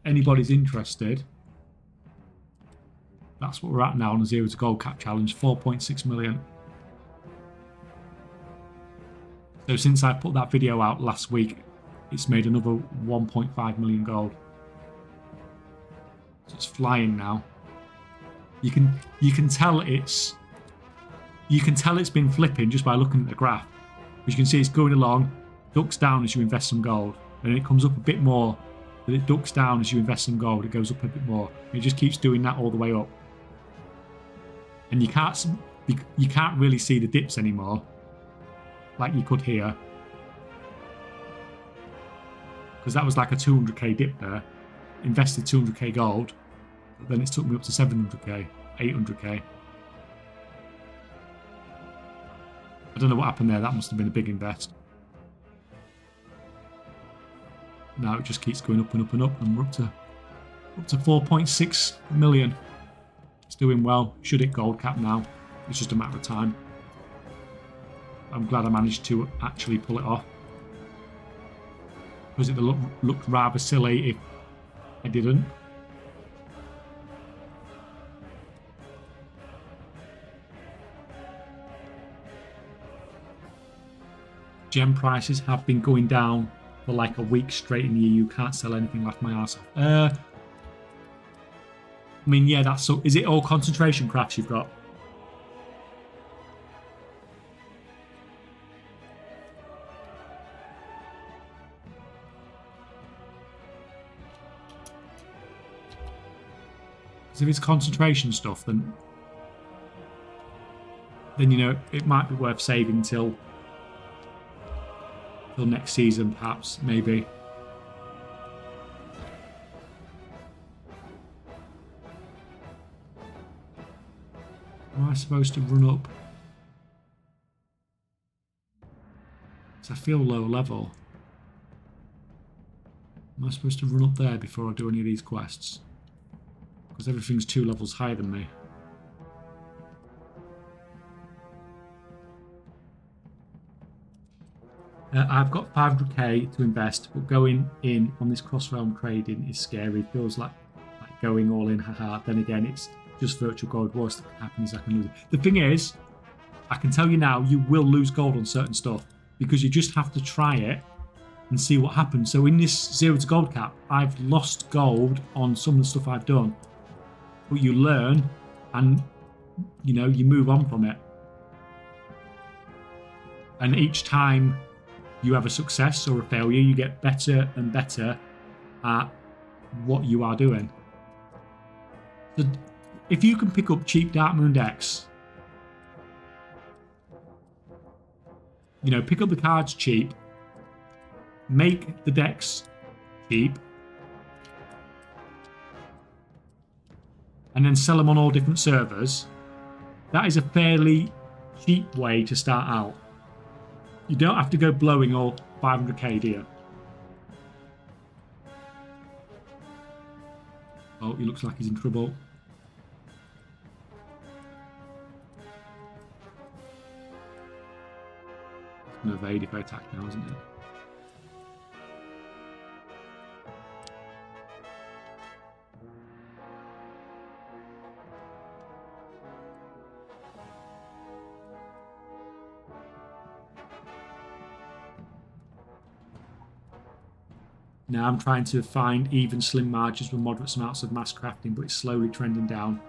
Anybody's interested, that's what we're at now on the 0 to gold cap challenge, 4.6 million. So since I put that video out last week, it's made another 1.5 million gold. So it's flying now. You can tell it's been flipping just by looking at the graph. As you can see, it's going along, ducks down as you invest some gold, and it comes up a bit more. But it ducks down as you invest some gold, it goes up a bit more. It just keeps doing that all the way up. And you can't really see the dips anymore, like you could here, because that was like a 200k dip there. Invested 200k gold, but then it took me up to 700k, 800k. I don't know what happened there. That must have been a big invest. Now it just keeps going up and up and up, and we're up to 4.6 million. It's doing well. Should hit gold cap now. It's just a matter of time. I'm glad I managed to actually pull it off, because it looked rather silly if I didn't. Gem prices have been going down for like a week straight in the EU. Can't sell anything, like my arse off. I mean, yeah, that's so. Is it all concentration crafts you've got? Because if it's concentration stuff, then you know it might be worth saving till next season, perhaps, maybe. Am I supposed to run up? Because I feel low level. Am I supposed to run up there before I do any of these quests? Because everything's 2 levels higher than me. I've got 500k to invest, but going in on this cross-realm trading is scary. It feels like going all in, haha. Then again, it's just virtual gold. Worst that can happen is I can lose it. The thing is, I can tell you now, you will lose gold on certain stuff, because you just have to try it and see what happens. So in this 0 to gold cap, I've lost gold on some of the stuff I've done, but you learn and, you know, you move on from it. And each time you have a success or a failure, you get better and better at what you are doing. So if you can pick up cheap Dark Moon decks, you know, pick up the cards cheap, make the decks cheap, and then sell them on all different servers, that is a fairly cheap way to start out. You don't have to go blowing all 500k, do you? Oh, he looks like he's in trouble. It's going to evade if I attack now, isn't it? Now I'm trying to find even slim margins with moderate amounts of mass crafting, but it's slowly trending down.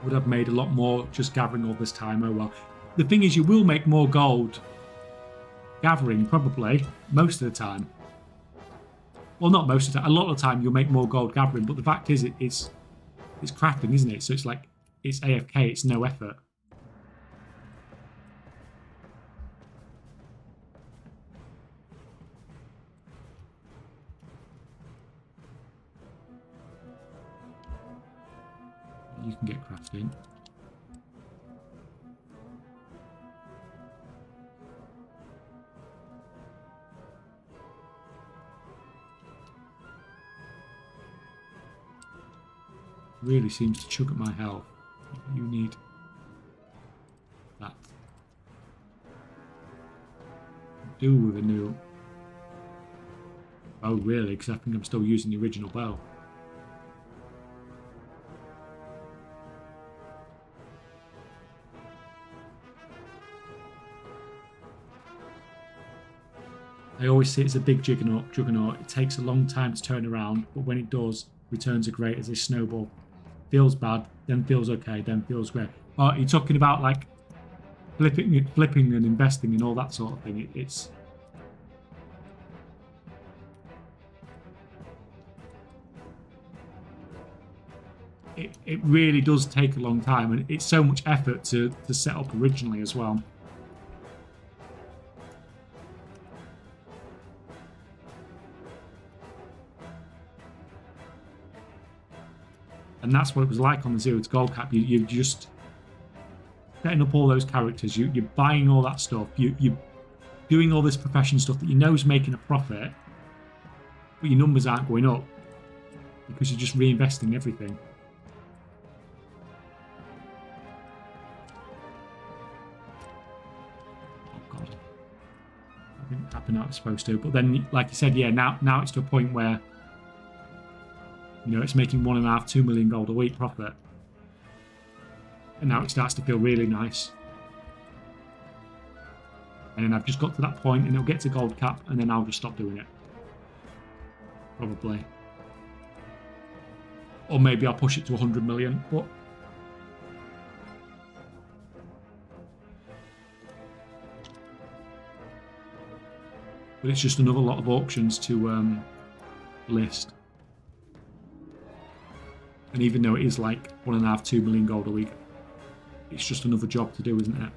Would have made a lot more just gathering all this time, oh well. The thing is, you will make more gold gathering, probably, most of the time. Well, not most of the time, a lot of the time you'll make more gold gathering, but the fact is, it's crafting, isn't it? So it's like, it's AFK, it's no effort. You can get crafting. Really seems to chug at my health. You need that. do with a new... Oh, really? Because I think I'm still using the original bow. I always see it's a big juggernaut. It takes a long time to turn around, but when it does, returns are great as a snowball. Feels bad, then feels okay, then feels great. Oh, you're talking about like flipping and investing and all that sort of thing. It really does take a long time, and it's so much effort to set up originally as well. And that's what it was like on the Zero to Gold Cap. You're just setting up all those characters. You're buying all that stuff. You're doing all this professional stuff that you know is making a profit, but your numbers aren't going up because you're just reinvesting everything. Oh God, I didn't happen how it's supposed to. But then, like you said, yeah, now it's to a point where, you know, it's making 1.5, 2 million gold a week profit. And now it starts to feel really nice. And then I've just got to that point and it'll get to gold cap and then I'll just stop doing it. Probably. Or maybe I'll push it to 100 million. But it's just another lot of auctions to list. And even though it is like 1.5, 2 million gold a week, it's just another job to do, isn't it?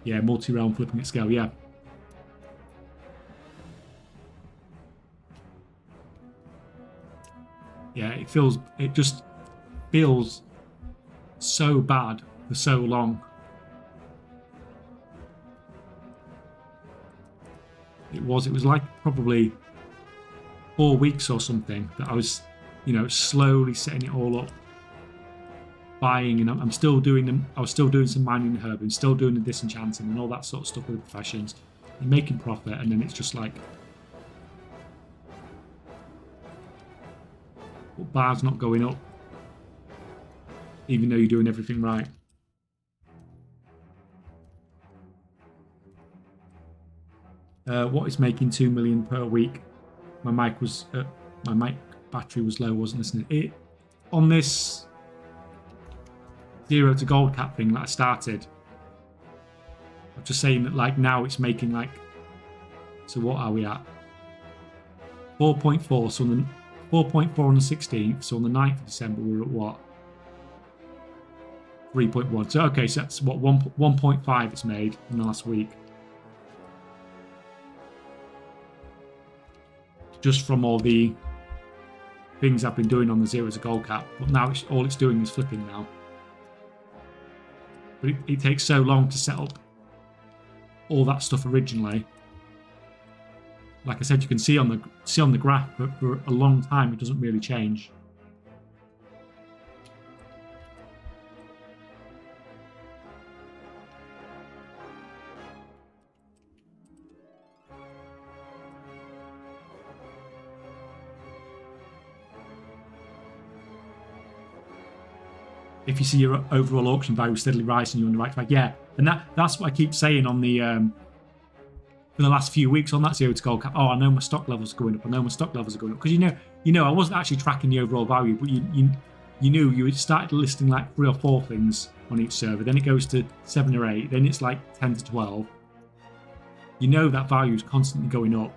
Yeah, multi-realm flipping at scale, yeah. Yeah, it just feels so bad for so long. It was like probably 4 weeks or something that I was, you know, slowly setting it all up, buying, and I'm still doing them. I was still doing some mining and herbing, still doing the disenchanting and all that sort of stuff with the professions, and making profit, and then it's just like, but bar's not going up, even though you're doing everything right. What is making 2 million per week? My mic battery was low, wasn't it? On this Zero to Gold Cap thing that I started, I'm just saying that like now it's making like, so what are we at? 4.4. So on the 4.4 on the 16th. So on the 9th of December we were at what? 3.1. So okay, so that's what 1.5 it's made in the last week. Just from all the things I've been doing on the Zero to Gold Cap, but now all it's doing is flipping now. But it takes so long to set up all that stuff originally. Like I said, you can see on the graph, but for a long time it doesn't really change. If you see your overall auction value steadily rising, you're on the right track. Yeah, and that's what I keep saying on the for the last few weeks on that Zero to Gold Cap. Oh, I know my stock levels are going up. I know my stock levels are going up because you know I wasn't actually tracking the overall value, but you knew you started listing like 3 or 4 things on each server. Then it goes to 7 or 8. Then it's like 10 to 12. You know that value is constantly going up.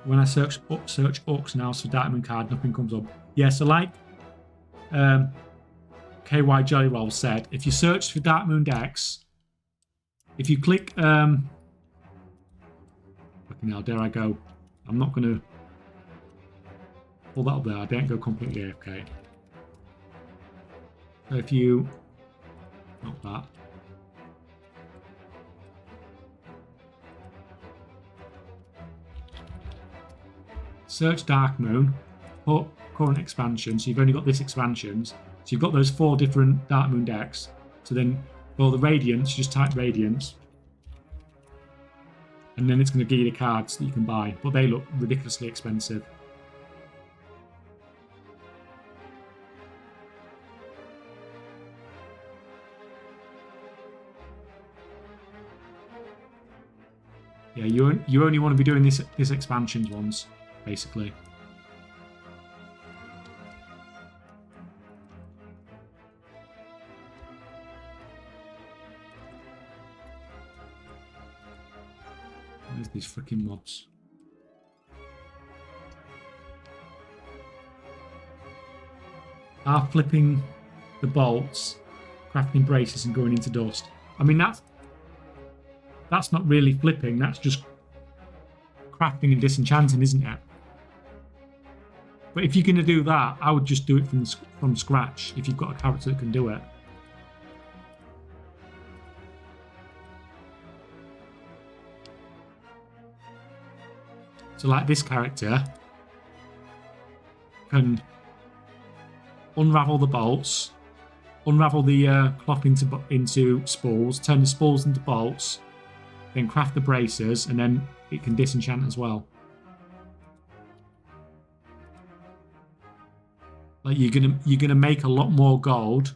When I search auction house for diamond card, nothing comes up. Yeah, so like KY Jelly Roll said, if you search for Dark Moon X, if you click fucking hell, there I go. I'm not going to pull that up there. I don't go completely AFK. So if you... Not that. Search Dark Moon. Put current expansion. So you've only got this expansions. So you've got those 4 different Dark Moon decks. So then for the Radiance, just type Radiance. And then it's going to give you the cards that you can buy. But they look ridiculously expensive. Yeah, you only want to be doing this expansions ones, basically. Where's these freaking mobs? Are flipping the bolts, crafting braces and going into dust. I mean, that's not really flipping, that's just crafting and disenchanting, isn't it? But if you're going to do that, I would just do it from scratch if you've got a character that can do it. So like this character can unravel the bolts, unravel the cloth into spools, turn the spools into bolts, then craft the bracers, and then it can disenchant as well. Like you're gonna make a lot more gold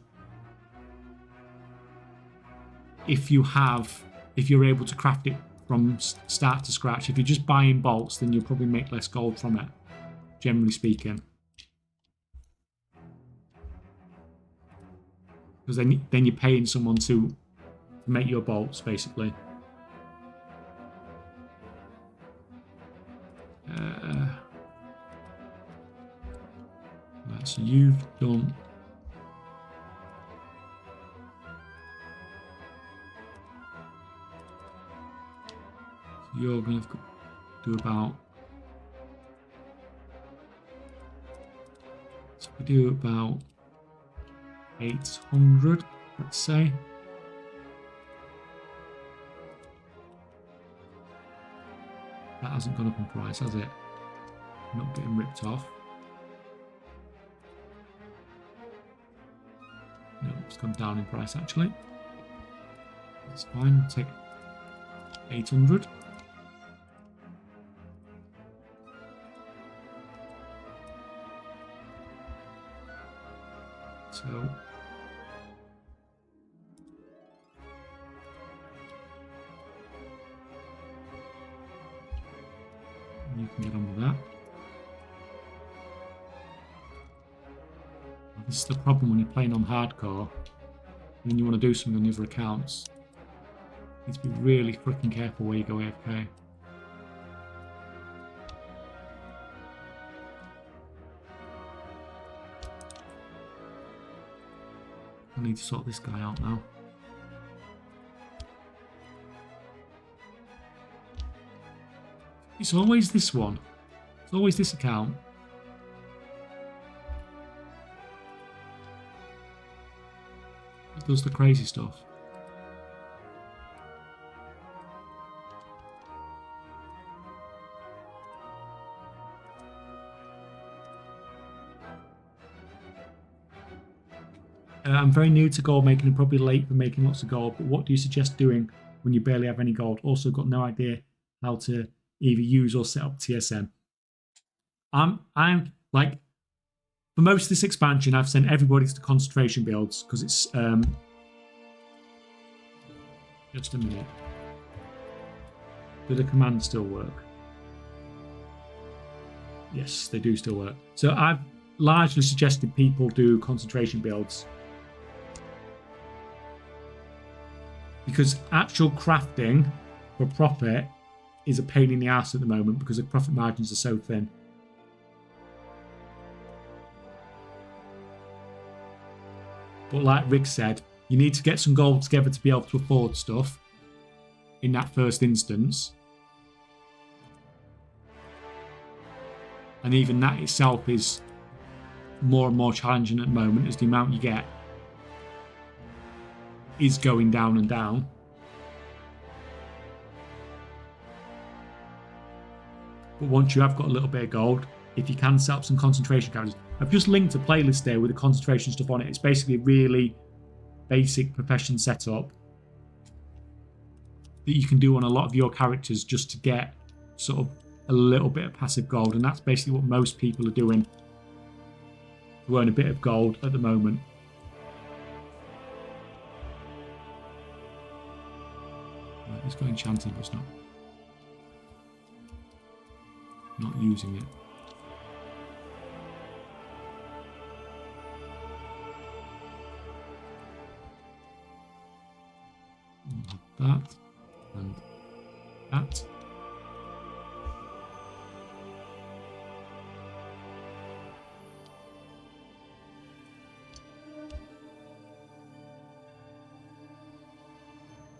if you're able to craft it from start to scratch. If you're just buying bolts, then you'll probably make less gold from it, generally speaking. Because then you're paying someone to make your bolts, basically. Right, so you've done... So you're going to do about... So we do about 800, let's say. That hasn't gone up in price, has it? Not getting ripped off. No, it's gone down in price actually. That's fine, we'll take 800. So you can get on with that. This is the problem when you're playing on hardcore and then you want to do something on the other accounts. You need to be really freaking careful where you go AFK. I need to sort this guy out now. It's always this one. It's always this account. It does the crazy stuff. I'm very new to gold making and probably late for making lots of gold, but what do you suggest doing when you barely have any gold? Also got no idea how to either use or set up TSM. I'm like, for most of this expansion, I've sent everybody to concentration builds because it's just a minute. Do the commands still work? Yes, they do still work. So I've largely suggested people do concentration builds because actual crafting for profit is a pain in the ass at the moment because the profit margins are so thin. But like Rick said, you need to get some gold together to be able to afford stuff in that first instance. And even that itself is more and more challenging at the moment, as the amount you get is going down and down. But once you have got a little bit of gold, if you can set up some concentration characters. I've just linked a playlist there with the concentration stuff on it. It's basically a really basic profession setup that you can do on a lot of your characters just to get sort of a little bit of passive gold. And that's basically what most people are doing to earn a bit of gold at the moment. Right, it's got enchanting, but it's not using it. That and that.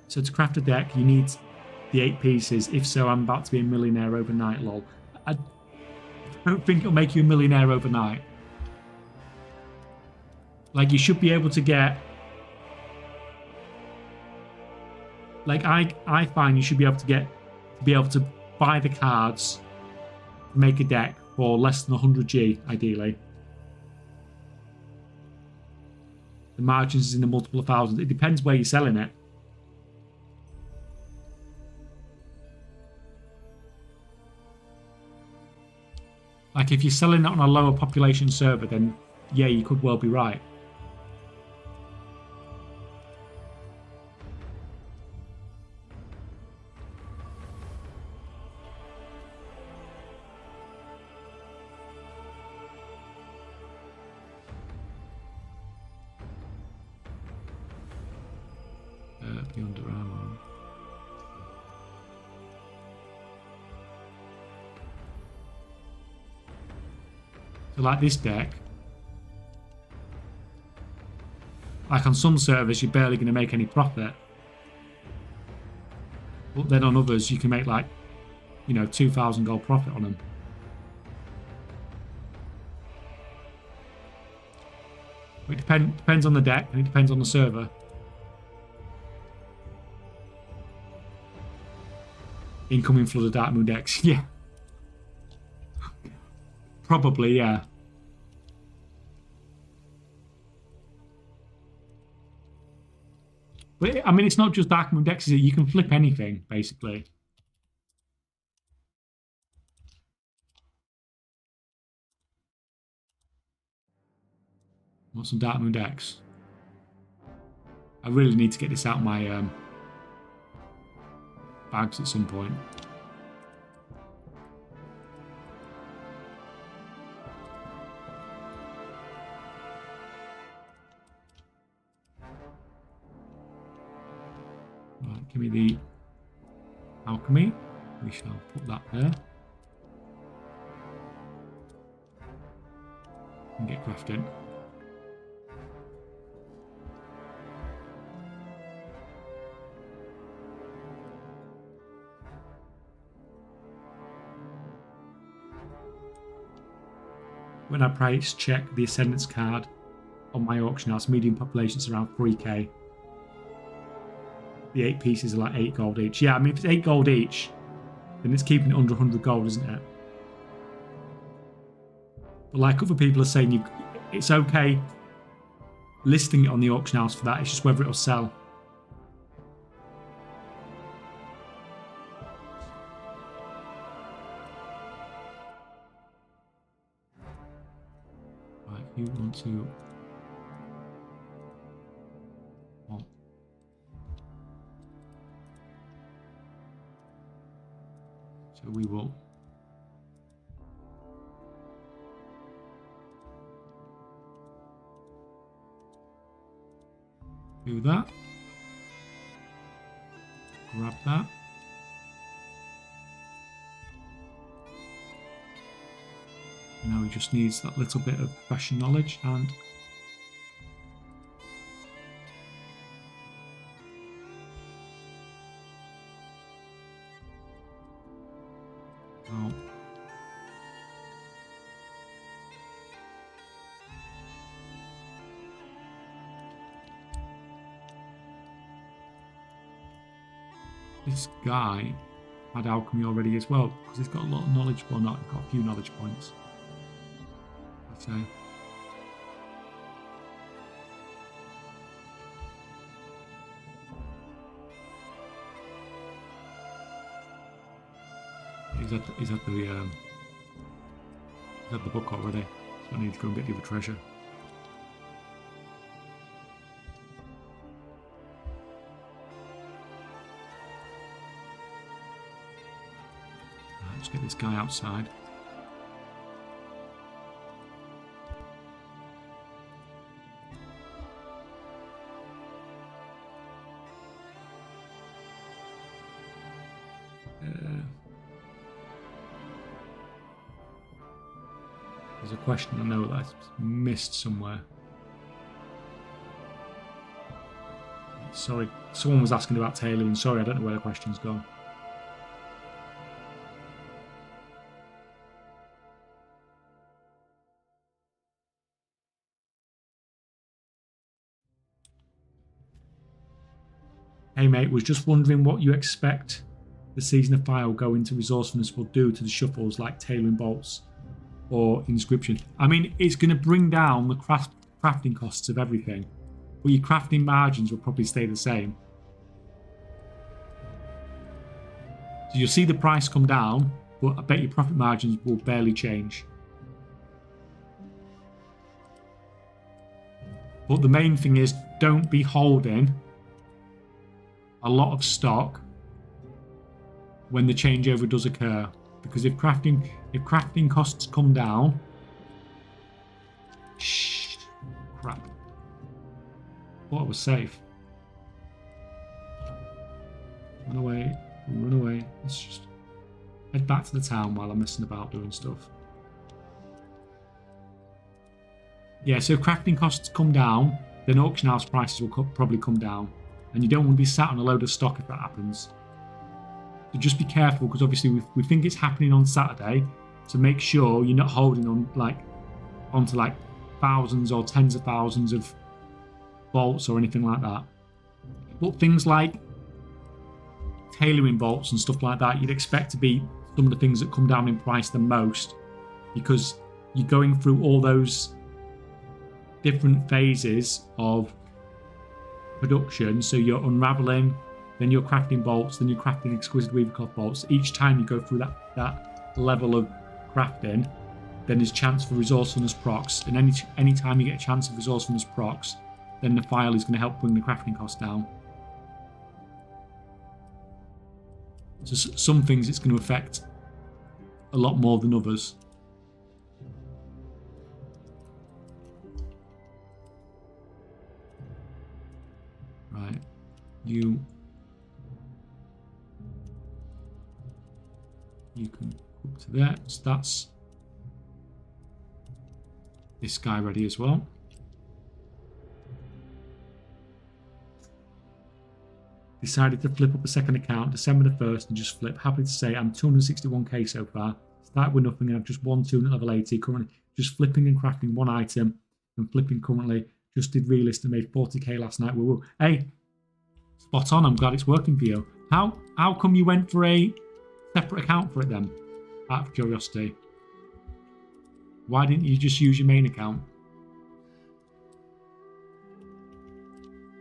So to craft a deck, you need the 8 pieces. If so, I'm about to be a millionaire overnight, lol. I don't think it'll make you a millionaire overnight. Like, you should be able to get... Like, I find you should be able to buy the cards, make a deck for less than 100G, ideally. The margins is in the multiple of thousands. It depends where you're selling it. Like, if you're selling it on a lower population server, then yeah, you could well be right. Beyond around. So like this deck, like on some servers you're barely going to make any profit, but then on others you can make like, you know, 2,000 gold profit on them. But it depends on the deck, and it depends on the server. Incoming flood of Dark Moon decks. Yeah. Probably, yeah. But, I mean, it's not just Dark Moon decks, is it? You can flip anything, basically. Want some Dark Moon decks? I really need to get this out of my bags at some point. Right, give me the alchemy. We shall put that there. And get crafting. When I price check the Ascendance card on my auction house, median population is around 3k. The 8 pieces are like 8 gold each. Yeah, I mean, if it's 8 gold each, then it's keeping it under 100 gold, isn't it? But like other people are saying, it's okay listing it on the auction house for that. It's just whether it'll sell. Right, you want to... Oh. So we will... do that. Grab that. Now he just needs that little bit of fashion knowledge and This guy had alchemy already as well, because he's got a lot of knowledge, well not, he's got a few knowledge points. I'd say. He's at the book already, so I need to go and get the other treasure. Let's get this guy outside. There's a question I know that I missed somewhere. Sorry, someone was asking about tailoring. Sorry, I don't know where the question's gone. Hey mate, was just wondering what you expect the season of fire going to resourcefulness will do to the shuffles like tailoring bolts or inscription. I mean, it's going to bring down the crafting costs of everything, but your crafting margins will probably stay the same. So you'll see the price come down, but I bet your profit margins will barely change. But the main thing is, don't be holding a lot of stock when the changeover does occur, because if crafting costs come down, crap. Thought I was safe. Run away, run away. Let's just head back to the town while I'm messing about doing stuff. Yeah, so if crafting costs come down, then auction house prices will probably come down. And you don't want to be sat on a load of stock if that happens. So just be careful, because obviously we think it's happening on Saturday. So make sure you're not holding on onto like thousands or tens of thousands of bolts or anything like that. But things like tailoring bolts and stuff like that, you'd expect to be some of the things that come down in price the most, because you're going through all those different phases of production. So you're unraveling, then you're crafting bolts, then you're crafting exquisite weaver cloth bolts. Each time you go through that level of crafting, then there's chance for resourcefulness procs, and any time you get a chance of resourcefulness procs, then the file is going to help bring the crafting cost down. So some things it's going to affect a lot more than others. Right, you can go up to there. So that's this guy ready as well. Decided to flip up a second account December the 1st and just flip. Happy to say I'm 261k so far. Started with nothing and I've just won 2 at level 80. Currently just flipping and crafting one item and flipping currently. Just did realist and made 40k last night. Woo-woo. Hey, spot on. I'm glad it's working for you. How come you went for a separate account for it then? Out of curiosity. Why didn't you just use your main account?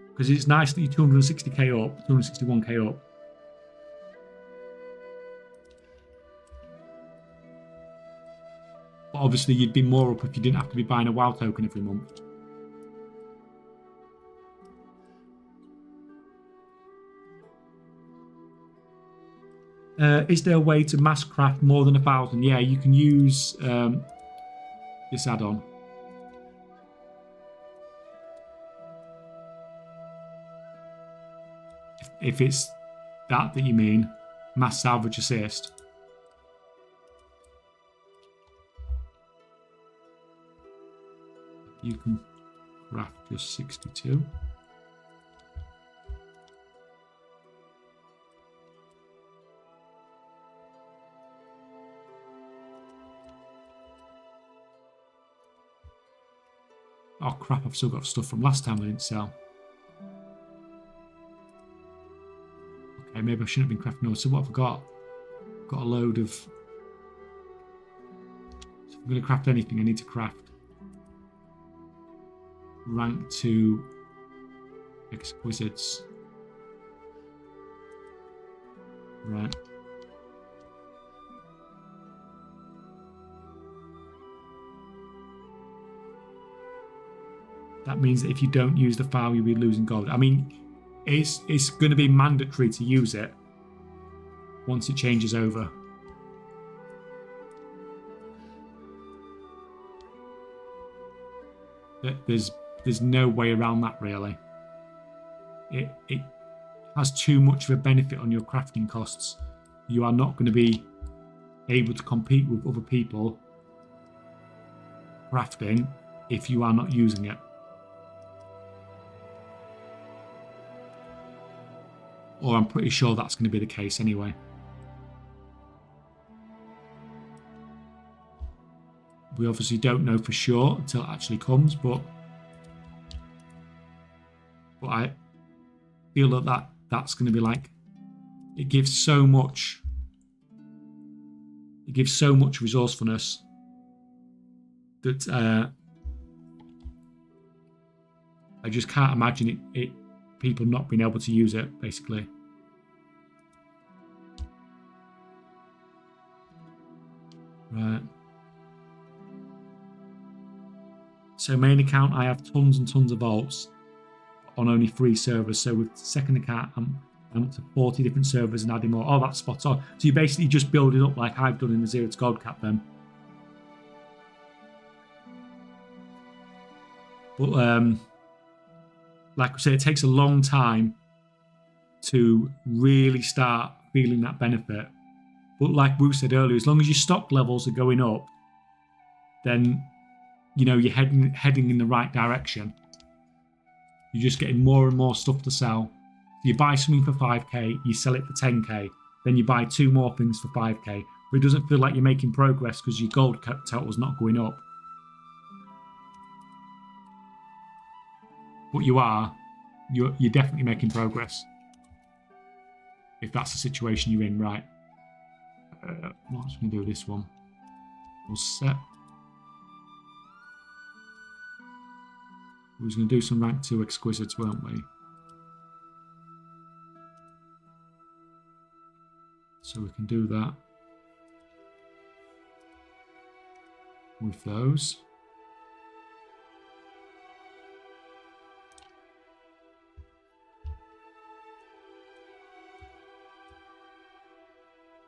Because it's nice that you're 260k up, 261k up. But obviously you'd be more up if you didn't have to be buying a WoW token every month. Is there a way to mass craft more than 1,000? Yeah, you can use this add-on. If it's that you mean, mass salvage assist. You can craft just 62. Oh crap, I've still got stuff from last time I didn't sell. Hey, maybe I shouldn't have been crafting. No, so what have I got? I've got a load of... So if I'm going to craft anything, I need to craft rank 2 exquisites. Right. That means that if you don't use the file, you'll be losing gold. I mean, it's going to be mandatory to use it once it changes over. There's no way around that, really. It has too much of a benefit on your crafting costs. You are not going to be able to compete with other people crafting if you are not using it. Or I'm pretty sure that's going to be the case anyway. We obviously don't know for sure until it actually comes, but I feel that's going to be like, it gives so much resourcefulness that I just can't imagine it people not being able to use it, basically. Right. So main account, I have tons and tons of vaults on only 3 servers. So with second account, I'm up to 40 different servers and adding more. Oh, that's spot on. So you basically just build it up like I've done in the Zero to Gold Cap then. But like I said, it takes a long time to really start feeling that benefit. But like Bruce said earlier, as long as your stock levels are going up, then you know you're heading in the right direction. You're just getting more and more stuff to sell. You buy something for 5k, you sell it for 10k, then you buy 2 more things for 5k. But it doesn't feel like you're making progress because your gold total's not going up. But you are. You're definitely making progress. If that's the situation you're in, right. What's going to do with this one? We'll set. We was going to do some rank 2 exquisites, weren't we? So we can do that with those.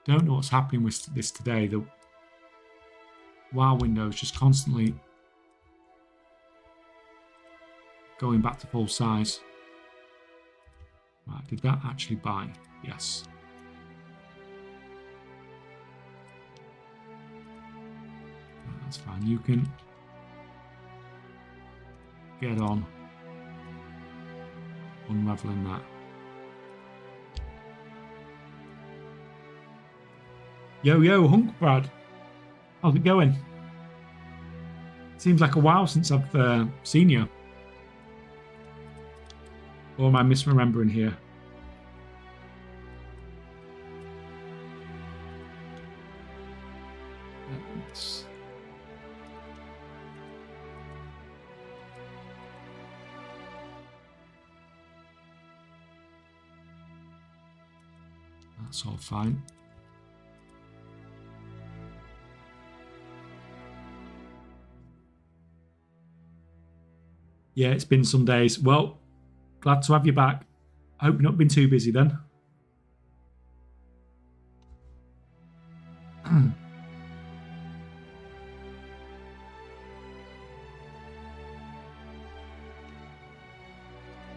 Don't know what's happening with this today. The WoW window is just constantly going back to full size. Right, did that actually buy? Yes. Right, that's fine. You can get on unraveling that. Yo, Hunk Brad. How's it going? Seems like a while since I've seen you. Or am I misremembering here? That's all fine. Yeah, it's been some days. Well, glad to have you back. I hope you've not been too busy then.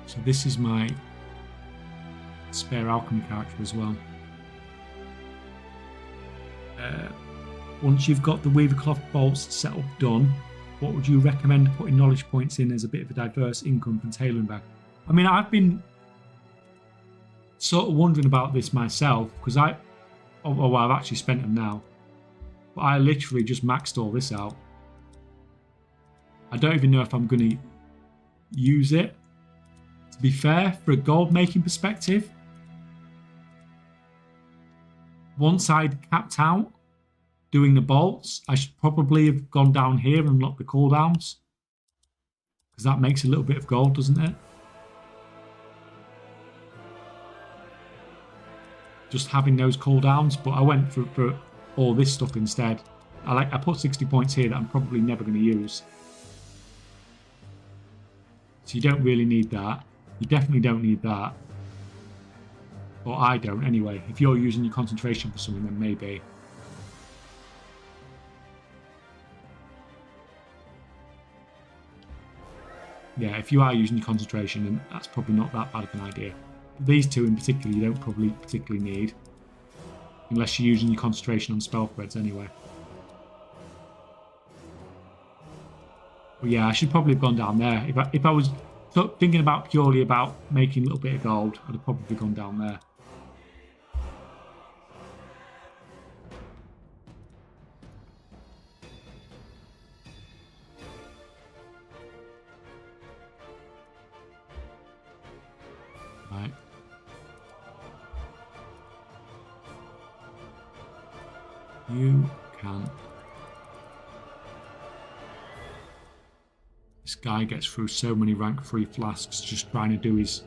So this is my spare alchemy character as well. Once you've got the Weaver Cloth bolts set up done, what would you recommend putting knowledge points in as a bit of a diverse income from tailoring back? I mean, I've been sort of wondering about this myself because I've actually spent them now, but I literally just maxed all this out. I don't even know if I'm going to use it. To be fair, for a gold making perspective, once I'd capped out doing the bolts, I should probably have gone down here and unlocked the cooldowns, because that makes a little bit of gold, doesn't it? Just having those cooldowns, but I went for all this stuff instead. I put 60 points here that I'm probably never going to use. So you don't really need that. You definitely don't need that. Or I don't anyway. If you're using your concentration for something, then maybe. Yeah, if you are using your concentration, then that's probably not that bad of an idea. These two in particular, you don't probably particularly need. Unless you're using your concentration on spell threads anyway. But yeah, I should probably have gone down there. If I was thinking about purely about making a little bit of gold, I'd have probably gone down there. Right. You can. This guy gets through so many rank 3 flasks just trying to do his...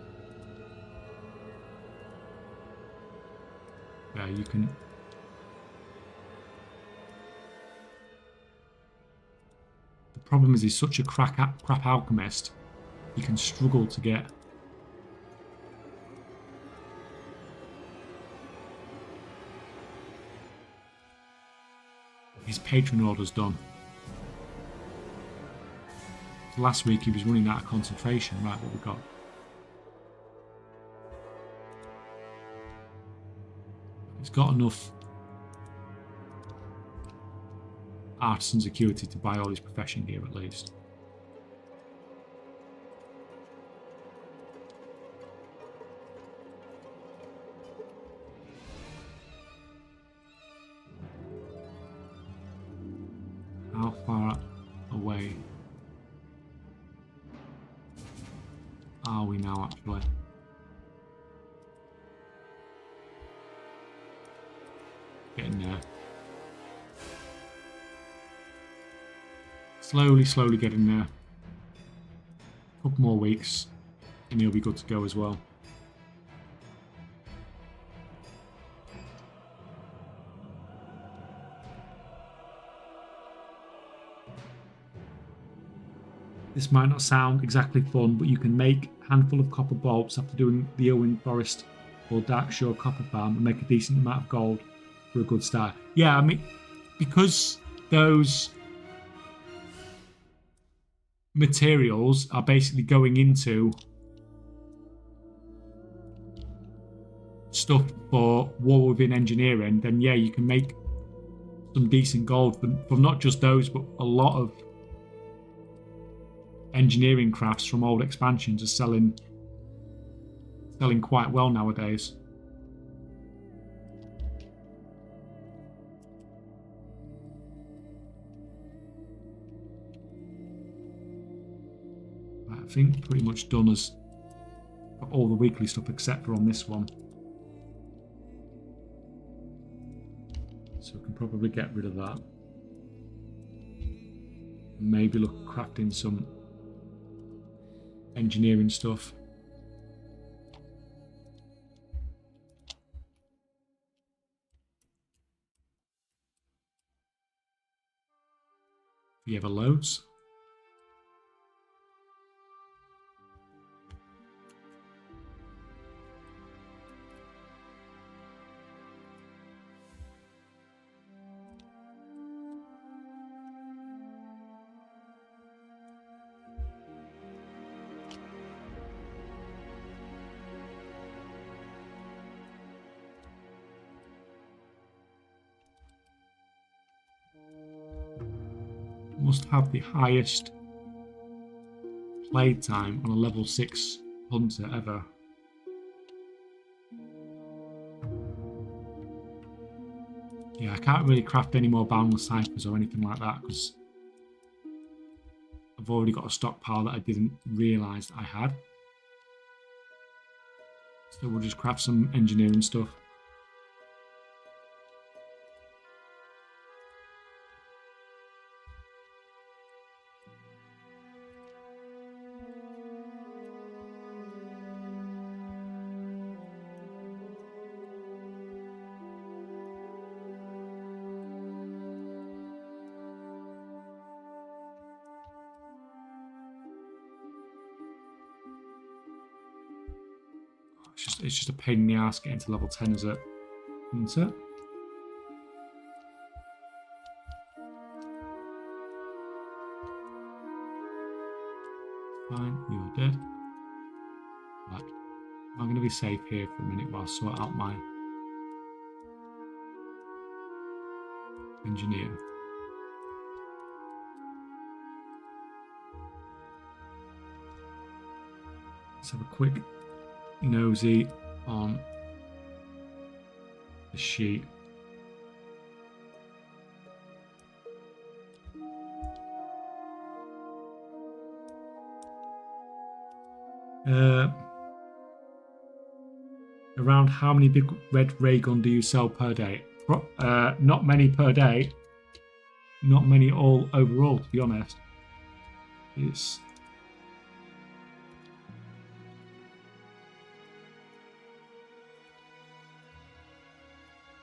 Yeah, you can... The problem is he's such a crap alchemist, you can struggle to get... his patron orders done. Last week he was running out of concentration. Right, what we got? He's got enough artisan security to buy all his profession gear at least. How far away are we now, actually? Getting there. Slowly getting there. A couple more weeks and he'll be good to go as well. This might not sound exactly fun, but you can make a handful of copper bolts after doing the Irwin Forest or Darkshore copper farm and make a decent amount of gold for a good start. Yeah, I mean, because those materials are basically going into stuff for war within engineering, then yeah, you can make some decent gold from not just those, but a lot of engineering crafts from old expansions are selling quite well nowadays. I think pretty much done as all the weekly stuff except for on this one. So we can probably get rid of that. Maybe look at crafting some engineering stuff. If you ever loads. Must have the highest playtime on a level 6 hunter ever. Yeah, I can't really craft any more boundless ciphers or anything like that because I've already got a stockpile that I didn't realise that I had. So we'll just craft some engineering stuff. It's just a pain in the ass getting to level 10, is it? Isn't it? Fine, you're dead. Right. I'm going to be safe here for a minute while I sort out my engineer. Let's have a quick nosy on the sheet. Around how many big red ray gun do you sell per day? Not many per day. Not many all overall, to be honest. It's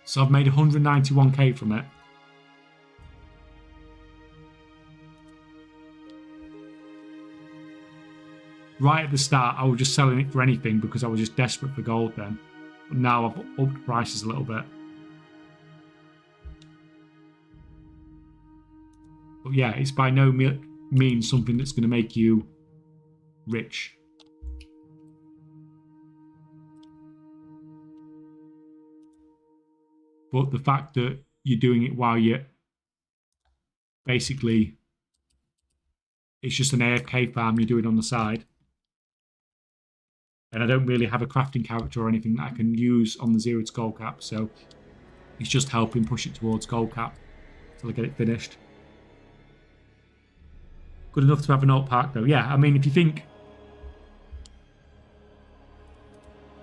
so I've made 191k from it. Right at the start, I was just selling it for anything because I was just desperate for gold then. But now I've upped prices a little bit. But yeah, it's by no means something that's going to make you rich. But the fact that you're doing it while you're basically, it's just an AFK farm you're doing on the side. And I don't really have a crafting character or anything that I can use on the 0 to gold cap. So it's just helping push it towards gold cap until I get it finished. Good enough to have an alt pack though. Yeah, I mean, if you think,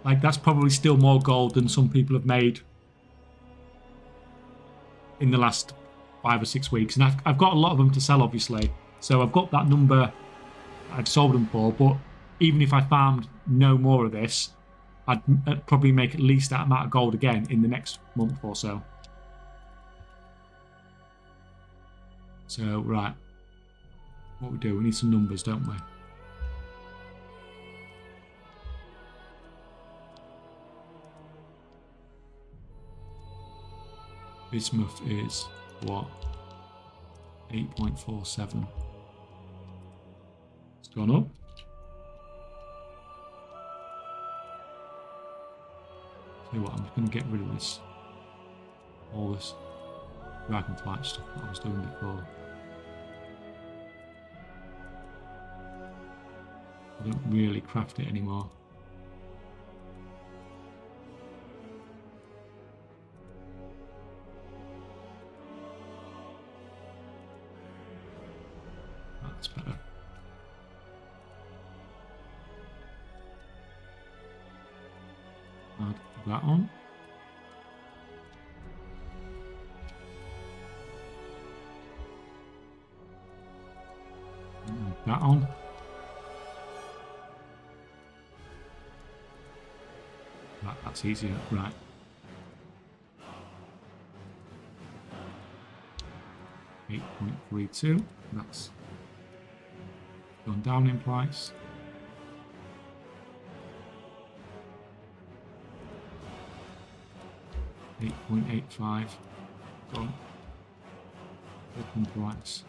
like, that's probably still more gold than some people have made in the last 5 or 6 weeks. And I've got a lot of them to sell, obviously. So I've got that number I've sold them for. But even if I farmed no more of this, I'd probably make at least that amount of gold again in the next month or so. So, right. What we do, we need some numbers, don't we? Bismuth is what? 8.47. It's gone up. Tell you what, I'm just going to get rid of this. All this dragonflight stuff that I was doing before. I don't really craft it anymore. That's better. Add that on. Add that on. That's easier, right. $8.32. That's gone down in price. $8.85. Gone up in price.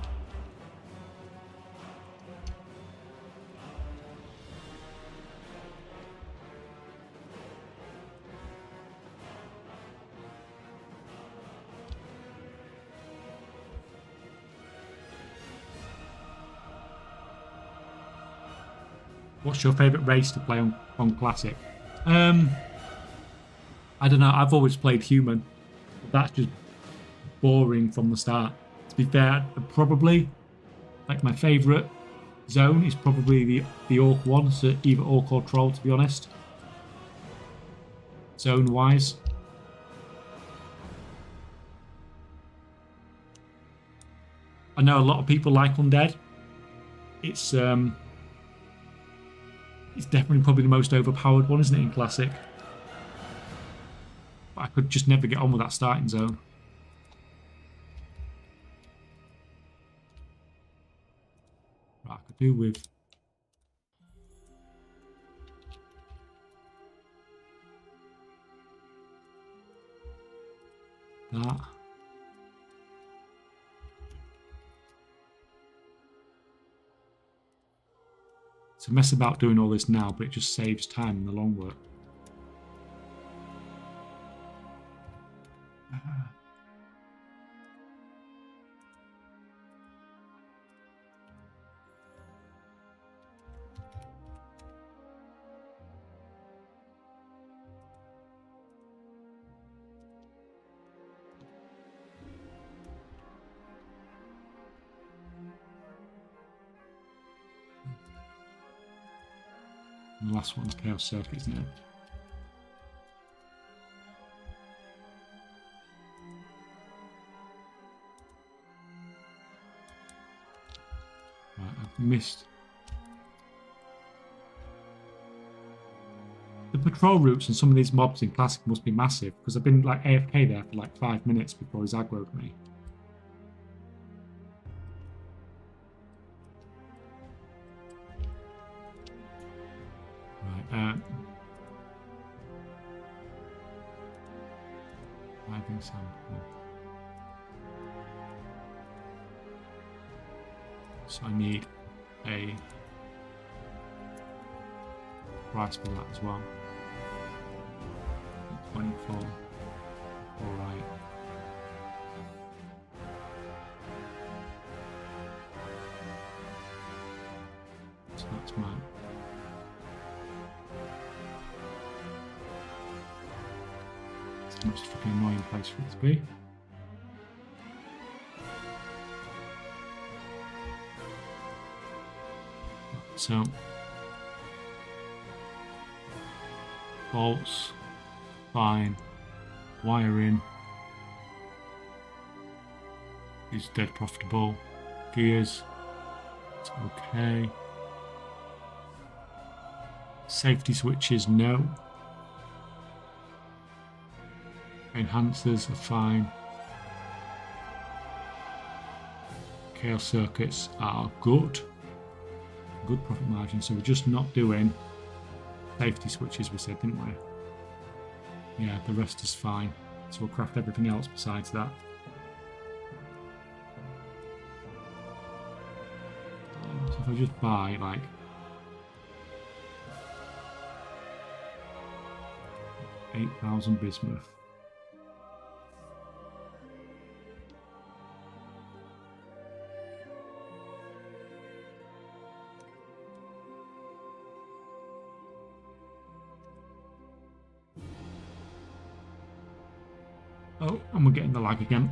What's your favourite race to play on Classic? I don't know. I've always played human. But that's just boring from the start. To be fair, probably like my favourite zone is probably the Orc one. So either Orc or Troll, to be honest. Zone-wise. I know a lot of people like Undead. It's definitely probably the most overpowered one, isn't it, in Classic? But I could just never get on with that starting zone. Right, I could do with that. It's a mess about doing all this now, but it just saves time in the long work. And the last one's chaos circuit, isn't it? Right, I've missed. The patrol routes and some of these mobs in Classic must be massive, because I've been like AFK there for like 5 minutes before he's aggroed me. Right, I think so. So I need a price for that as well. 24. Alright. So that's mine. It's the most fucking annoying place for it to be. So bolts, fine. Wiring is dead profitable. Gears, it's okay. Safety switches, no. Enhancers are fine. Chaos circuits are good. Good profit margin, so we're just not doing safety switches, we said, didn't we? Yeah, the rest is fine. So we'll craft everything else besides that. So if I just buy like $8,000 bismuth. Oh, and we're getting the lag again.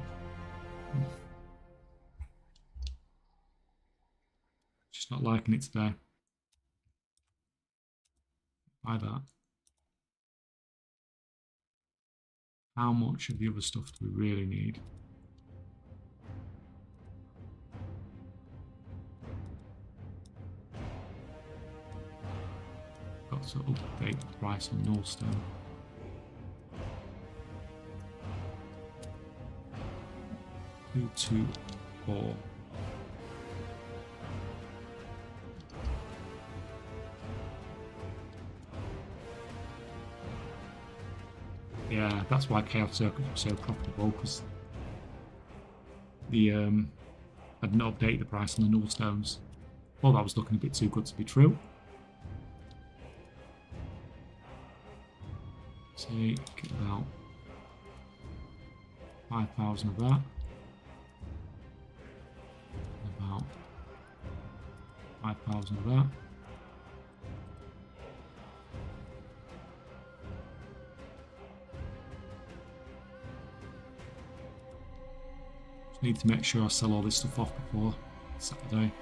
Just not liking it today. Buy that. How much of the other stuff do we really need? Got to update the price on Nullstone. Two, 4. Yeah, that's why Chaos Circuits was so profitable, because the I didn't update the price on the Nullstones. Well, that was looking a bit too good to be true. Take about 5,000 of that. About 5,000 of that. Just need to make sure I sell all this stuff off before Saturday.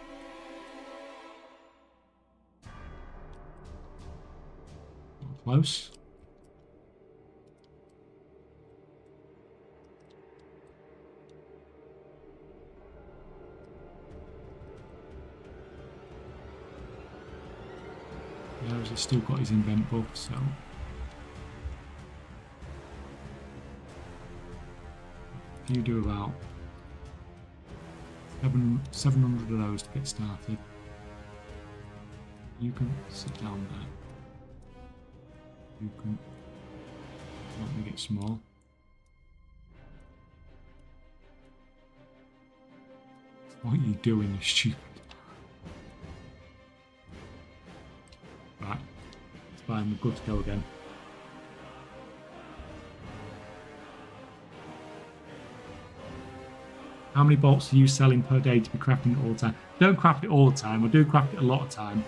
Not close. Yeah, he's still got his invent buff, so if you do about 700 of those to get started, you can sit down there. You can not make it small. What are you doing, you stupid? Right. It's fine. We're good to go again. How many bolts are you selling per day to be crafting it all the time? Don't craft it all the time. I do craft it a lot of time.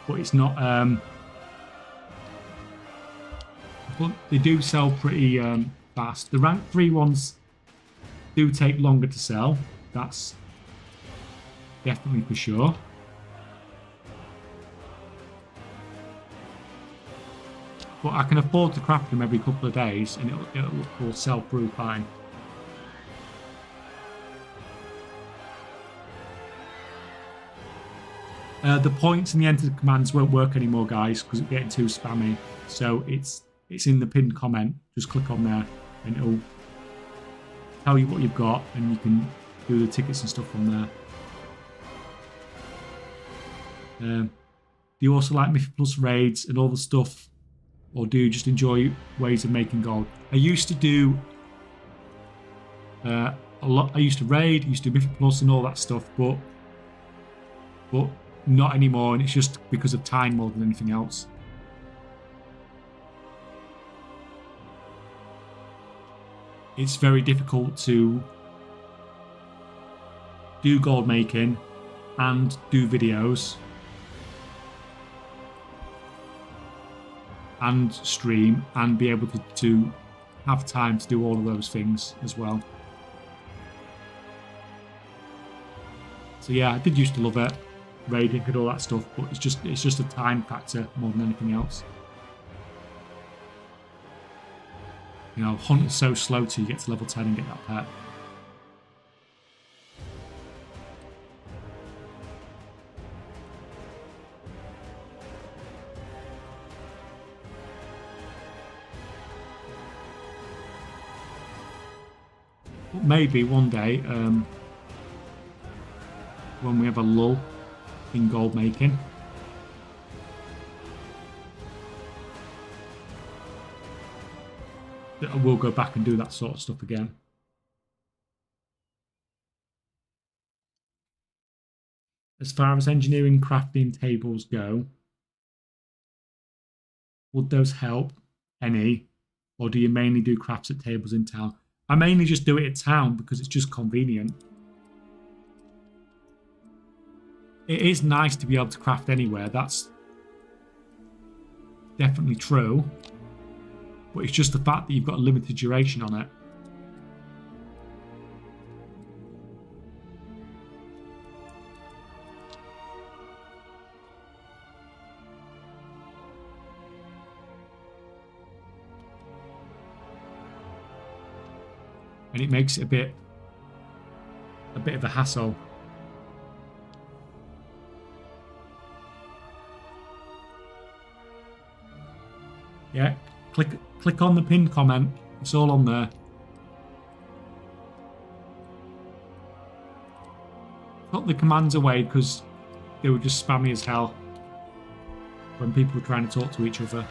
But it's not... but they do sell pretty fast. The rank 3 ones do take longer to sell. That's definitely for sure. But I can afford to craft them every couple of days and it will sell through fine. The points and the entered commands won't work anymore, guys, because it's getting too spammy. So it's in the pinned comment. Just click on there and it'll tell you what you've got and you can do the tickets and stuff from there. Do you also like Mythic Plus raids and all the stuff, or do you just enjoy ways of making gold? I used to do a lot. I used to raid, used to do Mythic Plus and all that stuff, but not anymore, and it's just because of time more than anything else. It's very difficult to do gold making and do videos and stream and be able to have time to do all of those things as well. So yeah, I did used to love it, raiding and all that stuff, but it's just a time factor more than anything else. You know, hunt is so slow till you get to level 10 and get that pet. But maybe one day, when we have a lull in gold making, we'll go back and do that sort of stuff again. As far as engineering crafting tables go, would those help any, or do you mainly do crafts at tables in town? I mainly just do it at town because it's just convenient. It is nice to be able to craft anywhere, that's definitely true. But it's just the fact that you've got a limited duration on it. And it makes it a bit of a hassle. Yeah, click on the pinned comment. It's all on there. Put the commands away because they were just spammy as hell when people were trying to talk to each other.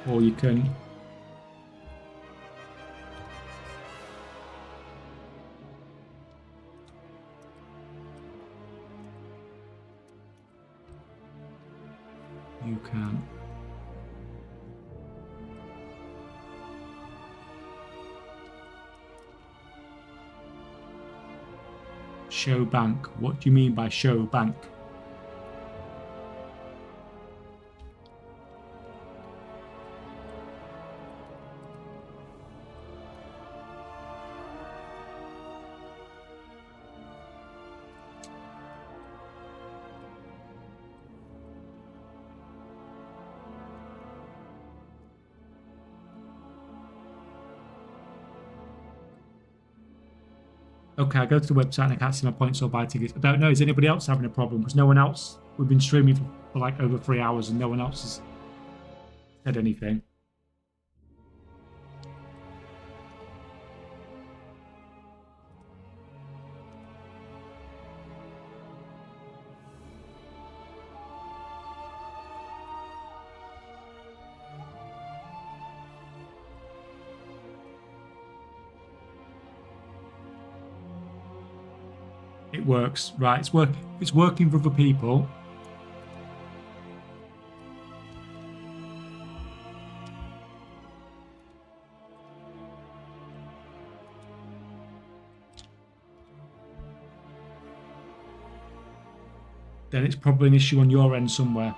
Or you can show bank. What do you mean by show bank? Okay, I go to the website and I can't see my points or buy tickets. I don't know, is anybody else having a problem? Because no one else, we've been streaming for like over 3 hours and no one else has said anything. It works, right? It's working for other people. Then it's probably an issue on your end somewhere.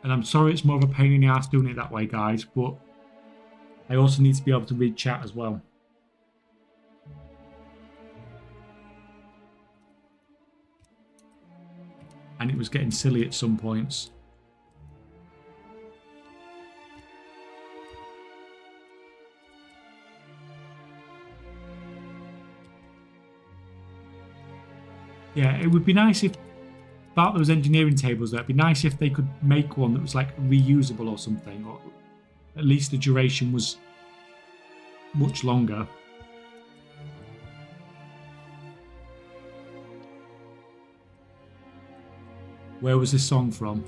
And I'm sorry it's more of a pain in the ass doing it that way, guys, but I also need to be able to read chat as well. And it was getting silly at some points. Yeah, it would be nice if, about those engineering tables, it'd be nice if they could make one that was like reusable or something, or at least the duration was much longer. Where was this song from?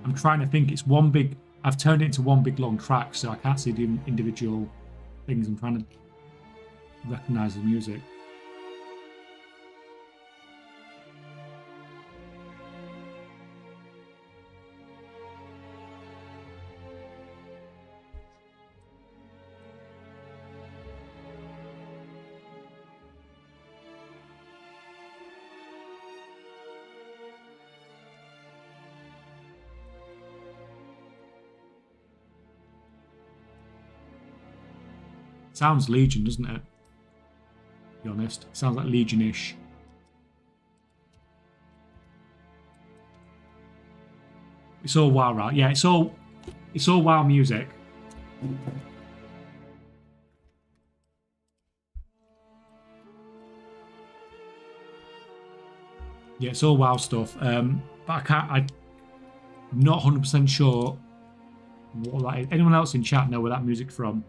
I'm trying to think. It's one big... I've turned it into one big long track, so I can't see the individual things. I'm trying to recognise the music. Sounds Legion, doesn't it? To be honest, it sounds like Legion-ish. It's all WoW, right? Yeah, it's all WoW music. Yeah, it's all WoW stuff. But I'm not 100% sure what that is. Anyone else in chat know where that music's from?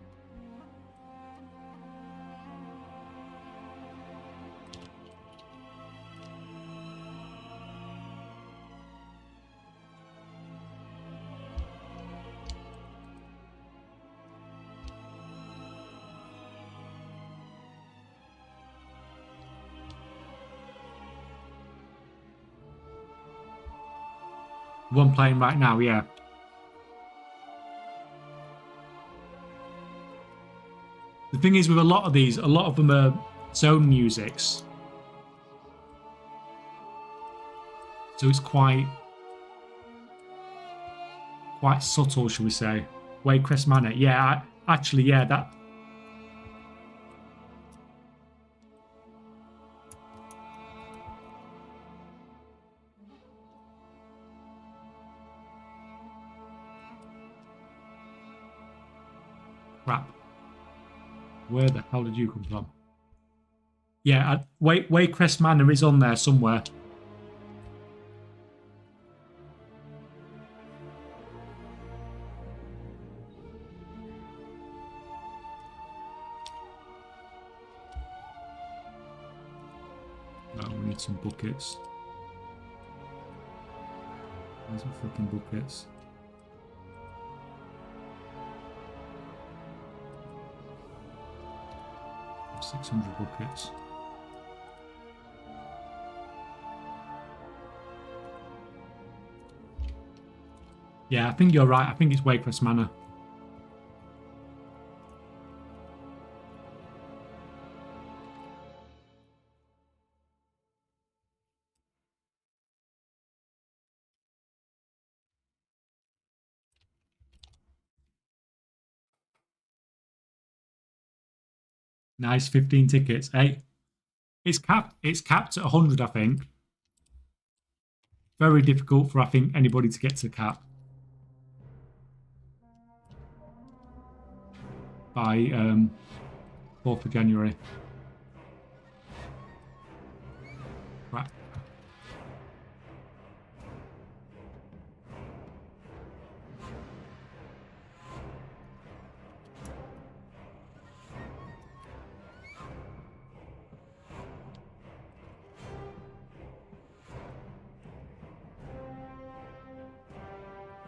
One playing right now, yeah. The thing is with a lot of these, a lot of them are zone musics. So it's quite subtle, shall we say. Waycrest Manor. Yeah, actually, yeah, that... Crap. Where the hell did you come from? Yeah, Waycrest Manor is on there somewhere. Oh, we need some buckets. Where's my fucking buckets? $600 buckets. Yeah, I think you're right. I think it's Waycrest Manor. Nice, 15 tickets. Hey, it's capped. It's capped at 100, I think. Very difficult for, I think, anybody to get to the cap by 4th of January. Right.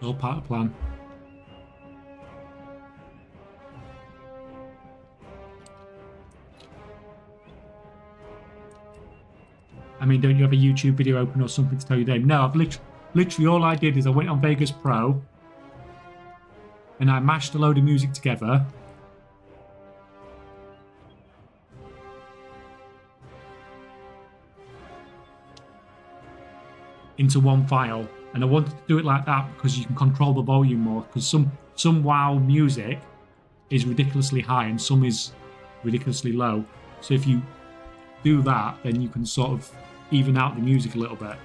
All part of the plan. I mean, don't you have a YouTube video open or something to tell your name? No, I've literally all I did is I went on Vegas Pro and I mashed a load of music together. Into one file, and I wanted to do it like that because you can control the volume more, because some WoW music is ridiculously high and some is ridiculously low. So if you do that, then you can sort of even out the music a little bit.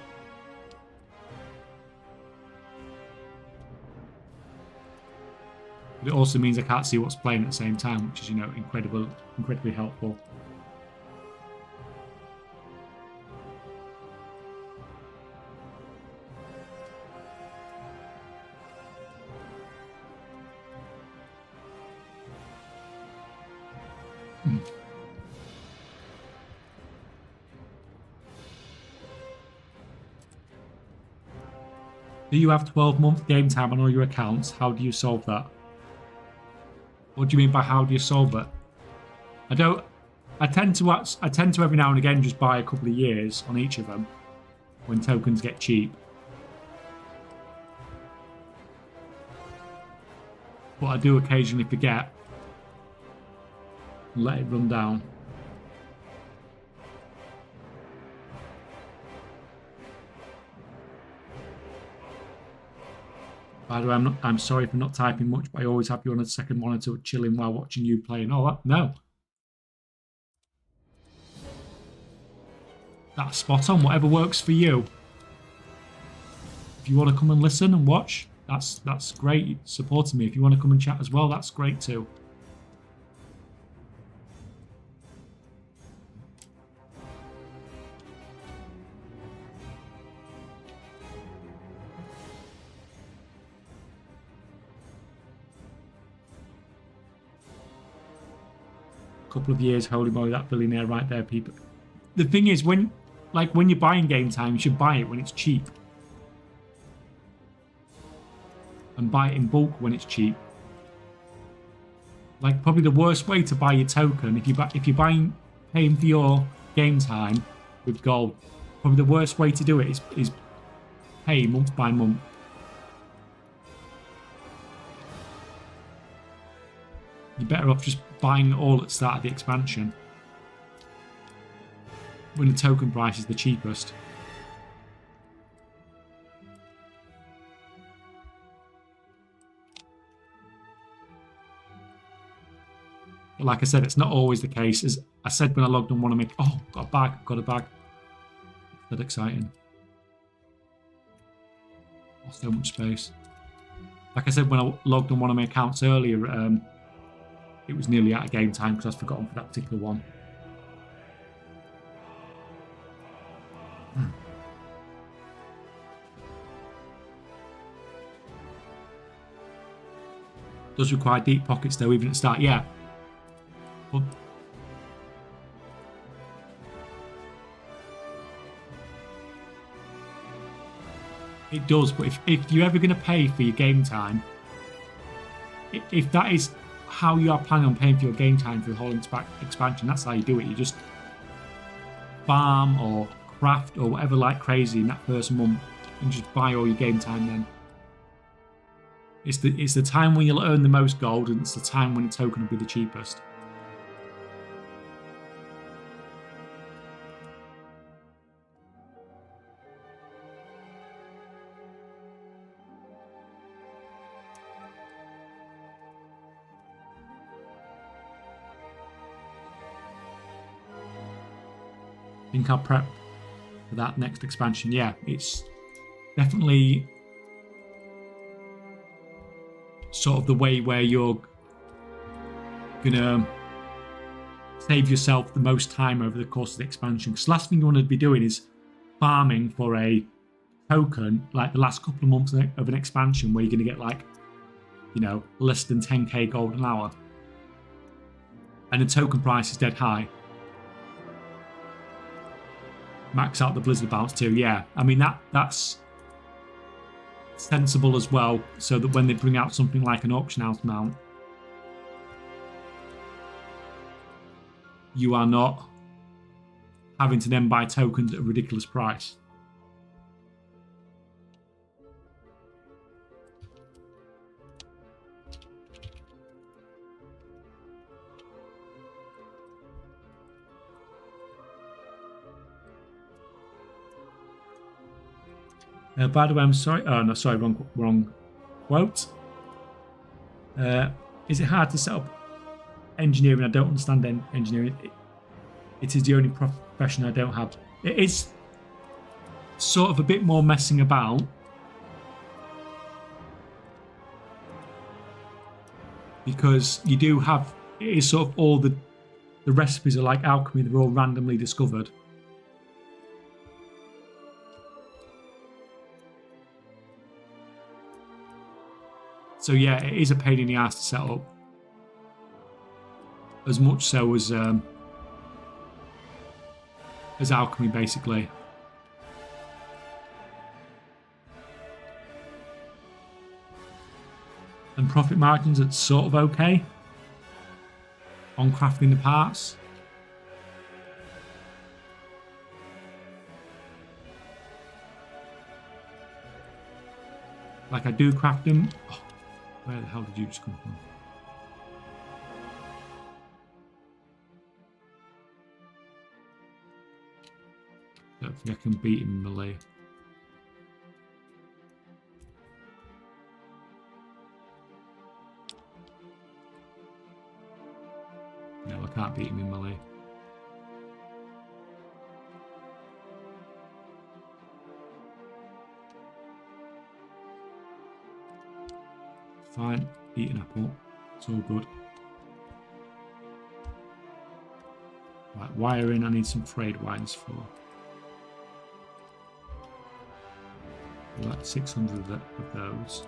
But it also means I can't see what's playing at the same time, which is, you know, incredibly helpful. Do you have 12-month game time on all your accounts? How do you solve that? What do you mean by how do you solve it? I tend to every now and again just buy a couple of years on each of them when tokens get cheap. But I do occasionally forget and let it run down. By the way, I'm sorry for not typing much, but I always have you on a second monitor chilling while watching you play and all that. No. That's spot on. Whatever works for you. If you want to come and listen and watch, that's great. Supporting me. If you want to come and chat as well, that's great too. Couple of years, holy moly, that billionaire right there, people. The thing is, when you're buying game time, you should buy it when it's cheap, and buy it in bulk when it's cheap. Like, probably the worst way to buy your token, if you're paying for your game time with gold, probably the worst way to do it is pay month by month. You're better off just buying it all at the start of the expansion when the token price is the cheapest. But like I said, it's not always the case. As I said when I logged on, want to make... Oh, got a bag. That's exciting. Oh, so much space. Like I said when I logged on one of my accounts earlier, it was nearly out of game time because I'd forgotten for that particular one. Does require deep pockets though, even at the start. Yeah. But it does, but if you're ever going to pay for your game time, if that is how you are planning on paying for your game time for the whole expansion, that's how you do it. You just farm or craft or whatever like crazy in that first month and just buy all your game time then. It's the time when you'll earn the most gold, and it's the time when the token will be the cheapest. think I'll prep for that next expansion. Yeah, it's definitely sort of the way where you're gonna save yourself the most time over the course of the expansion. Because the last thing you want to be doing is farming for a token like the last couple of months of an expansion where you're going to get like, you know, less than 10k gold an hour. And the token price is dead high. Max out the Blizzard bounce too. Yeah, I mean that's sensible as well, so that when they bring out something like an auction house mount, you are not having to then buy tokens at a ridiculous price. By the way, I'm sorry. Oh no, sorry, wrong quote. Is it hard to set up engineering? I don't understand engineering. It is the only profession I don't have. It is sort of a bit more messing about. Because you do have, it is sort of all the recipes are like alchemy, they're all randomly discovered. So yeah, it is a pain in the ass to set up. As much so as alchemy, basically. And profit margins are sort of okay on crafting the parts. Like I do craft them. Oh, where the hell did you just come from? Don't think I can beat him in melee. No, I can't beat him in melee. Fine, eat an apple. It's all good. Right, wiring, I need some frayed wires for. Like 600 of those.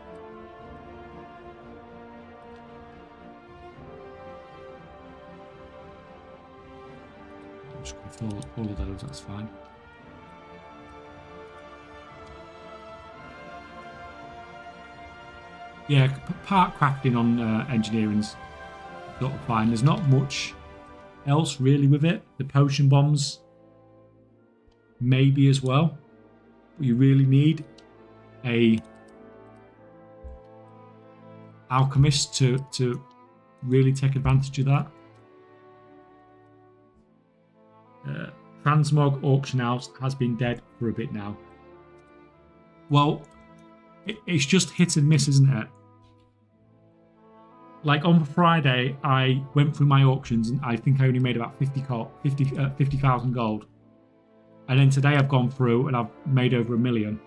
I'm just going to fill all of those, that's fine. Yeah, part crafting on engineering's sort of fine. There's not much else really with it. The potion bombs, maybe as well. But you really need a alchemist to really take advantage of that. Transmog auction house has been dead for a bit now. Well, it's just hit and miss, isn't it? Like on Friday, I went through my auctions and I think I only made about 50,000 gold. And then today I've gone through and I've made over 1 million.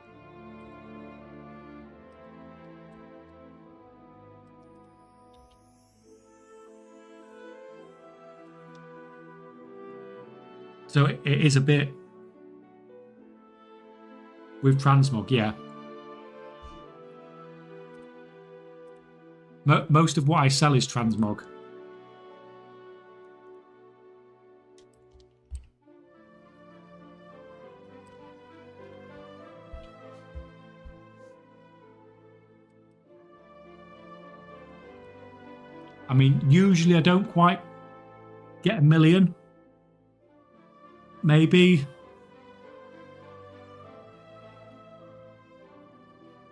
So it is a bit with Transmog, yeah. Most of what I sell is Transmog. I mean, usually I don't quite get 1 million. Maybe.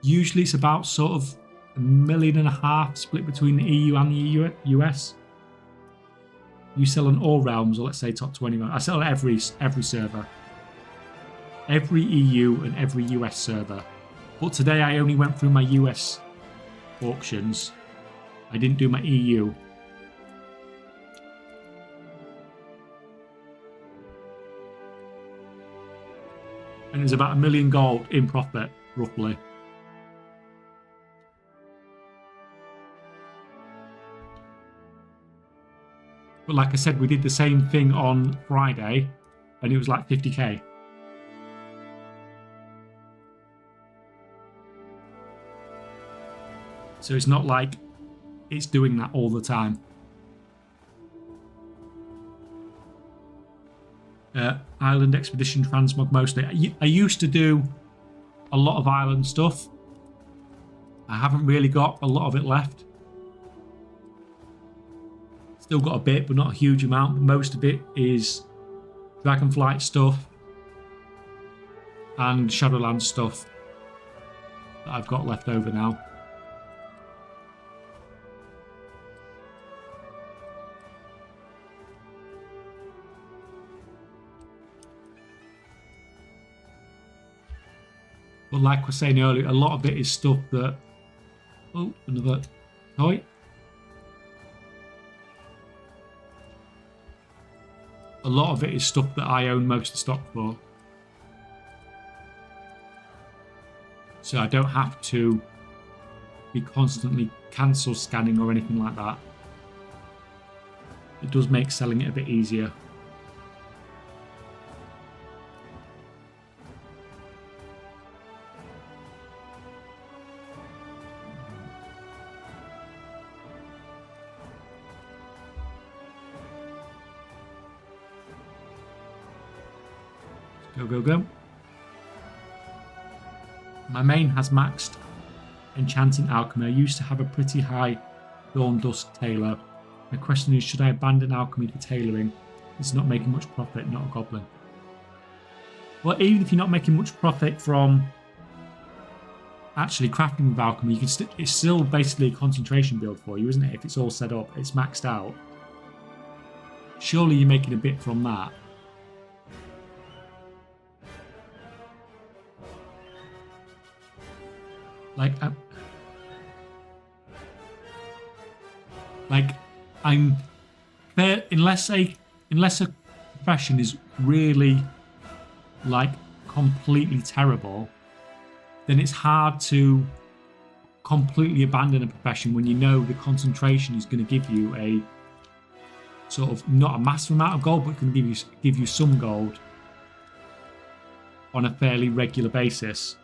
Usually it's about sort of 1.5 million split between the EU and the US. You sell on all realms, or let's say top 20. I sell on every server. Every EU and every US server. But today I only went through my US auctions. I didn't do my EU. and there's about 1 million gold in profit, roughly. But like I said, we did the same thing on Friday, and it was like 50k. So it's not like it's doing that all the time. Island Expedition Transmog mostly. I used to do a lot of island stuff. I haven't really got a lot of it left. Still got a bit, but not a huge amount. But most of it is Dragonflight stuff and Shadowlands stuff that I've got left over now. But like I was saying earlier, a lot of it is stuff that... Oh, another toy. A lot of it is stuff that I own most of the stock for. So I don't have to be constantly cancel scanning or anything like that. It does make selling it a bit easier. Go. My main has maxed enchanting alchemy. I used to have a pretty high dawn dusk tailor. My question is, should I abandon alchemy for tailoring? It's not making much profit, not a goblin. Well, even if you're not making much profit from actually crafting with alchemy, you can it's still basically a concentration build for you, isn't it? If it's all set up, it's maxed out. Surely you're making a bit from that. I'm fair, unless a profession is really like completely terrible, then it's hard to completely abandon a profession when you know the concentration is going to give you a sort of not a massive amount of gold, but can give you some gold on a fairly regular basis.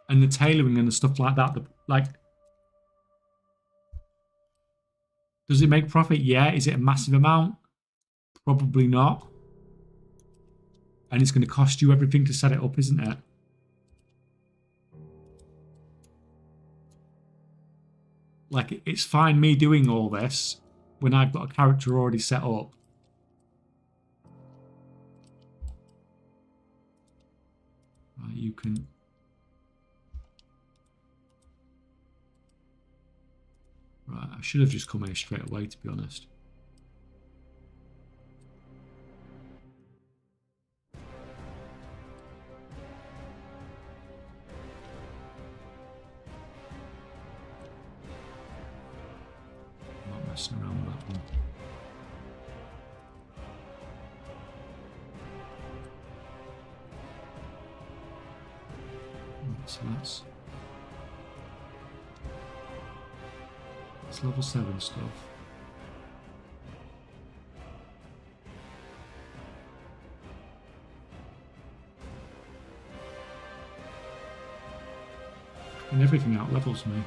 And the tailoring and the stuff like that, does it make profit? Yeah. Is it a massive amount? Probably not. And it's going to cost you everything to set it up, isn't it? Like, it's fine me doing all this when I've got a character already set up. You can... Right, I should have just come here straight away, to be honest. I'm not messing around with that one. Right, so that's level 7 stuff. And everything out levels me.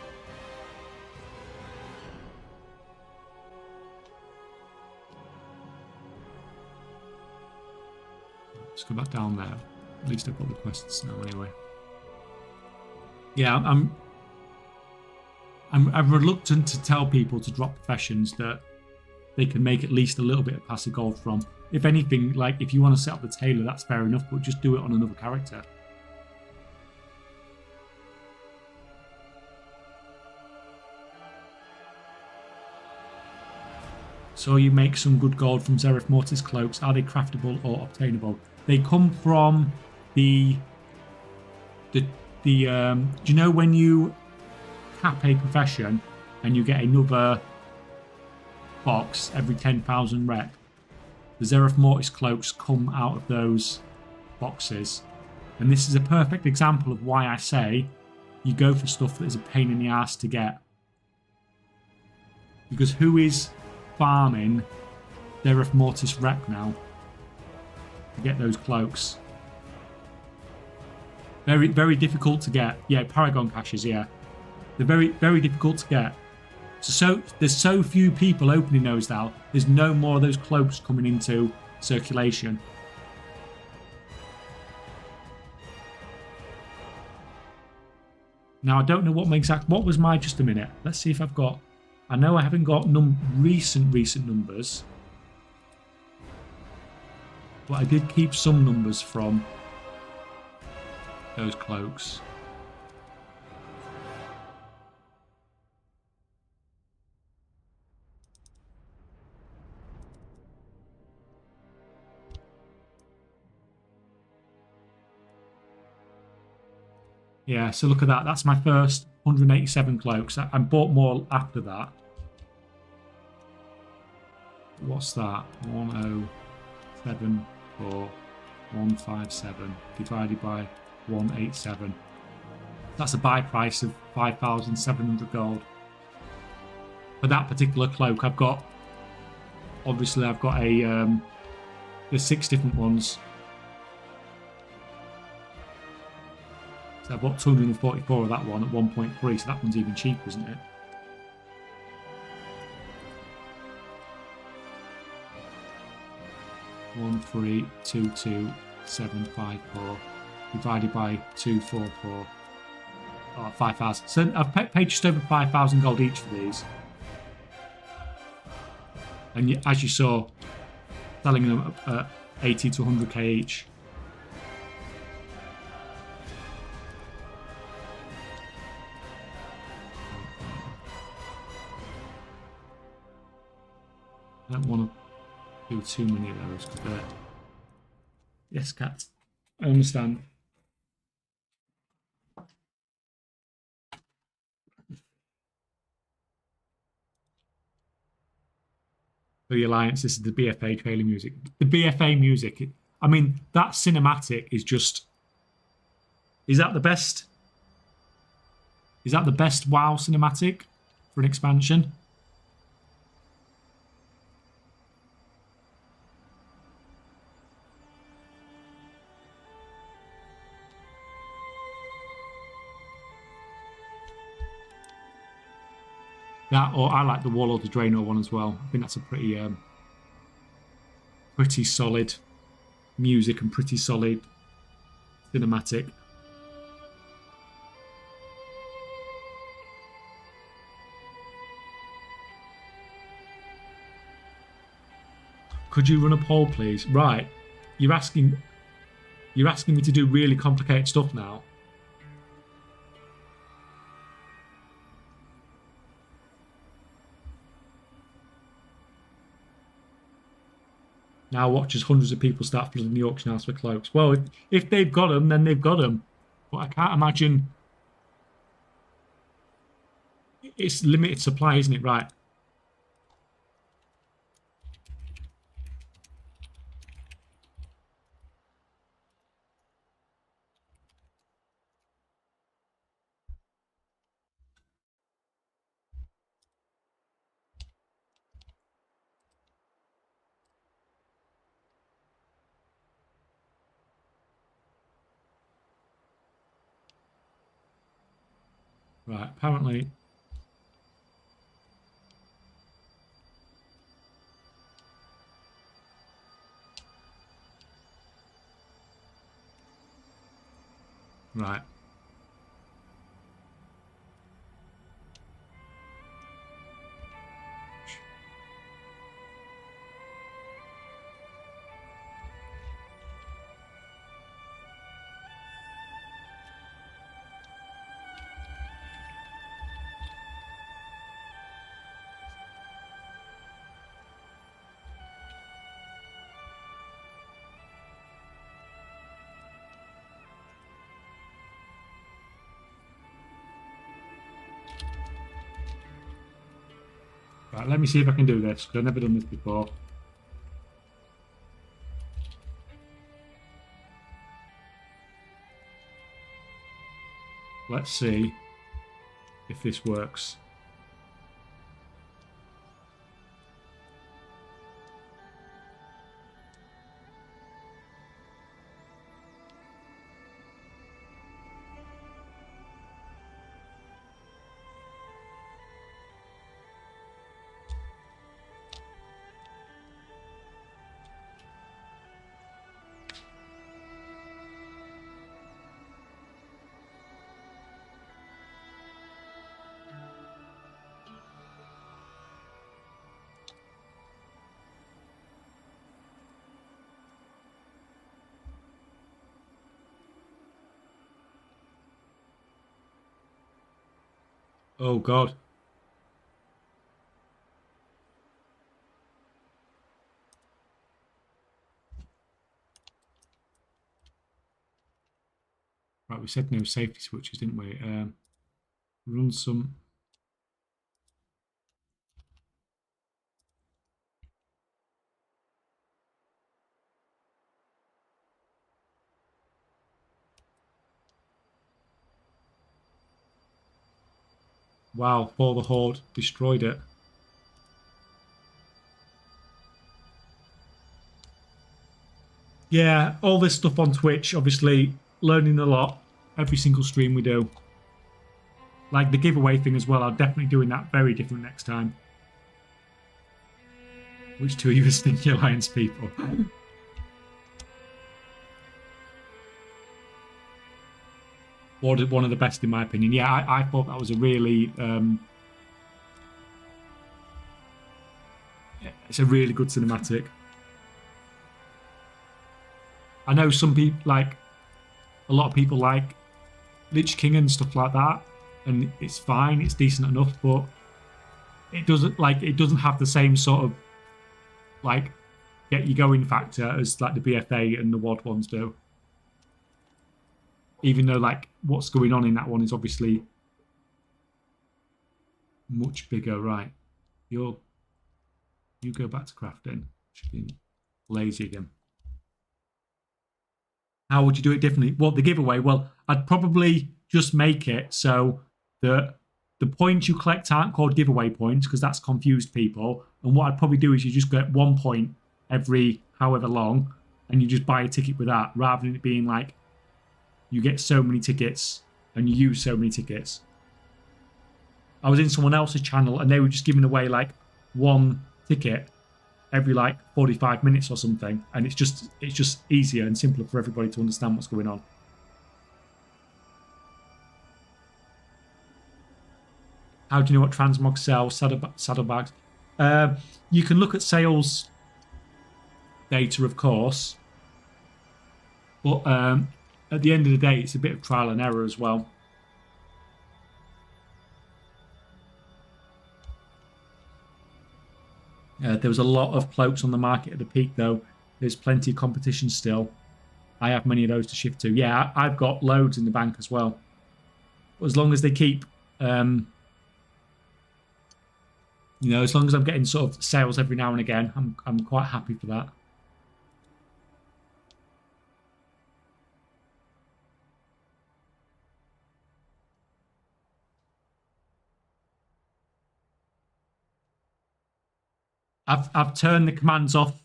Let's go back down there. At least I've got the quests now anyway. Yeah, I'm reluctant to tell people to drop professions that they can make at least a little bit of passive gold from. If anything, like if you want to set up the tailor, that's fair enough, but just do it on another character. So you make some good gold from Zereth Mortis cloaks. Are they craftable or obtainable? They come from the the do you know when you cap a profession and you get another box every 10,000 rep? The Zereth Mortis cloaks come out of those boxes, and this is a perfect example of why I say you go for stuff that is a pain in the ass to get. Because who is farming Zereth Mortis rep now to get those cloaks? Very, very difficult to get. Yeah, Paragon caches, yeah. They're very, very difficult to get. So there's so few people opening those now. There's no more of those cloaks coming into circulation. Now I don't know what my exact. What was my? Just a minute. Let's see if I've got. I know I haven't got recent numbers, but I did keep some numbers from those cloaks. Yeah, so look at that. That's my first 187 cloaks. I bought more after that. What's that? 1,074,157 divided by 187. That's a buy price of 5,700 gold. For that particular cloak, I've got... Obviously, I've got a... there's 6 different ones. So I bought 244 of that one at 1.3, so that one's even cheaper, isn't it? One, 3,22754 divided by 244. Oh, 5,000. So I've paid just over 5,000 gold each for these. And as you saw, selling them at 80 to 100k each. I don't want to do too many of those because they're... Yes, cat. I understand. For the Alliance, this is the BFA trailer music. The BFA music, I mean, that cinematic is just... Is that the best? Is that the best WoW cinematic for an expansion? That, or I like the Warlord of Draenor one as well. I think that's a pretty pretty solid music and pretty solid cinematic. Could you run a poll, please? Right, you're asking me to do really complicated stuff now. Now watch as hundreds of people start filling the auction house for cloaks. Well, if they've got them, then they've got them. But I can't imagine... It's limited supply, isn't it? Right. Right, apparently... Right. Right, let me see if I can do this, because I've never done this before. Let's see if this works. Oh, God. Right, we said no safety switches, didn't we? Run some... Wow, For the Horde destroyed it. Yeah, all this stuff on Twitch, obviously learning a lot every single stream we do. Like the giveaway thing as well, I'm definitely doing that very different next time. Which two of you are Stinky Alliance people? One of the best in my opinion. Yeah, I thought that was a really... it's a really good cinematic. I know some people like... A lot of people like Lich King and stuff like that. And it's fine, it's decent enough, but... It doesn't have the same sort of... Like, get you going factor as like the BFA and the WOD ones do. Even though, like, what's going on in that one is obviously much bigger. Right. You go back to crafting. Should be lazy again. How would you do it differently? Well, the giveaway, well, I'd probably just make it so that the points you collect aren't called giveaway points, because that's confused people. And what I'd probably do is you just get 1 point every however long, and you just buy a ticket with that, rather than it being like, you get so many tickets and you use so many tickets. I was in someone else's channel and they were just giving away like 1 ticket every like 45 minutes or something, and it's just easier and simpler for everybody to understand what's going on. How do you know what Transmog sells? Saddlebags. You can look at sales data, of course, but at the end of the day, it's a bit of trial and error as well. There was a lot of cloaks on the market at the peak, though. There's plenty of competition still. I have many of those to shift to. Yeah, I've got loads in the bank as well. But as long as they keep, you know, as long as I'm getting sort of sales every now and again, I'm quite happy for that. I've turned the commands off,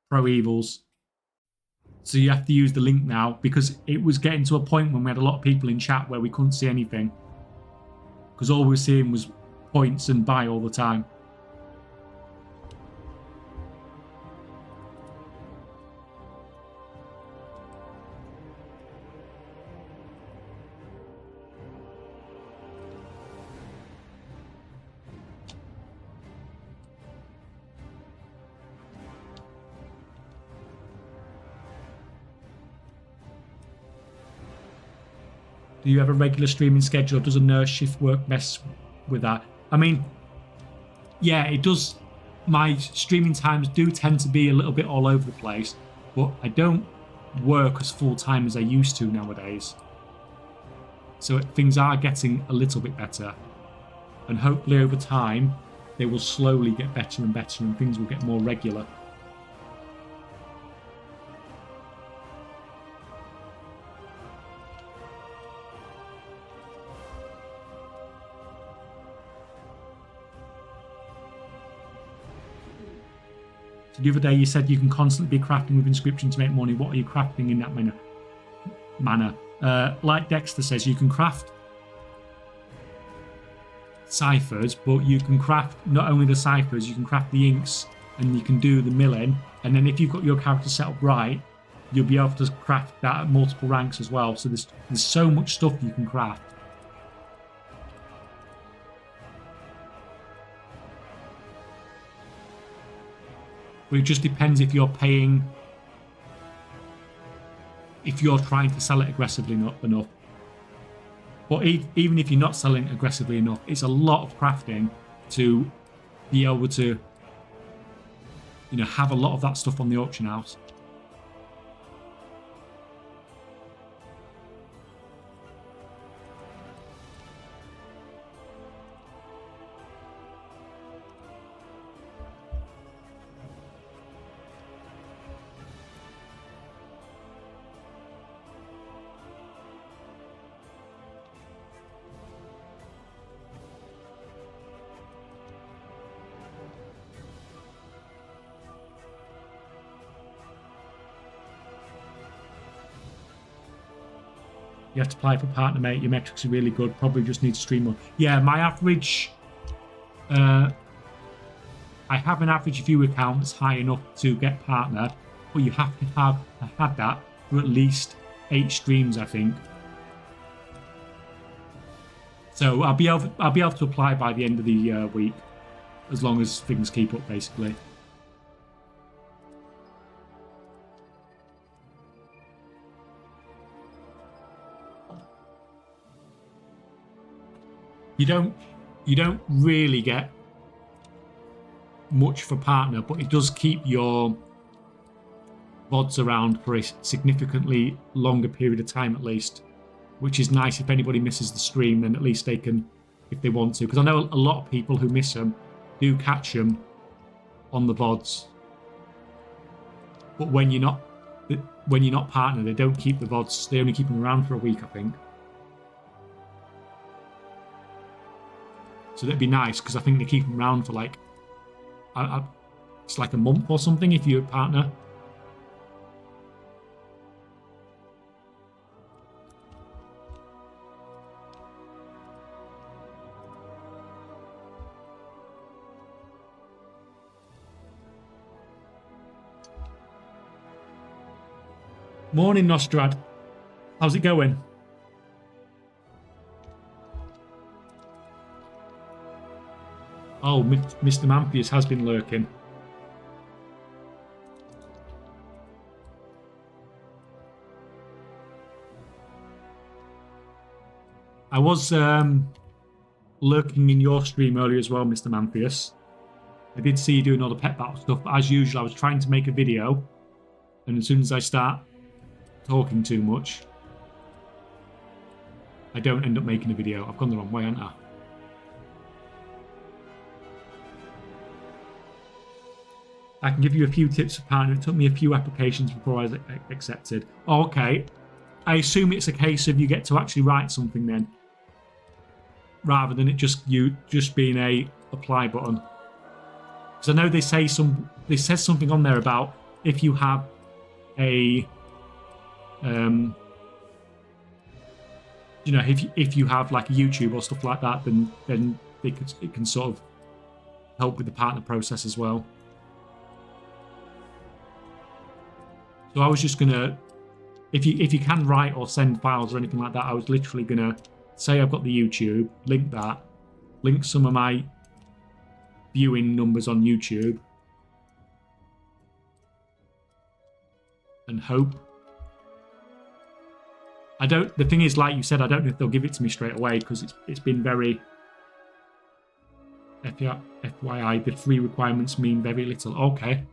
Pro Evils. So you have to use the link now, because it was getting to a point when we had a lot of people in chat where we couldn't see anything. Because all we were seeing was points and buy all the time. Do you have a regular streaming schedule, or does a nurse shift work mess with that? I mean, yeah, it does. My streaming times do tend to be a little bit all over the place, but I don't work as full-time as I used to nowadays. So things are getting a little bit better. And hopefully over time, they will slowly get better and better, and things will get more regular. So the other day you said you can constantly be crafting with inscription to make money. What are you crafting in that manner? Like Dexter says, you can craft ciphers, but you can craft not only the ciphers, you can craft the inks, and you can do the milling. And then if you've got your character set up right, you'll be able to craft that at multiple ranks as well. So there's so much stuff you can craft. But it just depends if you're paying, if you're trying to sell it aggressively enough. But even if you're not selling it aggressively enough, it's a lot of crafting to be able to, you know, have a lot of that stuff on the auction house. You have to apply for partner, mate. Your metrics are really good. Probably just need to stream more. Yeah, my average... I have an average view account that's high enough to get partner, but you have to have had that for at least 8 streams, I think. So I'll be able to apply by the end of the week, as long as things keep up, basically. You don't really get much for partner, but it does keep your VODs around for a significantly longer period of time at least, which is nice. If anybody misses the stream, then at least they can, if they want to, because I know a lot of people who miss them do catch them on the VODs, but when you're not partner, they don't keep the VODs. They only keep them around for a week, I think. So that'd be nice, because I think they keep them around for like, it's like a month or something if you're a partner. Morning, Nostrad. How's it going? Oh, Mr. Mamphius has been lurking. I was lurking in your stream earlier as well, Mr. Mamphius. I did see you doing all the pet battle stuff, but as usual, I was trying to make a video, and as soon as I start talking too much, I don't end up making a video. I've gone the wrong way, haven't I? I can give you a few tips for partner. It took me a few applications before I was accepted. Oh, okay. I assume it's a case of you get to actually write something then, rather than it just being a apply button. Because I know they says something on there about if you have a you know, if you have like a YouTube or stuff like that, then it can sort of help with the partner process as well. So I was just gonna, if you can write or send files or anything like that, I was literally gonna say I've got the YouTube, link that, link some of my viewing numbers on YouTube, and hope. The thing is, like you said, I don't know if they'll give it to me straight away, because it's been very FYI, the 3 requirements mean very little. Okay.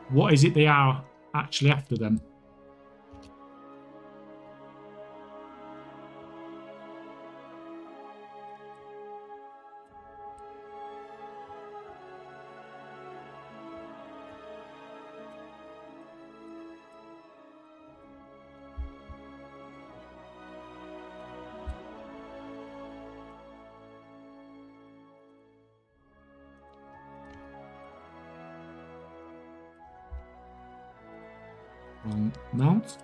What is it they are actually after them? Wrong mount.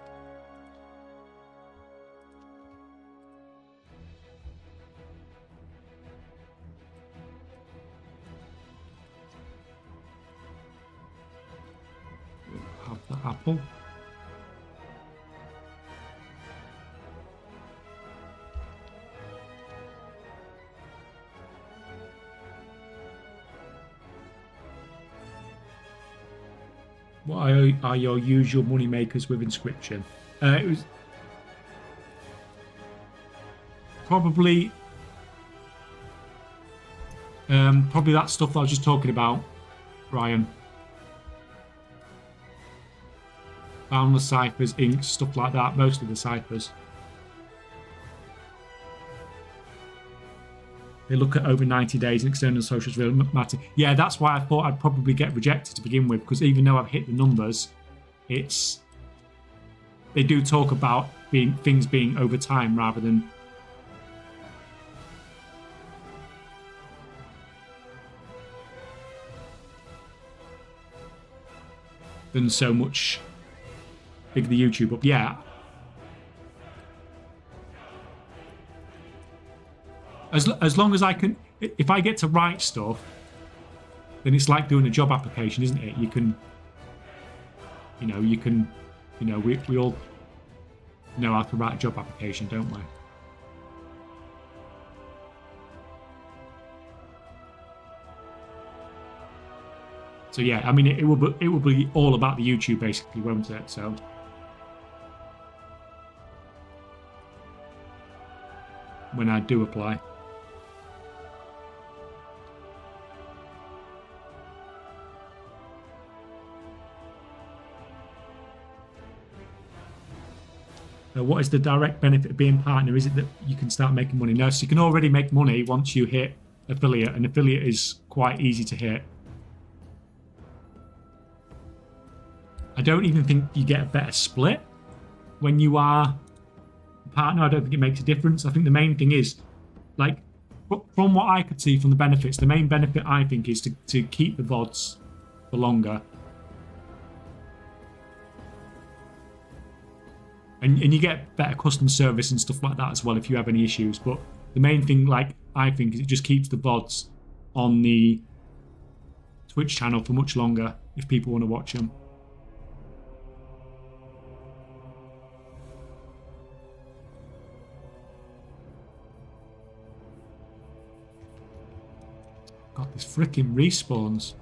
We'll have the apple. What are your usual money makers with inscription? It was probably that stuff that I was just talking about, Brian. Boundless ciphers, inks, stuff like that. Most of the ciphers. They look at over 90 days and external socials really matter. Yeah, that's why I thought I'd probably get rejected to begin with, because even though I've hit the numbers, they do talk about things being over time rather than so much big the YouTube up. Yeah. As long as I can, if I get to write stuff, then it's like doing a job application, isn't it? We all know how to write a job application, don't we? So yeah, I mean, it will be all about the YouTube basically, won't it? So. When I do apply. What is the direct benefit of being partner? Is it that you can start making money? No, so you can already make money once you hit affiliate. An affiliate is quite easy to hit. I don't even think you get a better split when you are a partner. I don't think it makes a difference. I think the main thing is, like, from what I could see from the benefits, the main benefit I think is to keep the VODs for longer. And you get better customer service and stuff like that as well if you have any issues. But the main thing, like, I think, is it just keeps the VODs on the Twitch channel for much longer if people want to watch them. God, this freaking respawns.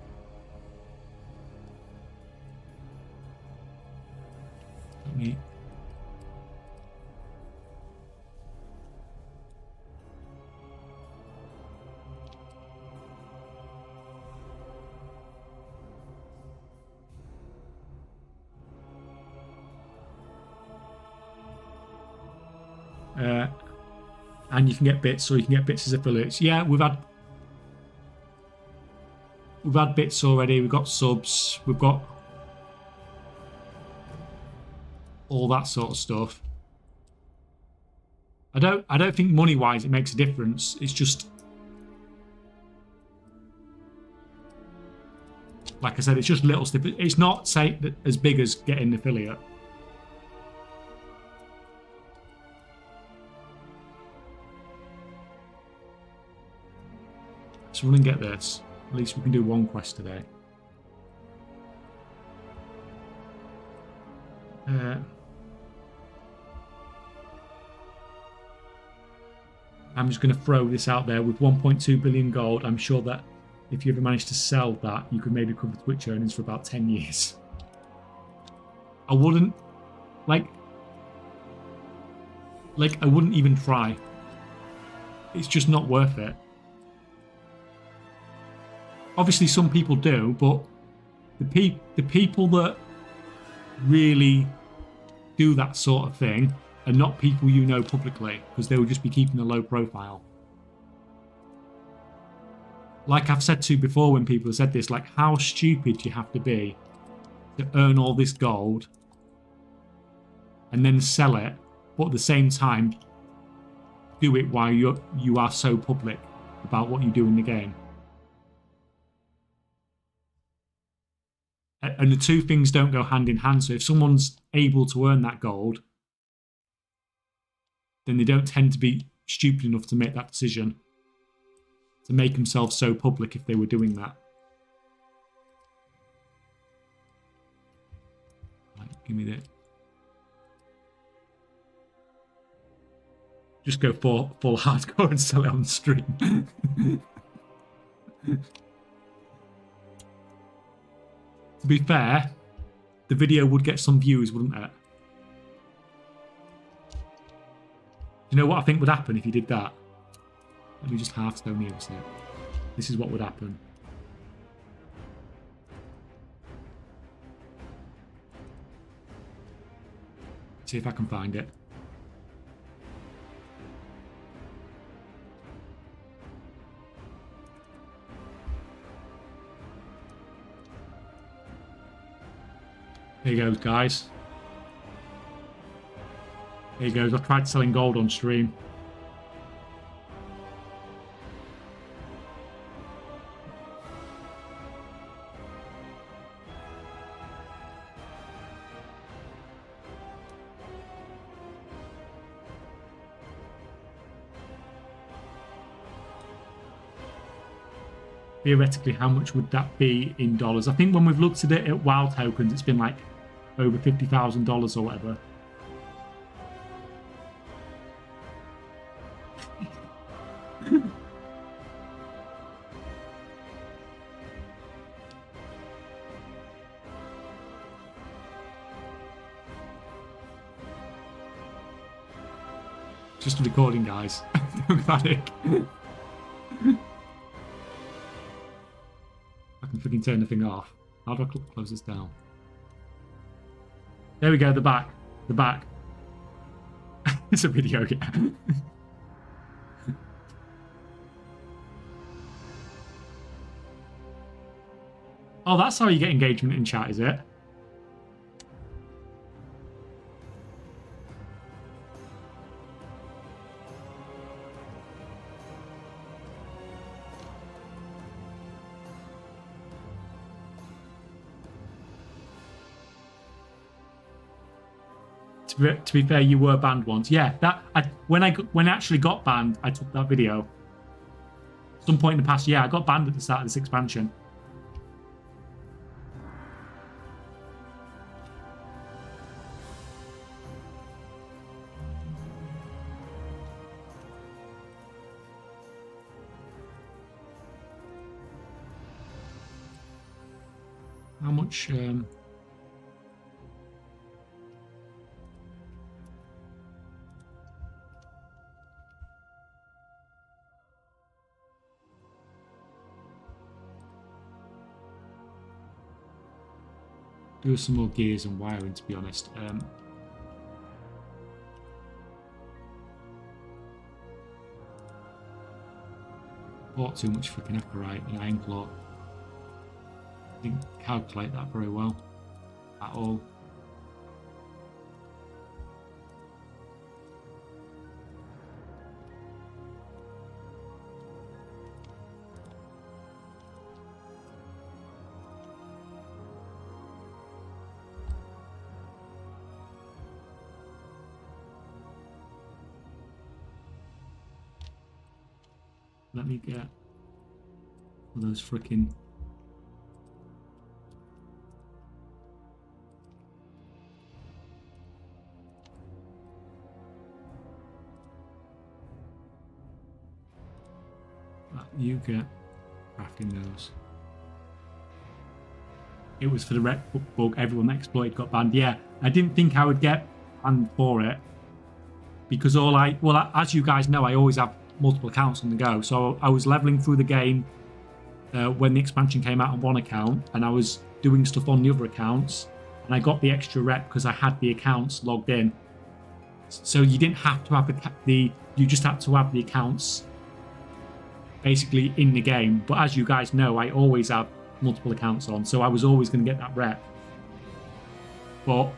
Let me... and you can get bits, or you can get bits as affiliates. Yeah, we've had bits already. We've got subs. We've got all that sort of stuff. I don't think money-wise it makes a difference. It's just, like I said, it's just little stuff. It's not, say, as big as getting an affiliate. So run and get this. At least we can do one quest today. I'm just going to throw this out there. With 1.2 billion gold, I'm sure that if you ever manage to sell that, you could maybe cover Twitch earnings for about 10 years. I wouldn't, I wouldn't even try. It's just not worth it. Obviously, some people do, but the people that really do that sort of thing are not people you know publicly, because they will just be keeping a low profile. Like I've said to before when people have said this, like, how stupid do you have to be to earn all this gold and then sell it, but at the same time do it while you are so public about what you do in the game. And the two things don't go hand in hand. So if someone's able to earn that gold, then they don't tend to be stupid enough to make that decision, to make themselves so public if they were doing that. Right, give me that. Just go full hardcore and sell it on stream. To be fair, the video would get some views, wouldn't it? You know what I think would happen if you did that? Let me just Hearthstone here a sec. This is what would happen. See if I can find it. Here you go, guys. Here you go. I tried selling gold on stream. Theoretically, how much would that be in dollars? I think when we've looked at it at WoW tokens, it's been like over $50,000 or whatever. Just a recording, guys. Don't panic. I can freaking turn the thing off. How do I close this down? There we go, the back. The back. It's a video, yeah. Oh, that's how you get engagement in chat, is it? To be fair, you were banned once. Yeah, when I actually got banned, I took that video. Some point in the past, yeah, I got banned at the start of this expansion. How much? Do some more gears and wiring, to be honest. Bought too much freaking apparite and iron claw. Didn't calculate that very well at all. Let me get one of those freaking you get crafting those. It was for the rec bug. Everyone that exploited got banned. Yeah, I didn't think I would get banned for it because as you guys know, I always have multiple accounts on the go. So I was leveling through the game when the expansion came out on one account, and I was doing stuff on the other accounts, and I got the extra rep because I had the accounts logged in. So you didn't have to have you just had to have the accounts basically in the game. But as you guys know, I always have multiple accounts on, so I was always going to get that rep. But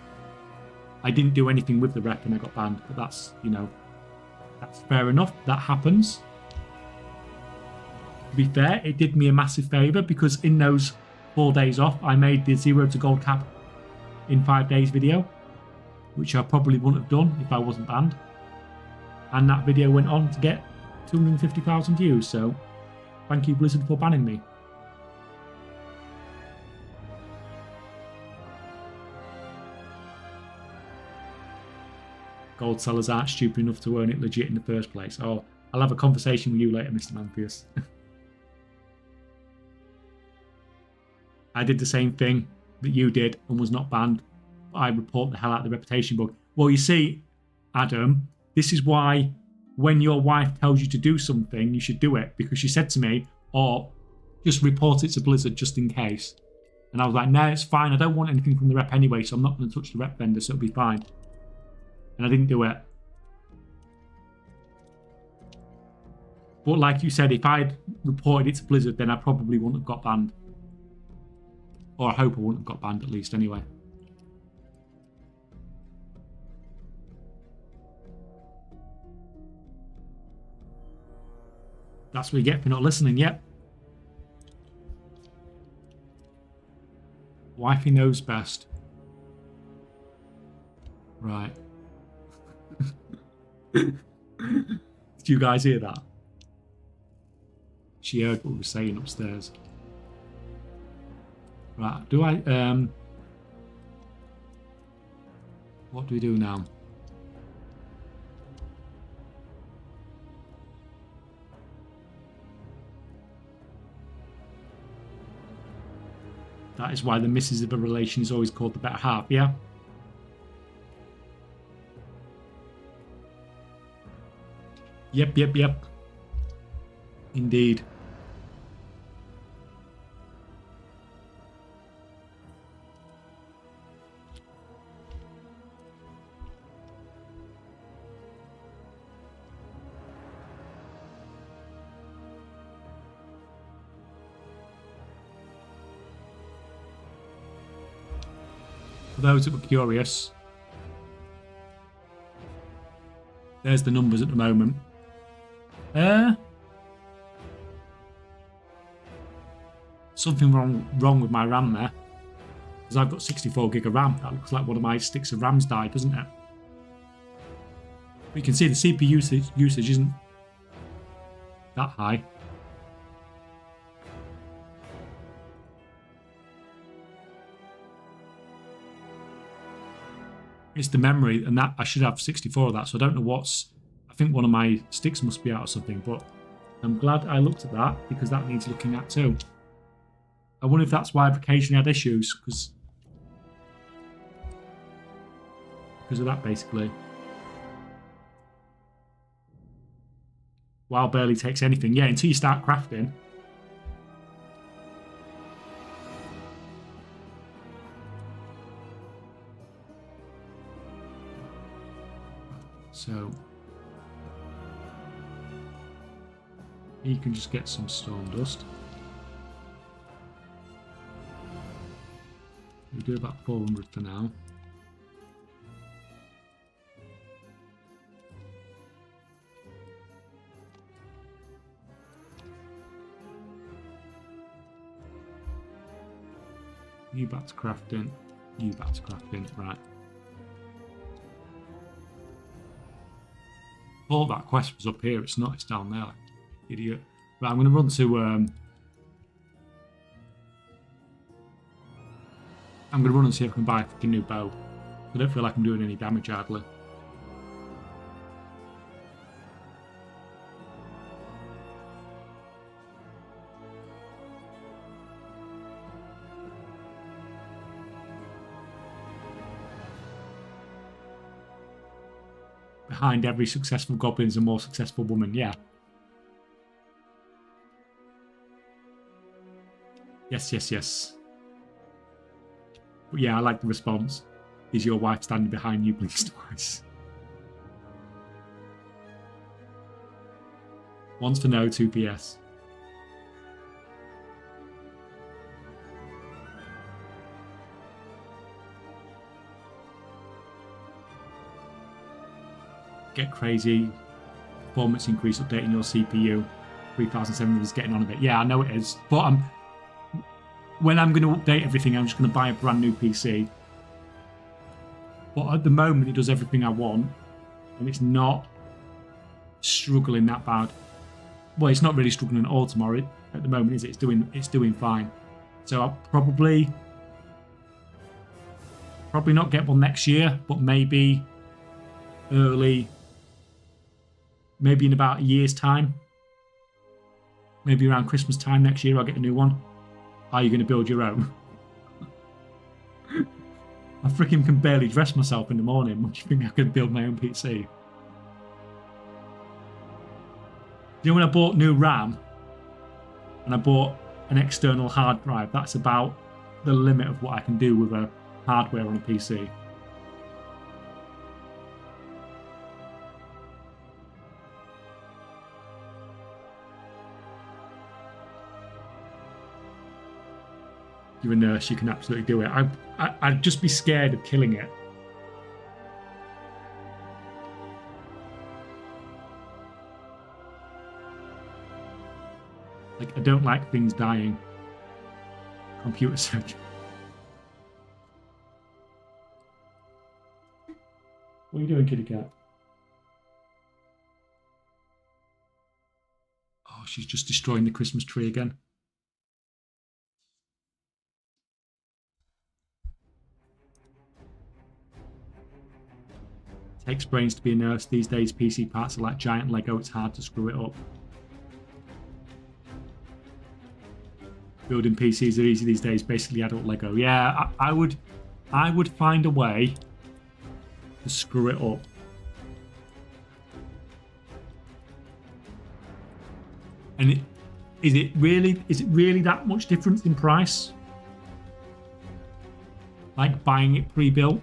I didn't do anything with the rep and I got banned. But that's, that's fair enough. That happens. To be fair, it did me a massive favour because in those 4 days off, I made the 0 to gold cap in 5 days video, which I probably wouldn't have done if I wasn't banned. And that video went on to get 250,000 views, so thank you Blizzard for banning me. Gold sellers aren't stupid enough to earn it legit in the first place. Oh, I'll have a conversation with you later, Mr. Manfius. I did the same thing that you did and was not banned. I report the hell out of the reputation bug. Well, you see, Adam, this is why when your wife tells you to do something, you should do it. Because she said to me, oh, just report it to Blizzard just in case. And I was like, no, it's fine. I don't want anything from the rep anyway, so I'm not going to touch the rep vendor, so it'll be fine. And I didn't do it. But like you said, if I'd reported it to Blizzard, then I probably wouldn't have got banned. Or I hope I wouldn't have got banned at least anyway. That's what you get for not listening, yep. Wifey knows best. Right. Did you guys hear that? She heard what we were saying upstairs. Right, do I, what do we do now? That is why the missus of a relation is always called the better half, yeah? Yep, yep, yep. Indeed. For those that were curious, there's the numbers at the moment. Something wrong with my RAM there, because I've got 64 gig of RAM. That looks like one of my sticks of RAM's died, doesn't it? But you can see the CPU usage isn't that high. It's the memory, and that I should have 64 of that, so I don't know what's... I think one of my sticks must be out or something, but I'm glad I looked at that, because that needs looking at too. I wonder if that's why I've occasionally had issues, because of that, basically. WoW barely takes anything. Yeah, until you start crafting. So you can just get some stone dust. We'll do about 400 for now. You back to crafting. You back to crafting. Right. All that quest was up here. It's not. It's down there. Like, idiot. Right. I'm going to run to. I'm going to run and see if I can buy a fucking new bow. I don't feel like I'm doing any damage hardly. Behind every successful goblin is a more successful woman, yeah. Yes, yes, yes. But yeah, I like the response. Is your wife standing behind you, please, twice? Once for no, 2 PS. Get crazy. Performance increase updating your CPU. 3700 is getting on a bit. Yeah, I know it is. But when I'm going to update everything, I'm just going to buy a brand new PC. But at the moment, it does everything I want, and it's not struggling that bad. Well, it's not really struggling at all tomorrow. At the moment, is it? It's doing fine. So I'll probably not get one next year, but maybe maybe in about a year's time. Maybe around Christmas time next year, I'll get a new one. Are you going to build your own? I freaking can barely dress myself in the morning. What do you think I can build my own PC? You know when I bought new RAM and I bought an external hard drive, that's about the limit of what I can do with a hardware on a PC. You're a nurse, you can absolutely do it. I'd just be scared of killing it. Like, I don't like things dying. Computer surgery. What are you doing, kitty cat? Oh, she's just destroying the Christmas tree again. Takes brains to be a nurse. These days, PC parts are like giant Lego. It's hard to screw it up. Building PCs are easy these days. Basically, adult Lego. Yeah, I would find a way to screw it up. And is it really that much difference in price? Like buying it pre-built?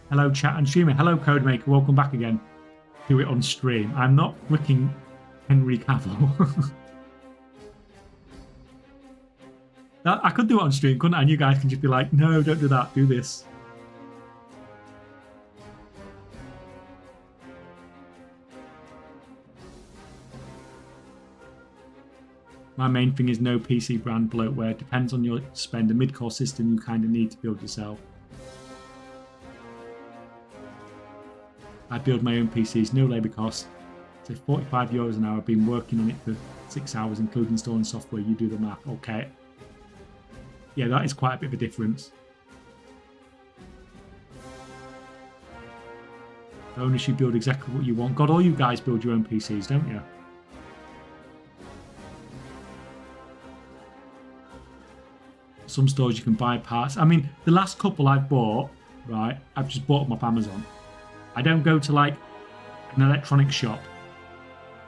Hello, chat and streamer. Hello, Codemaker. Welcome back again. Do it on stream. I'm not freaking Henry Cavill. I could do it on stream, couldn't I? And you guys can just be like, no, don't do that. Do this. My main thing is no PC brand bloatware. Depends on your spend. A mid-core system you kind of need to build yourself. I build my own PCs, no labour cost. Say €45 an hour. I've been working on it for 6 hours, including installing software. You do the math. Okay. Yeah, that is quite a bit of a difference. Only you build exactly what you want. God, all you guys build your own PCs, don't you? Some stores you can buy parts. I mean, the last couple I've bought, right, I've just bought them off Amazon. I don't go to like an electronic shop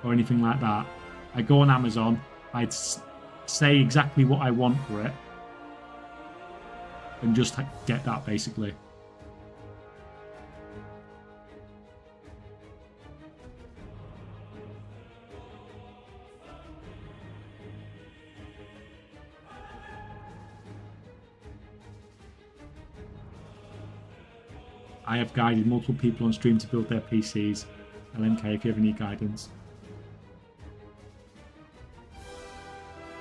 or anything like that. I go on Amazon, I'd say exactly what I want for it and just get that basically. I have guided multiple people on stream to build their PCs. LMK, if you ever need guidance.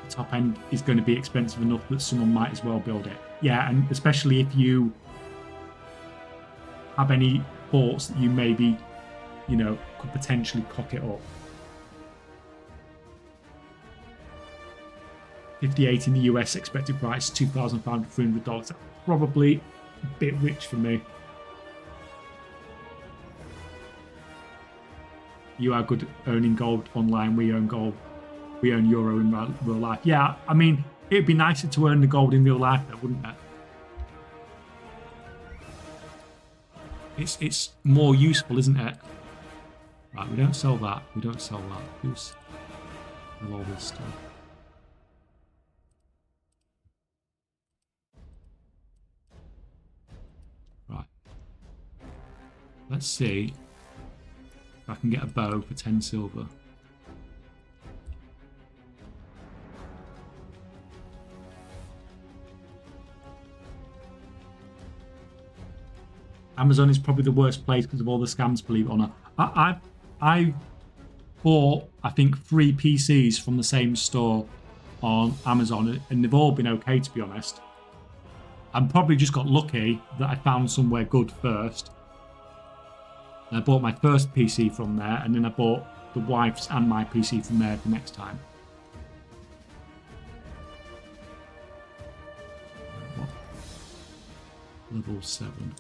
The top end is going to be expensive enough that someone might as well build it. Yeah, and especially if you have any thoughts that you maybe, you know, could potentially cock it up. 58 in the US, expected price $2,500 to $300. That's probably a bit rich for me. You are good at owning gold online. We own gold. We own euro in real life. Yeah, I mean, it'd be nicer to earn the gold in real life, though, wouldn't it? It's more useful, isn't it? Right, we don't sell that. We don't sell that. We sell all this stuff. Let's see if I can get a bow for 10 silver. Amazon is probably the worst place because of all the scams, believe it or not. I bought, I think, 3 PCs from the same store on Amazon, and they've all been okay, to be honest. I probably just got lucky that I found somewhere good first. And I bought my first PC from there, and then I bought the wife's and my PC from there the next time. What? Level 7.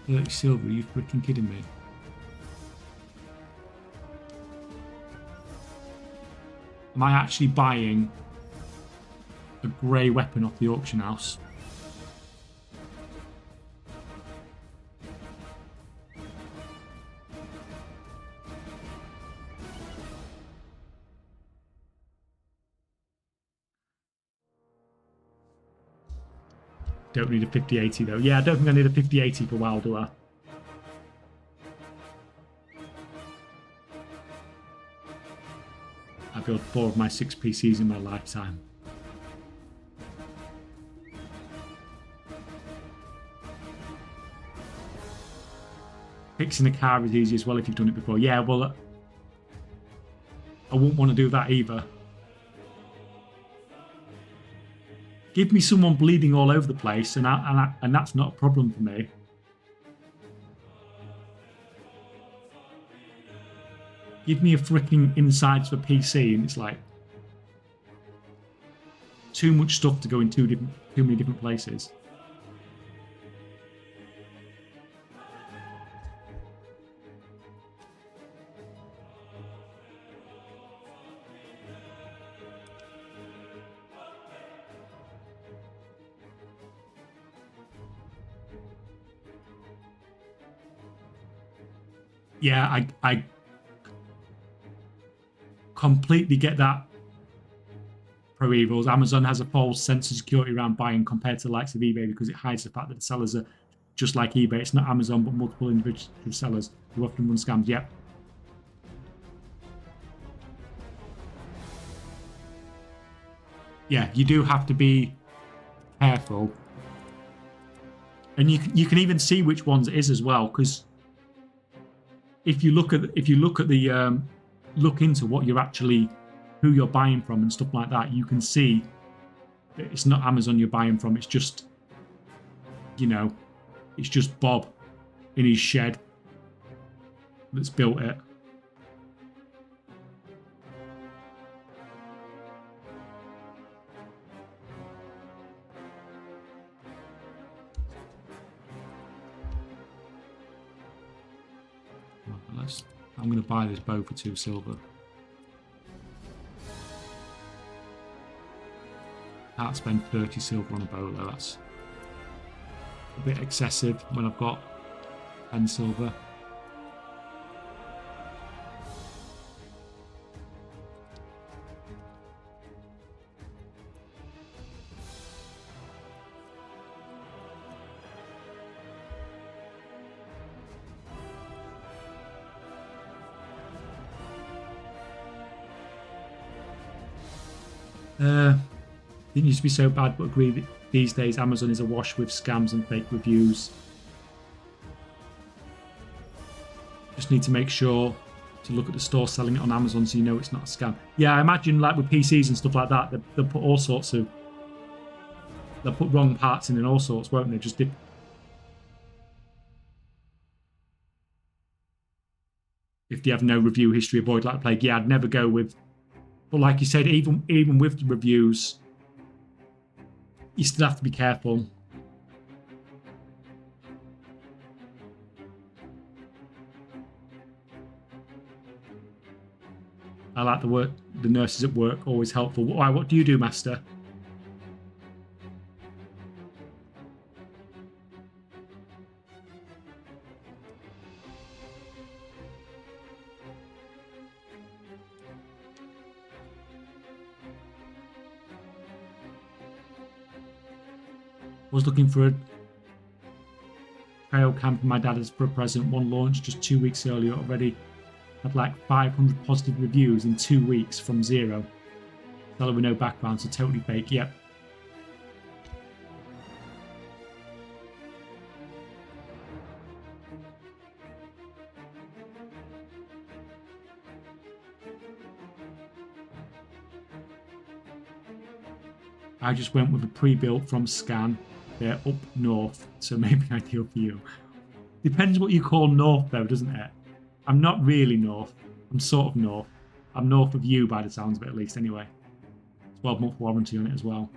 30 silver, are you freaking kidding me? Am I actually buying a grey weapon off the auction house? Don't need a 5080 though. Yeah, I don't think I need a 5080 for WoW, do I? I built 4 of my 6 PCs in my lifetime. Fixing a car is easy as well if you've done it before. Yeah, well, I wouldn't want to do that either. Give me someone bleeding all over the place, and that's not a problem for me. Give me a freaking insides for PC, and it's like too much stuff to go in too many different places. Yeah, I completely get that, Pro Evils. Amazon has a false sense of security around buying compared to the likes of eBay because it hides the fact that the sellers are just like eBay. It's not Amazon, but multiple individual sellers who often run scams. Yep. Yeah, you do have to be careful. And you can even see which ones it is as well, because if you look into what you're actually, who you're buying from and stuff like that, you can see that it's not Amazon you're buying from. It's just, you know, it's just Bob in his shed that's built it. I'm going to buy this bow for 2 silver. Can't spend 30 silver on a bow though. That's a bit excessive when I've got 10 silver. Didn't used to be so bad, but agree that these days Amazon is awash with scams and fake reviews. Just need to make sure to look at the store selling it on Amazon so you know it's not a scam. Yeah, I imagine like with PCs and stuff like that, they'll put all sorts of, they'll put wrong parts in and all sorts, won't they? Just dip. If they have no review history, avoid like the plague. Yeah, I'd never go with. But like you said, even with the reviews, you still have to be careful. I like the nurses at work, always helpful. Why? What do you do, Master? Was looking for trail cam for my dad as for a present. One launched just 2 weeks earlier already. Had like 500 positive reviews in 2 weeks from 0. Seller with no background, so totally fake. Yep. I just went with a pre-built from Scan. They're up north, so maybe ideal for you. Depends what you call north, though, doesn't it? I'm not really north. I'm sort of north. I'm north of you, by the sounds of it, at least, anyway. 12-month warranty on it as well.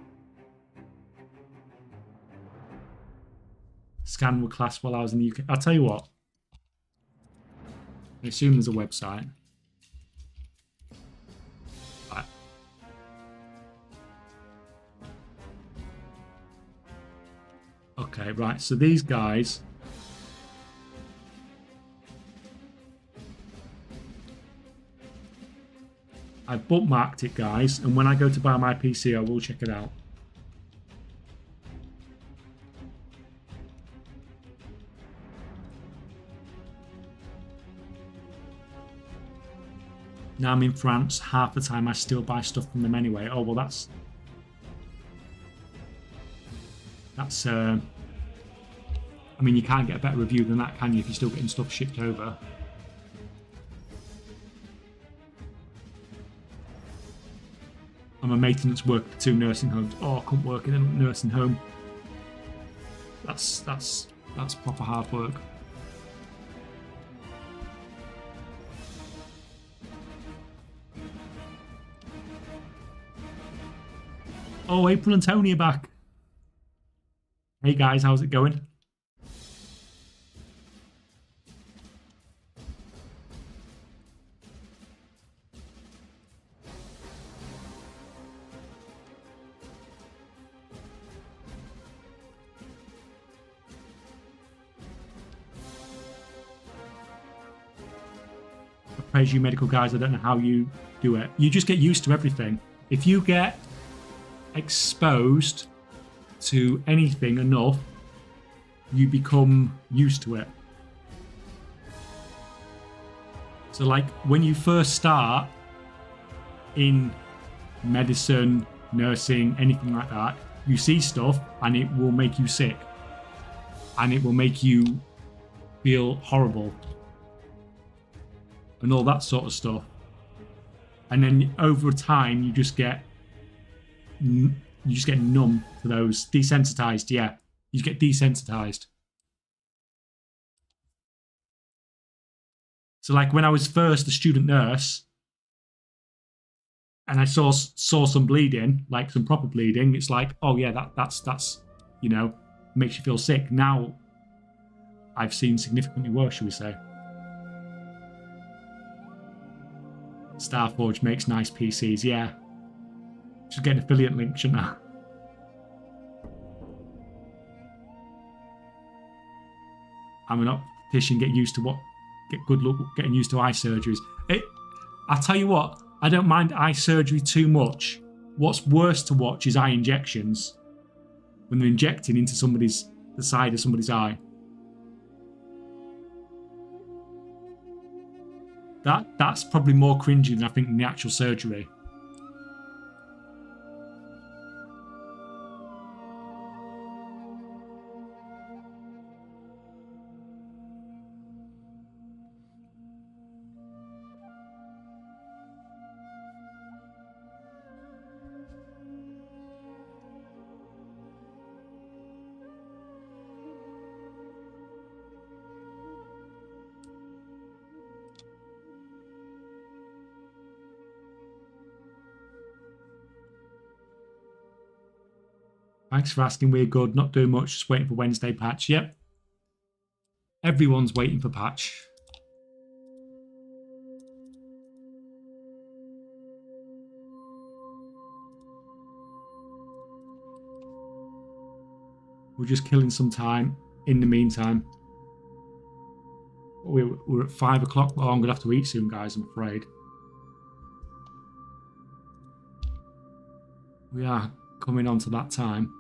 Scan were class while I was in the UK. I'll tell you what. I assume there's a website. Right. Okay, right. So these guys... I've bookmarked it, guys, and when I go to buy my PC, I will check it out. Now I'm in France, half the time I still buy stuff from them anyway. Oh, well, that's... I mean, you can't get a better review than that, can you, if you're still getting stuff shipped over? I'm a maintenance worker for 2 nursing homes. Oh, I couldn't work in a nursing home. That's proper hard work. Oh, April and Tony are back. Hey guys, how's it going? Praise you medical guys, I don't know how you do it. You just get used to everything. If you get exposed to anything enough, you become used to it. So like when you first start in medicine, nursing, anything like that, you see stuff and it will make you sick and it will make you feel horrible and all that sort of stuff. And then over time you just get numb to those. Desensitized, yeah. You just get desensitized. So like when I was first a student nurse and I saw some bleeding, like some proper bleeding, it's like, oh yeah, that's you know, makes you feel sick. Now I've seen significantly worse, shall we say. Starforge makes nice PCs, yeah. Should get an affiliate link, shouldn't I? I'm an optician, get good luck getting used to eye surgeries. I'll tell you what, I don't mind eye surgery too much. What's worse to watch is eye injections. When they're injecting into the side of somebody's eye. That's probably more cringy than I think than the actual surgery. Thanks for asking. We're good. Not doing much. Just waiting for Wednesday patch. Yep. Everyone's waiting for patch. We're just killing some time in the meantime. We're at 5 o'clock. Oh, I'm going to have to eat soon, guys, I'm afraid. We are coming on to that time.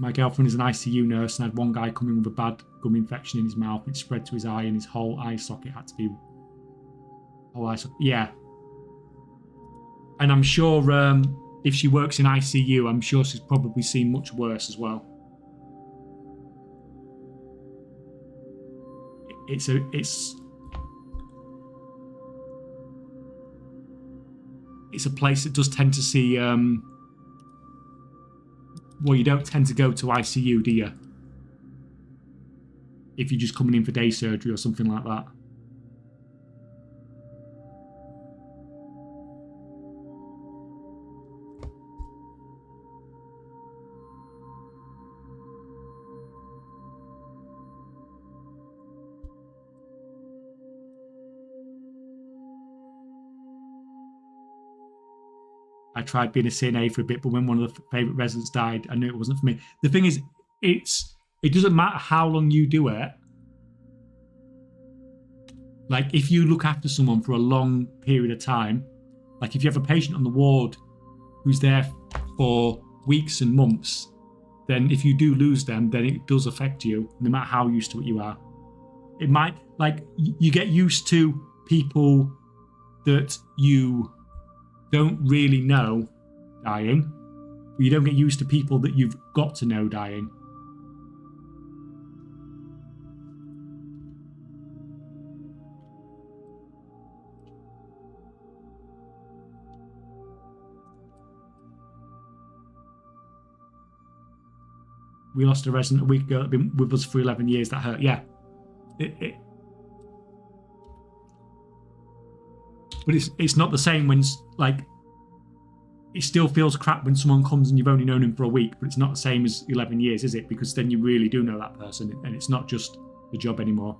My girlfriend is an ICU nurse and had one guy come in with a bad gum infection in his mouth. It spread to his eye and his whole eye socket had to be... Whole eye socket. Yeah. And I'm sure if she works in ICU, I'm sure she's probably seen much worse as well. It's a place that does tend to see... well, you don't tend to go to ICU, do you? If you're just coming in for day surgery or something like that. I tried being a CNA for a bit, but when one of the favourite residents died, I knew it wasn't for me. The thing is, it doesn't matter how long you do it. Like, if you look after someone for a long period of time, like if you have a patient on the ward who's there for weeks and months, then if you do lose them, then it does affect you, no matter how used to it you are. It might, like, you get used to people that you don't really know dying, but you don't get used to people that you've got to know dying. We lost a resident a week ago that's been with us for 11 years. That hurt. Yeah. But it's not the same when, like, it still feels crap when someone comes and you've only known him for a week, but it's not the same as 11 years, is it? Because then you really do know that person and it's not just a job anymore.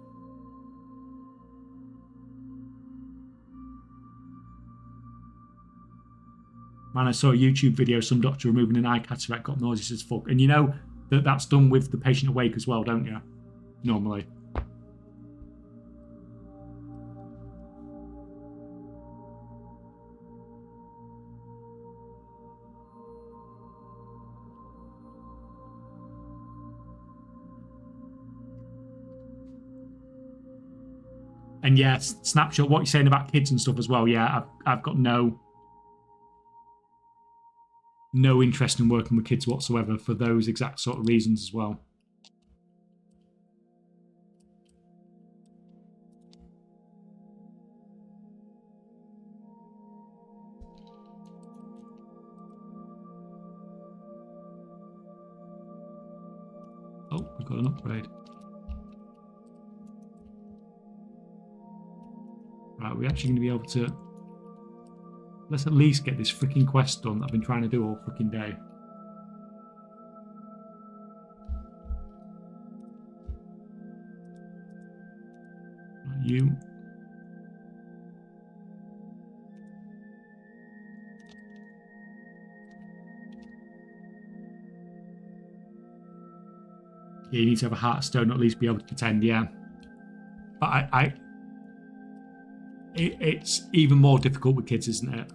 Man, I saw a YouTube video, some doctor removing an eye cataract, got nauseous as fuck. And you know that that's done with the patient awake as well, don't you? Normally. And yeah, Snapshot, what you're saying about kids and stuff as well. Yeah, I've got no interest in working with kids whatsoever for those exact sort of reasons as well. Oh, we've got an upgrade. Right, we're actually going to be able to... Let's at least get this freaking quest done that I've been trying to do all freaking day. Right, you. Yeah, you need to have a heart stone, or at least be able to pretend, yeah. But it's even more difficult with kids, isn't it?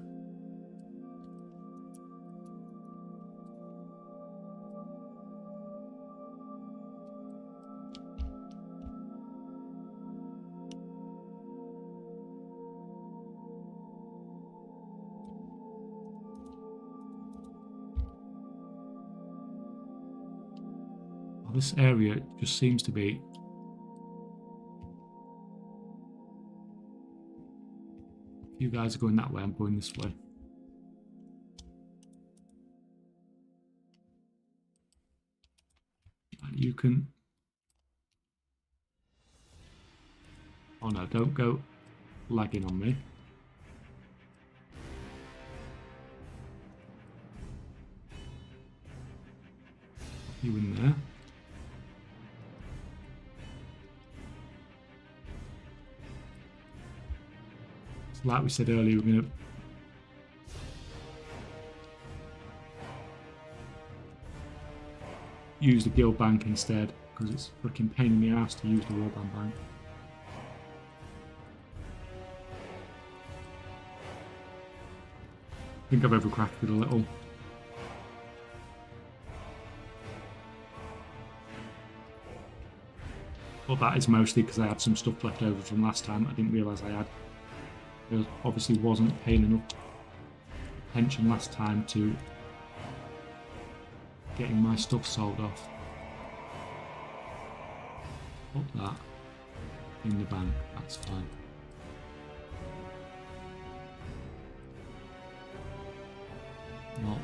Well, this area just seems to be... You guys are going that way, I'm going this way. You can... Oh no, don't go lagging on me. You in there. Like we said earlier, we're going to use the guild bank instead, because it's a freaking pain in the ass to use the warband bank. I think I've overcrafted a little. But that is mostly because I had some stuff left over from last time I didn't realise I had. I obviously wasn't paying enough attention last time to getting my stuff sold off. Put that in the bank, that's fine. Not.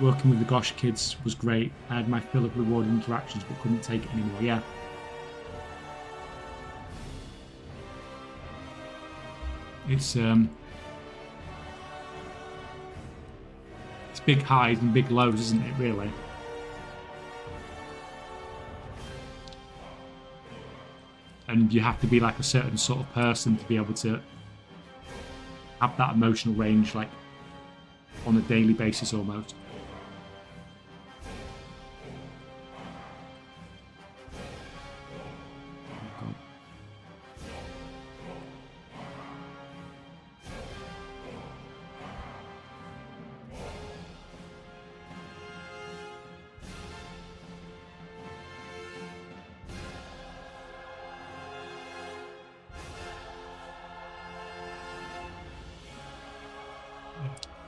Working with the Gosh kids was great. I had my fill of rewarding interactions but couldn't take it anymore. Yeah. It's big highs and big lows, isn't it, really? And you have to be like a certain sort of person to be able to have that emotional range, like on a daily basis almost.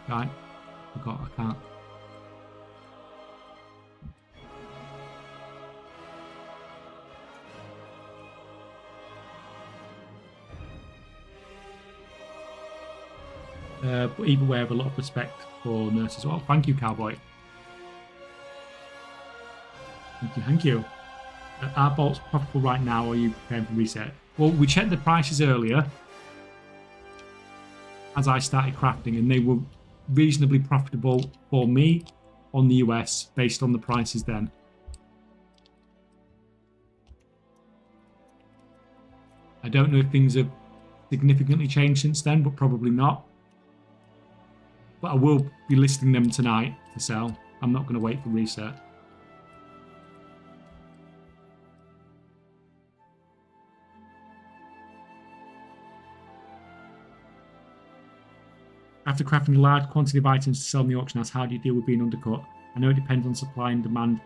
Right, I can't. But either way, I have a lot of respect for nurses. Well, thank you, Cowboy. Thank you. Are bolts profitable right now, or are you preparing for reset? Well, we checked the prices earlier as I started crafting, and they were reasonably profitable for me on the US based on the prices then. I don't know if things have significantly changed since then, but probably not. But I will be listing them tonight to sell. I'm not going to wait for reset. After crafting a large quantity of items to sell in the auction house, how do you deal with being undercut? I know it depends on supply and demand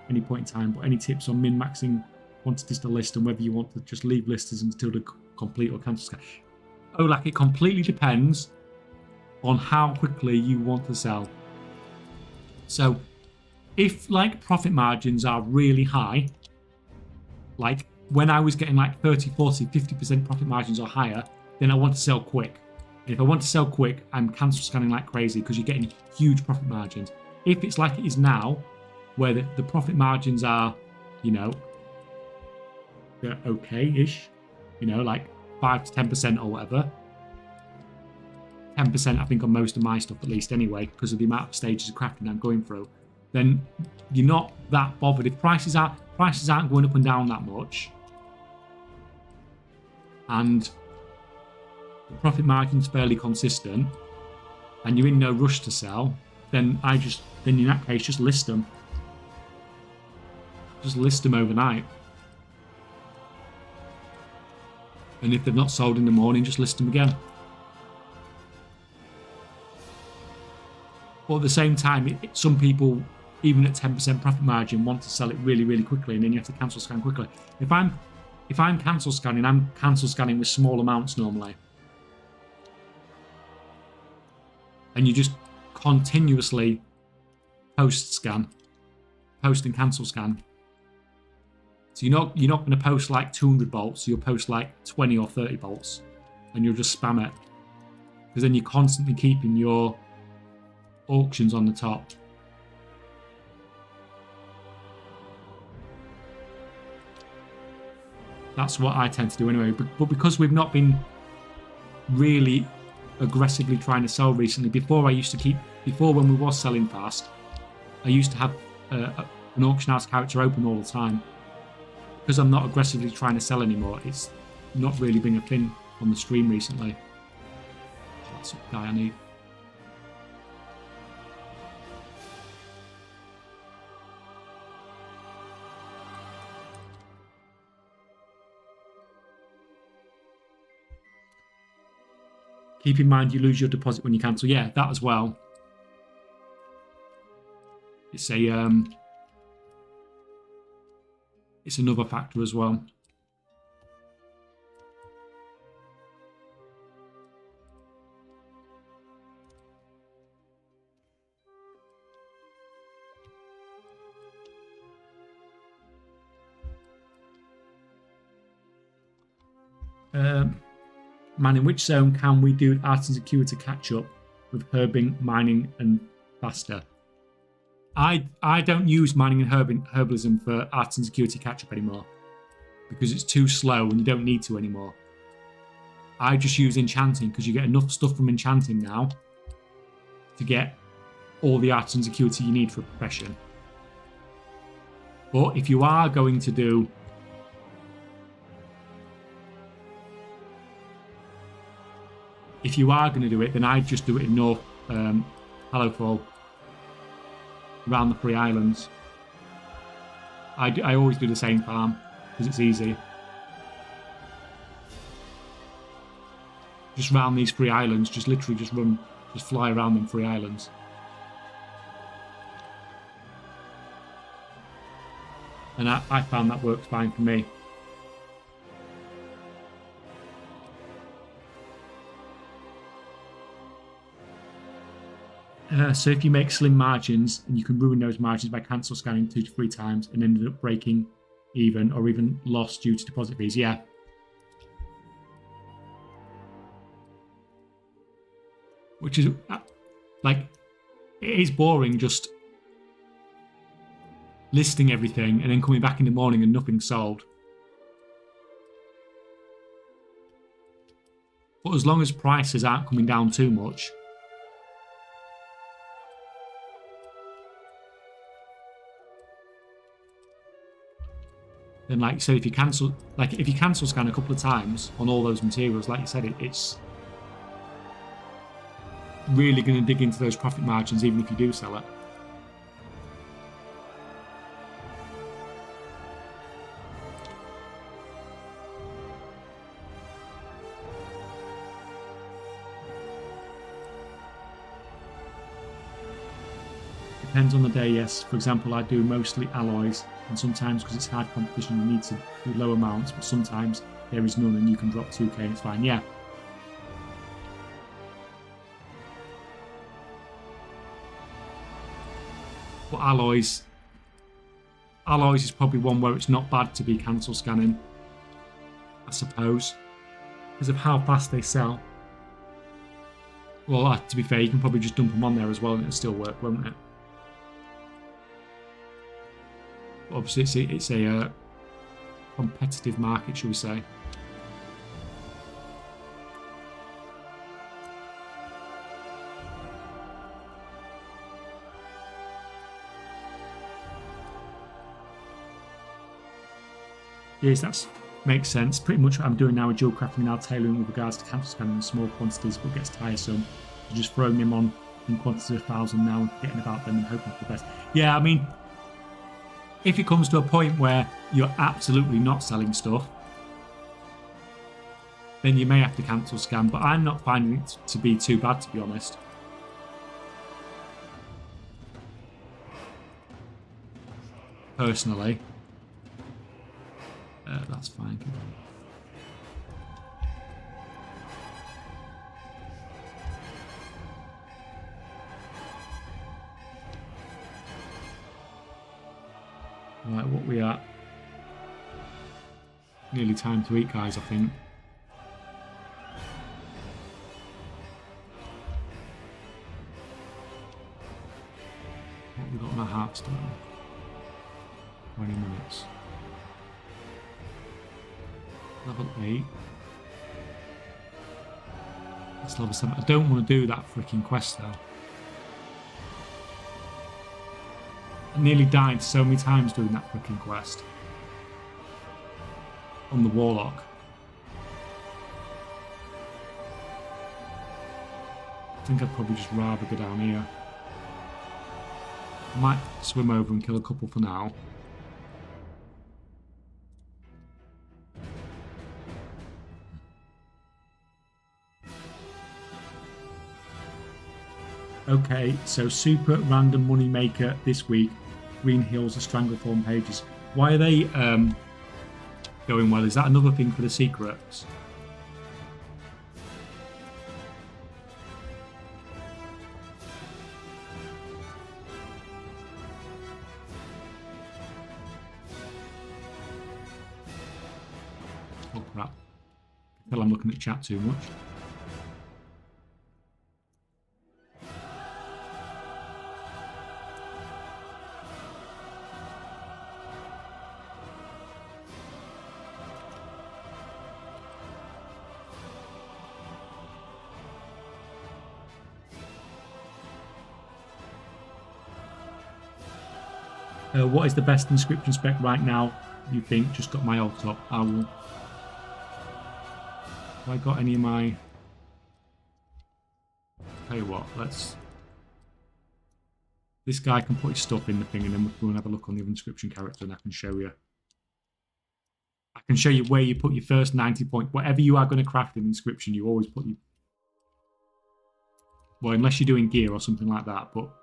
at any point in time, but any tips on min-maxing quantities to list and whether you want to just leave listers until the complete or cancel scan? Oh, like it completely depends on how quickly you want to sell. So if like profit margins are really high, like when I was getting like 30, 40, 50% profit margins or higher, then I want to sell quick. If I want to sell quick, I'm cancel scanning like crazy because you're getting huge profit margins. If it's like it is now, where the profit margins are, you know, they're okay-ish, you know, like 5 to 10% or whatever. 10% I think on most of my stuff at least anyway, because of the amount of stages of crafting I'm going through. Then you're not that bothered. If prices aren't going up and down that much, and the profit margin's fairly consistent, and you're in no rush to sell, then in that case, just list them. Just list them overnight. And if they've not sold in the morning, just list them again. But at the same time, some people, even at 10% profit margin, want to sell it really, really quickly, and then you have to cancel scan quickly. If I'm cancel scanning, I'm cancel scanning with small amounts normally. And you just continuously post and cancel scan. So you're not going to post like 200 bolts, you'll post like 20 or 30 bolts, and you'll just spam it, because then you're constantly keeping your auctions on the top. That's what I tend to do anyway. But because we've not been really aggressively trying to sell recently, before when we was selling fast, I used to have an auction house character open all the time. Because I'm not aggressively trying to sell anymore, it's not really been a thing on the stream recently. That's the guy I need. Keep in mind you lose your deposit when you cancel. Yeah, that as well. It's another factor as well. Man, in which zone can we do art and security catch up with herbing, mining, and faster? I don't use mining and herbalism for art and security catch up anymore because it's too slow and you don't need to anymore. I just use enchanting because you get enough stuff from enchanting now to get all the art and security you need for a profession. But if you are going to do it, then I'd just do it in North Hallowfall, around the Free Islands. I always do the same farm because it's easy. Just round these Free Islands, just literally just fly around them Free Islands. And I found that works fine for me. So if you make slim margins, and you can ruin those margins by cancel scanning 2 to 3 times and ended up breaking even or even lost due to deposit fees. Yeah. Which is, like, it is boring just listing everything and then coming back in the morning and nothing's sold. But as long as prices aren't coming down too much, then, like you said, if you cancel scan a couple of times on all those materials, like you said, it's really going to dig into those profit margins, even if you do sell it. Depends on the day, yes. For example, I do mostly alloys, and sometimes because it's hard competition, you need to do low amounts, but sometimes there is none and you can drop 2k and it's fine. Yeah. But alloys is probably one where it's not bad to be cancel scanning, I suppose, because of how fast they sell. Well, to be fair, you can probably just dump them on there as well and it'll still work, won't it? Obviously, it's a competitive market, shall we say. Yes, that makes sense. Pretty much what I'm doing now with dual crafting now, tailoring with regards to cancel scanning in small quantities, but gets tiresome. So just throwing them on in quantities of 1,000 now and forgetting about them and hoping for the best. Yeah, I mean, if it comes to a point where you're absolutely not selling stuff, then you may have to cancel scan, but I'm not finding it to be too bad, to be honest. Personally. That's fine. Right, what we at? Nearly time to eat, guys, I think. What have we got on our heartstone? 20 minutes. Level 8. That's level 7. I don't want to do that freaking quest though. I nearly died so many times doing that freaking quest. On the Warlock. I think I'd probably just rather go down here. I might swim over and kill a couple for now. Okay, so super random money maker this week. Green Hills and Stranglethorn pages. Why are they going well? Is that another thing for the secrets? Oh crap. I feel I'm looking at chat too much. What is the best inscription spec right now? You think? Just got my alt up. I will. Have I got any of my? Tell you what. Let's. This guy can put his stuff in the thing, and then we'll have a look on the inscription character, and I can show you. I can show you where you put your first 90 point. Whatever you are going to craft in inscription, you always put your. Well, unless you're doing gear or something like that, but.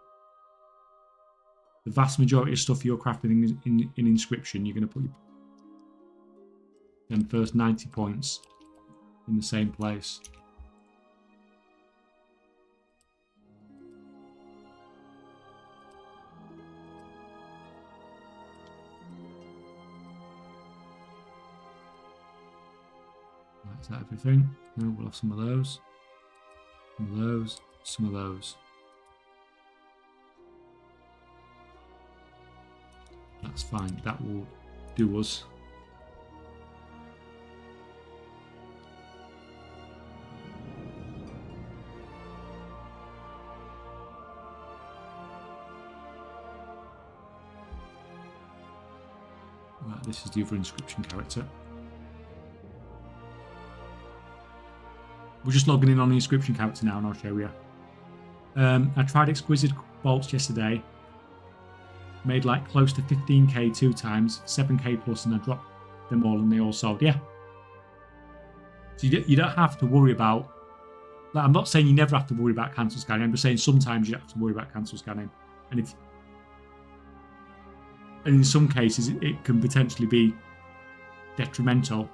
The vast majority of stuff you're crafting in inscription, you're going to put your them first 90 points in the same place. Right, is that everything? No, we'll have some of those. Some of those. Some of those. That's fine. That will do us. Right, this is the other inscription character. We're just logging in on the inscription character now, and I'll show you. I tried exquisite bolts yesterday. Made like close to 15k 2 times, 7k plus, and I dropped them all and they all sold. Yeah. So you don't have to worry about, like, I'm not saying you never have to worry about cancel scanning, I'm just saying sometimes you have to worry about cancel scanning. And in some cases it can potentially be detrimental.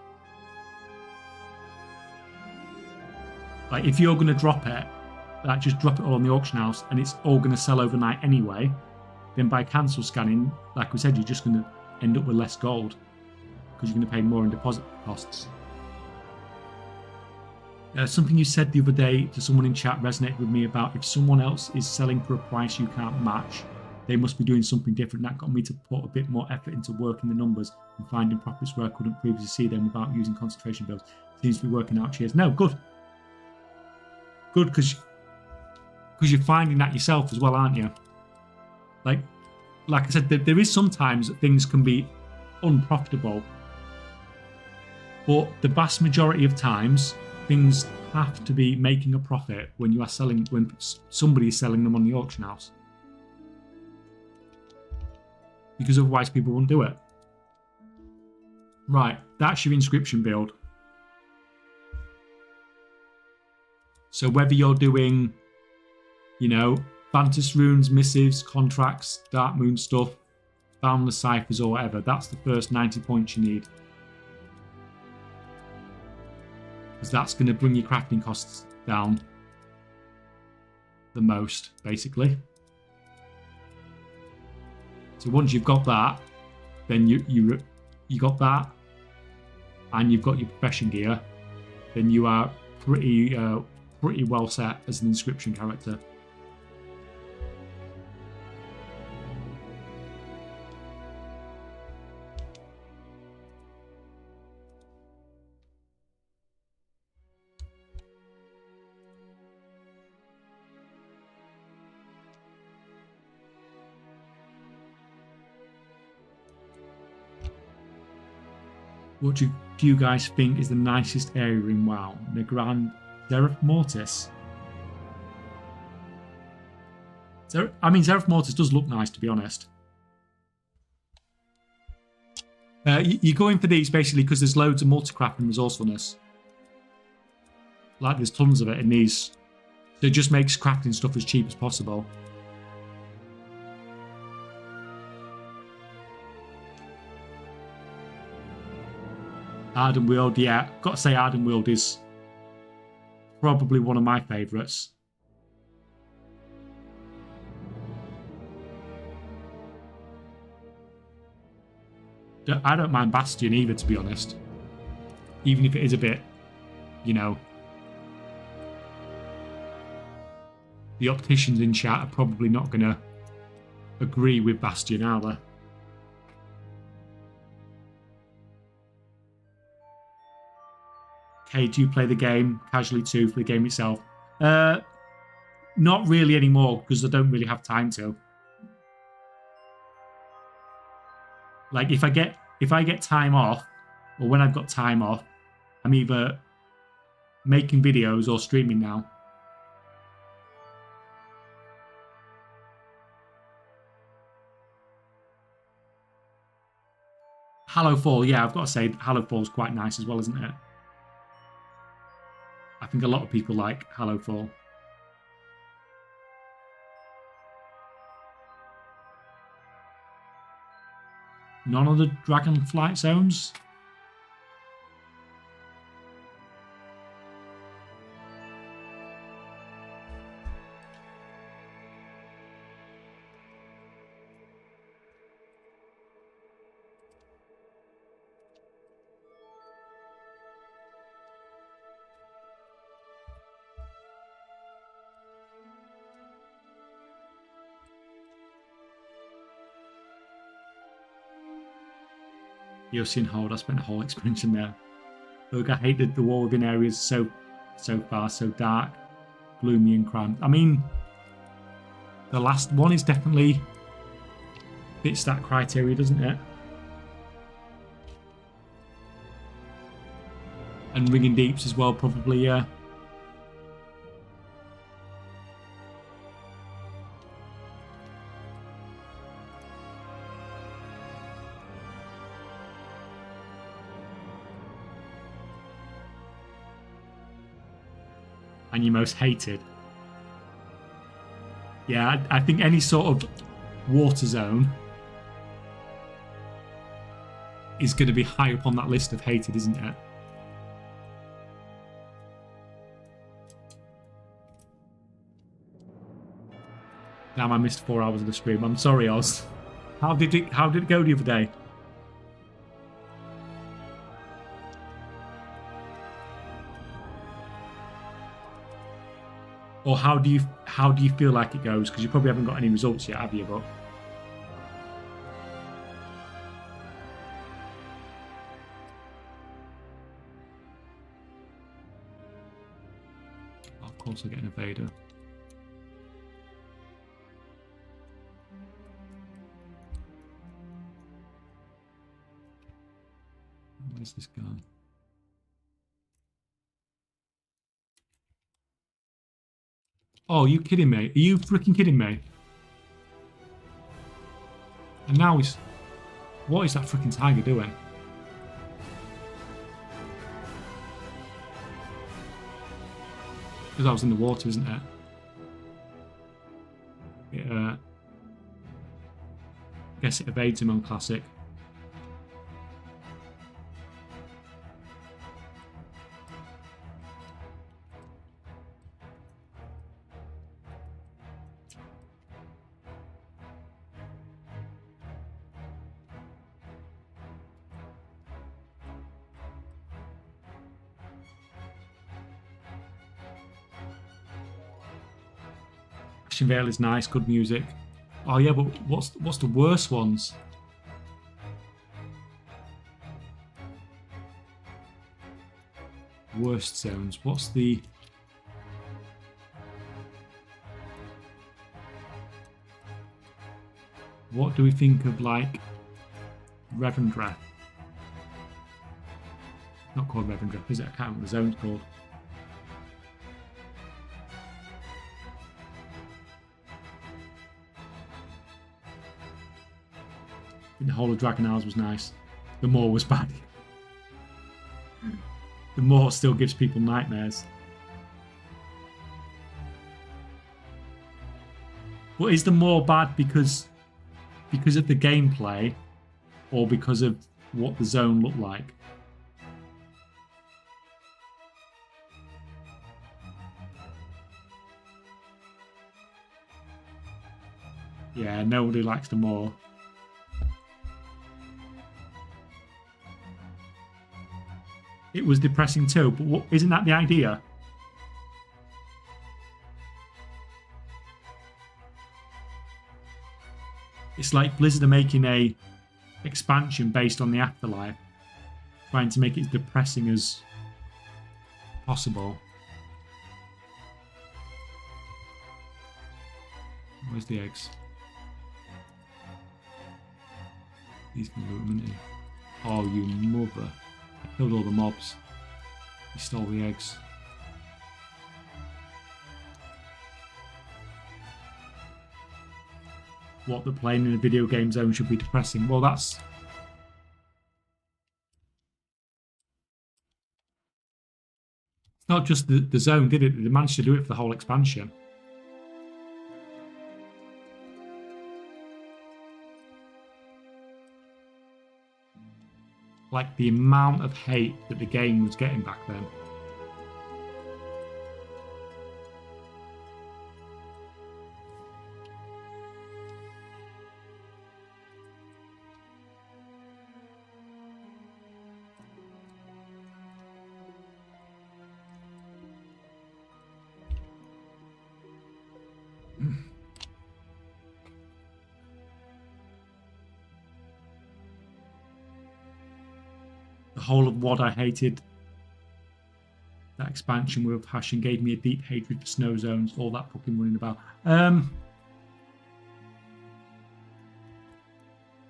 Like if you're going to drop it, like just drop it all on the auction house and it's all going to sell overnight anyway, then by cancel scanning, like we said, you're just going to end up with less gold because you're going to pay more in deposit costs. Something you said the other day to someone in chat resonated with me about if someone else is selling for a price you can't match, they must be doing something different. That got me to put a bit more effort into working the numbers and finding profits where I couldn't previously see them without using concentration builds. Seems to be working out. Cheers. No, good. Good, because you're finding that yourself as well, aren't you? Like I said, there is sometimes that things can be unprofitable, but the vast majority of times things have to be making a profit when you are selling, when somebody is selling them on the auction house, because otherwise people won't do it. Right, that's your inscription build. So whether you're doing, you know, Fantasy runes, missives, contracts, Dark Moon stuff, Boundless ciphers or whatever, that's the first 90 points you need. Because that's going to bring your crafting costs down the most, basically. So once you've got that, then you got that, and you've got your profession gear, then you are pretty well set as an inscription character. What do you guys think is the nicest area in WoW? Negrand, Zereth Mortis? Zereth Mortis does look nice, to be honest. You're going for these basically because there's loads of multi-craft and resourcefulness. Like there's tons of it in these So it just makes crafting stuff as cheap as possible. Arden Weald, yeah. Got to say Arden Weald is probably one of my favourites. I don't mind Bastion either, to be honest. Even if it is a bit, you know... The opticians in chat are probably not going to agree with Bastion, are they? Okay, do you play the game casually too for the game itself? Not really anymore, because I don't really have time to. Like, if I get time off, or when I've got time off, I'm either making videos or streaming now. Hallowfall, yeah, I've got to say, Hallowfall's quite nice as well, isn't it? I think a lot of people like Hallowfall. None of the Dragonflight zones? Yosin Hold, I spent a whole experience in there. Look, I hated the wall within areas so far, so dark, gloomy and cramped. I mean, the last one is definitely fits that criteria, doesn't it? And Ringing Deeps as well, probably, yeah. And your most hated? Yeah, I think any sort of water zone is going to be high up on that list of hated, isn't it? Damn, I missed 4 hours of the stream. I'm sorry, Oz. How did it go the other day? Or how do you feel like it goes? Because you probably haven't got any results yet, have you? But of course, I get an evader. Where's this guy? Oh, are you kidding me? Are you freaking kidding me? And now he's... What is that freaking tiger doing? Because I was in the water, isn't it? I guess it evades him on Classic. Vale is nice, good music. Oh yeah, but what's the worst ones? Worst zones. What's the... What do we think of, like, Revendreth? Not called Revendreth, is it? I can't remember what the zone's called. The whole of Dragon Isles was nice. The Moor was bad. The Moor still gives people nightmares. But is the more bad because of the gameplay, or because of what the zone looked like? Yeah, nobody likes the more. It was depressing too, but isn't that the idea? It's like Blizzard are making a expansion based on the afterlife, trying to make it as depressing as possible. Where's the eggs? These can loot them, isn't he? Oh, you mother. I killed all the mobs. He stole the eggs. What, that playing in a video game zone should be depressing? Well, that's... It's not just the zone, did it? They managed to do it for the whole expansion. Like, the amount of hate that the game was getting back then. The whole of WoD I hated. That expansion with Passion gave me a deep hatred for snow zones, all that fucking running about.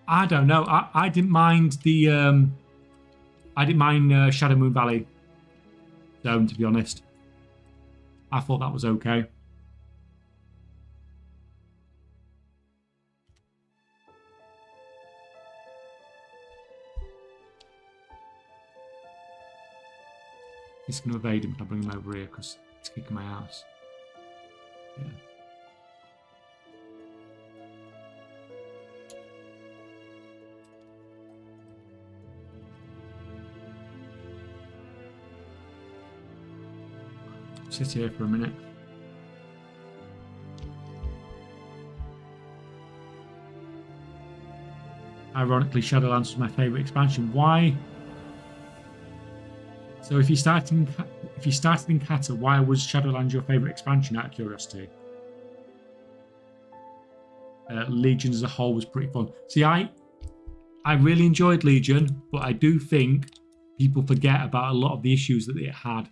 I don't know. I didn't mind the Shadow Moon Valley zone, to be honest. I thought that was okay. He's going to evade him if I bring him over here because he's kicking my ass. Yeah. Sit here for a minute. Ironically, Shadowlands was my favourite expansion. Why? So if you started in Kata, why was Shadowlands your favourite expansion, out of curiosity? Legion as a whole was pretty fun. See, I really enjoyed Legion, but I do think people forget about a lot of the issues that it had.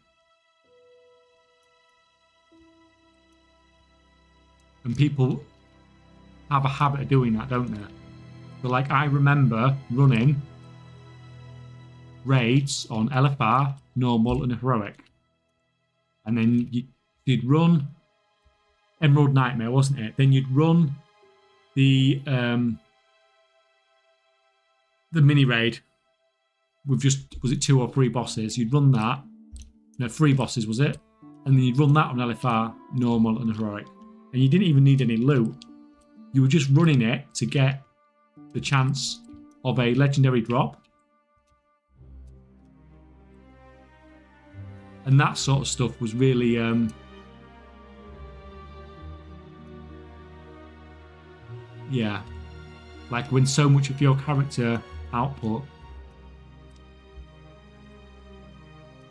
And people have a habit of doing that, don't they? So, like, I remember running raids on LFR, normal, and heroic. And then you'd run Emerald Nightmare, wasn't it? Then you'd run the mini raid with just, was it 2 or 3 bosses? You'd run that. No, 3 bosses, was it? And then you'd run that on LFR, normal, and heroic. And you didn't even need any loot. You were just running it to get the chance of a legendary drop. And that sort of stuff was really yeah, like when so much of your character output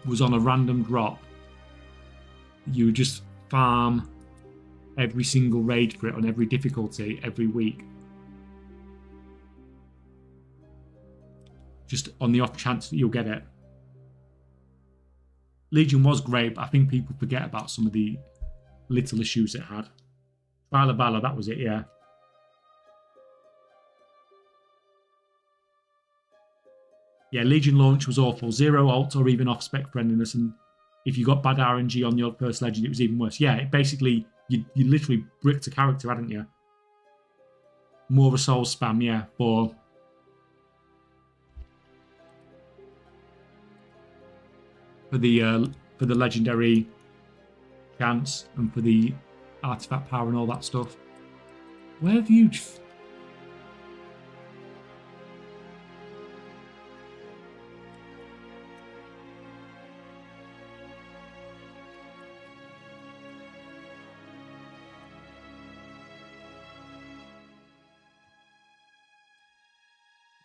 was on a random drop, you would just farm every single raid for it on every difficulty every week, just on the off chance that you'll get it. Legion was great, but I think people forget about some of the little issues it had. Trial of Valor, that was it, yeah. Yeah, Legion launch was awful. 0 ult or even off-spec friendliness, and if you got bad RNG on your first legend, it was even worse. Yeah, it basically, you literally bricked a character, hadn't you? More of a soul spam, yeah, for the legendary chance and for the artifact power and all that stuff. Where have you...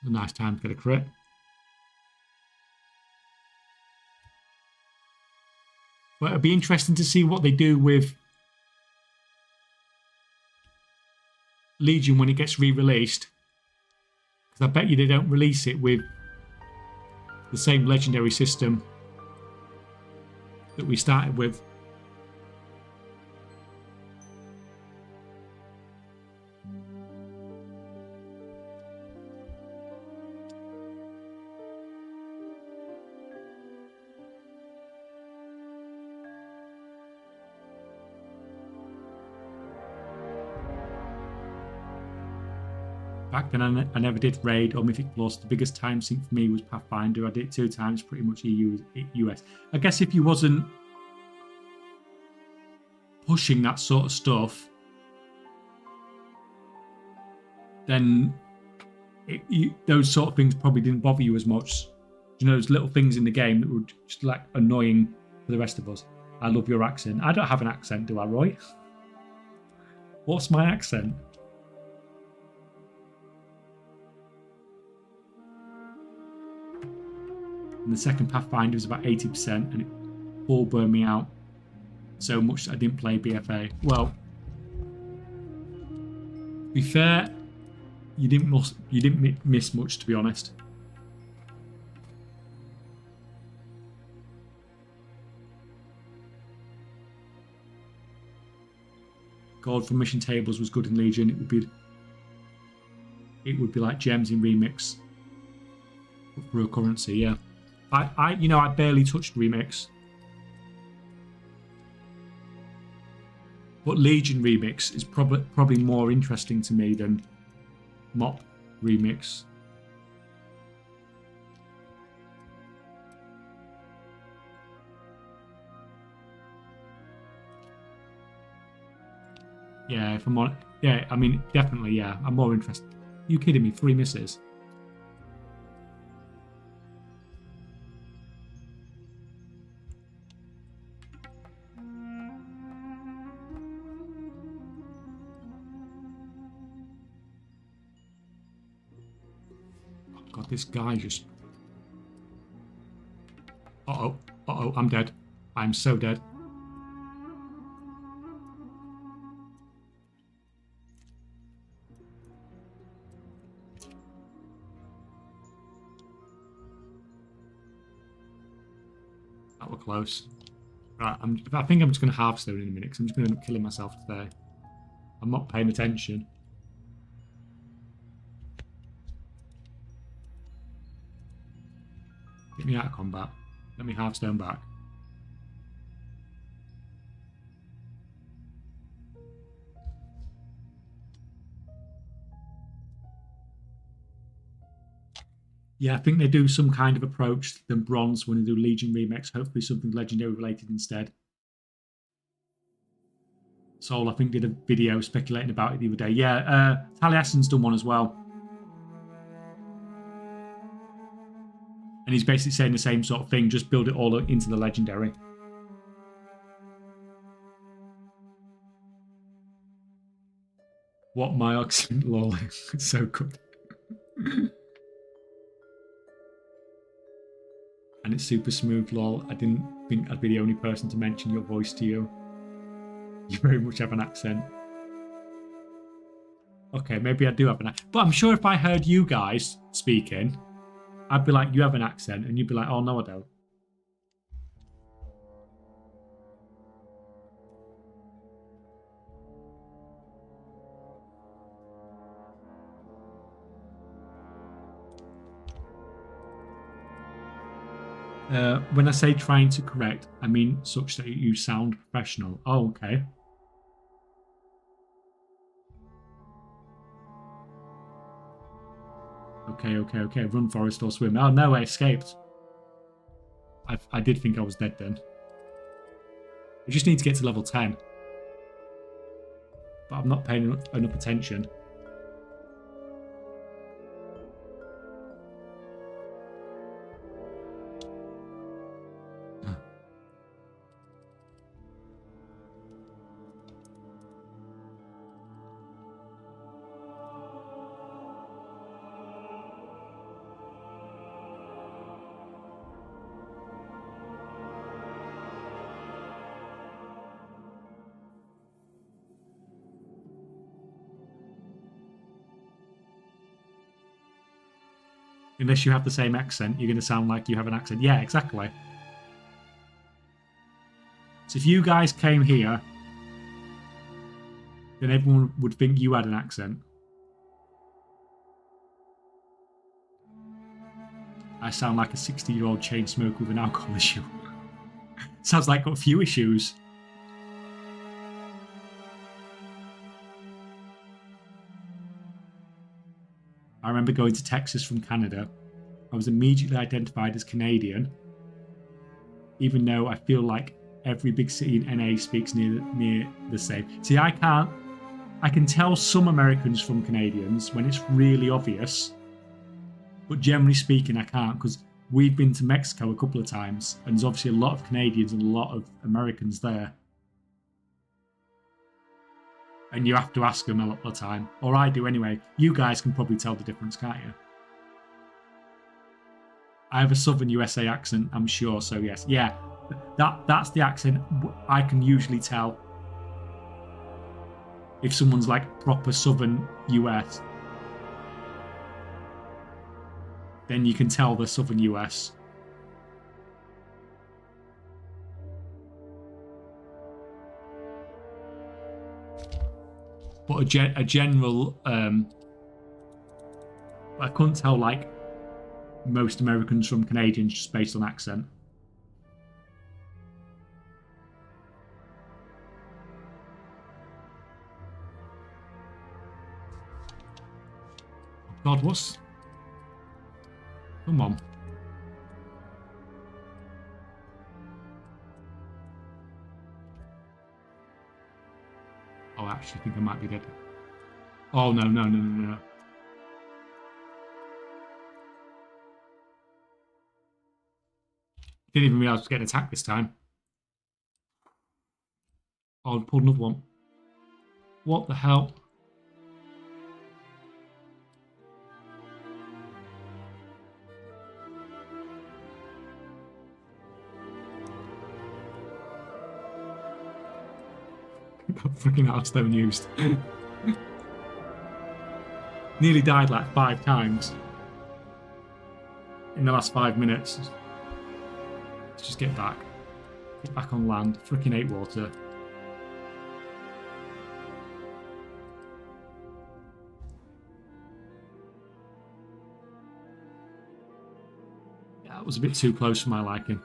A nice time to get a crit. But it'll be interesting to see what they do with Legion when it gets re-released. Because I bet you they don't release it with the same legendary system that we started with. Back then, I never did Raid or Mythic Plus. The biggest time sink for me was Pathfinder. I did it 2 times, pretty much EU, US. I guess if you wasn't pushing that sort of stuff, then those sort of things probably didn't bother you as much. You know, those little things in the game that were just like annoying for the rest of us. I love your accent. I don't have an accent, do I, Roy? What's my accent? And the second Pathfinder was about 80%, and it all burned me out so much that I didn't play BFA. Well, to be fair, you didn't miss much, to be honest. Gold from mission tables was good in Legion. It would be like gems in Remix for a currency, yeah. I barely touched Remix. But Legion Remix is probably more interesting to me than MOP Remix. Yeah, if I'm on, yeah, I mean, definitely, yeah, I'm more interested. You kidding me? 3 misses. God, this guy just... Uh-oh. Uh-oh, I'm dead. I'm so dead. That was close. Right, I think I'm just going to hearthstone in a minute because I'm just going to end up killing myself today. I'm not paying attention. Get me out of combat. Let me hearthstone back. Yeah, I think they do some kind of approach than Bronze when they do Legion Remix. Hopefully something Legendary related instead. Soul, I think, did a video speculating about it the other day. Yeah, Taliesin's done one as well. And he's basically saying the same sort of thing, just build it all into the Legendary. What my accent, lol. It's so good. And it's super smooth, lol. I didn't think I'd be the only person to mention your voice to you. You very much have an accent. Okay, maybe I do have an accent. But I'm sure if I heard you guys speaking, I'd be like, you have an accent. And you'd be like, oh, no, I don't. When I say trying to correct, I mean such that you sound professional. Oh, okay. Okay. Run, Forest, or swim. Oh, no, I escaped. I did think I was dead then. I just need to get to level 10. but I'm not paying enough attention. Unless you have the same accent, you're going to sound like you have an accent. Yeah, exactly. So if you guys came here, then everyone would think you had an accent. I sound like a 60-year-old chain smoker with an alcohol issue. Sounds like I've got a few issues. I remember going to Texas from Canada. I was immediately identified as Canadian, even though I feel like every big city in NA speaks near the same. See, I can tell some Americans from Canadians when it's really obvious, but generally speaking, I can't, because we've been to Mexico a couple of times, and there's obviously a lot of Canadians and a lot of Americans there. And you have to ask them a lot of the time. Or I do anyway. You guys can probably tell the difference, can't you? I have a Southern USA accent, I'm sure, so yes. Yeah, that's the accent I can usually tell. If someone's like proper Southern US, then you can tell the Southern US. But a general, I couldn't tell like most Americans from Canadians just based on accent. God, what's... Come on. Oh, I actually think I might be dead. Oh, no. Didn't even realise I was getting attacked this time. Oh, I pulled another one. What the hell? Got freaking heartstone used. Nearly died like 5 times in the last 5 minutes. Let's just get back. Get back on land. Freaking hate water. Yeah, that was a bit too close for my liking.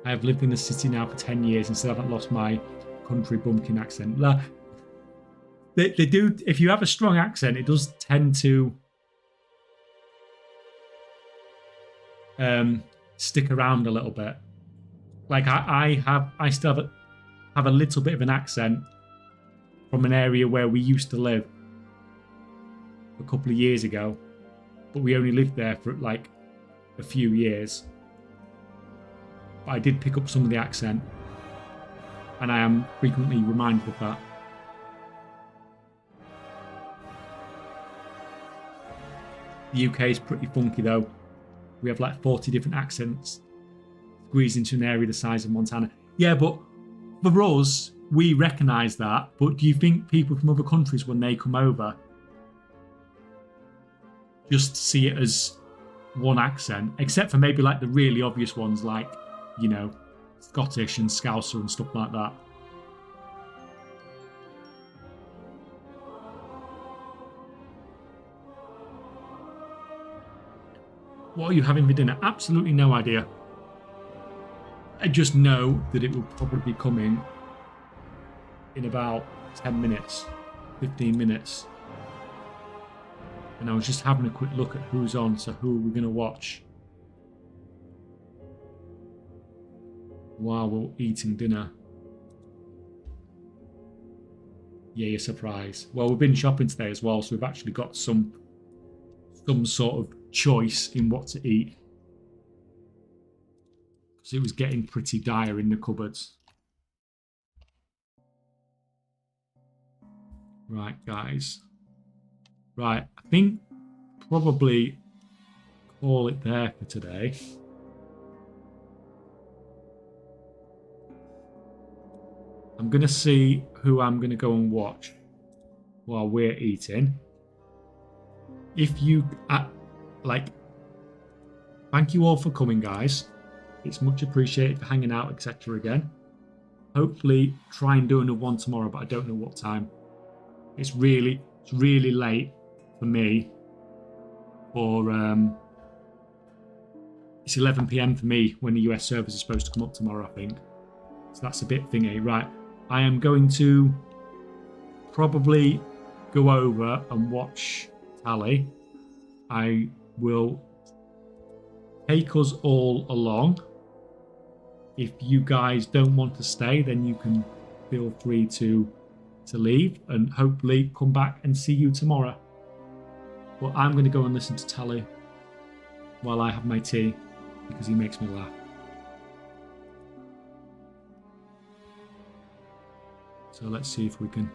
I have lived in the city now for 10 years and still haven't lost my country bumpkin accent. They do, if you have a strong accent, it does tend to stick around a little bit. Like I still have a little bit of an accent from an area where we used to live a couple of years ago, but we only lived there for like a few years. I did pick up some of the accent, and I am frequently reminded of that. The UK is pretty funky though. We have like 40 different accents squeezed into an area the size of Montana. Yeah, but for us, we recognise that. But do you think people from other countries, when they come over, just see it as one accent? Except for maybe like the really obvious ones like, you know, Scottish and Scouser and stuff like that. What are you having for dinner? Absolutely no idea. I just know that it will probably be coming in about 10 minutes, 15 minutes. And I was just having a quick look at who's on, so who are we going to watch while we're eating dinner? Yay, a surprise. Well, we've been shopping today as well, so we've actually got some sort of choice in what to eat. Because it was getting pretty dire in the cupboards. Right, guys. Right, I think probably call it there for today. I'm going to see who I'm going to go and watch while we're eating. If you, thank you all for coming, guys. It's much appreciated for hanging out, etc. again. Hopefully try and do another one tomorrow, but I don't know what time. It's really late for me. It's 11 p.m. for me when the US servers are supposed to come up tomorrow, I think. So that's a bit thingy. Right, I am going to probably go over and watch Tally. I will take us all along. If you guys don't want to stay, then you can feel free to leave and hopefully come back and see you tomorrow. But I'm going to go and listen to Tally while I have my tea because he makes me laugh. So let's see if we can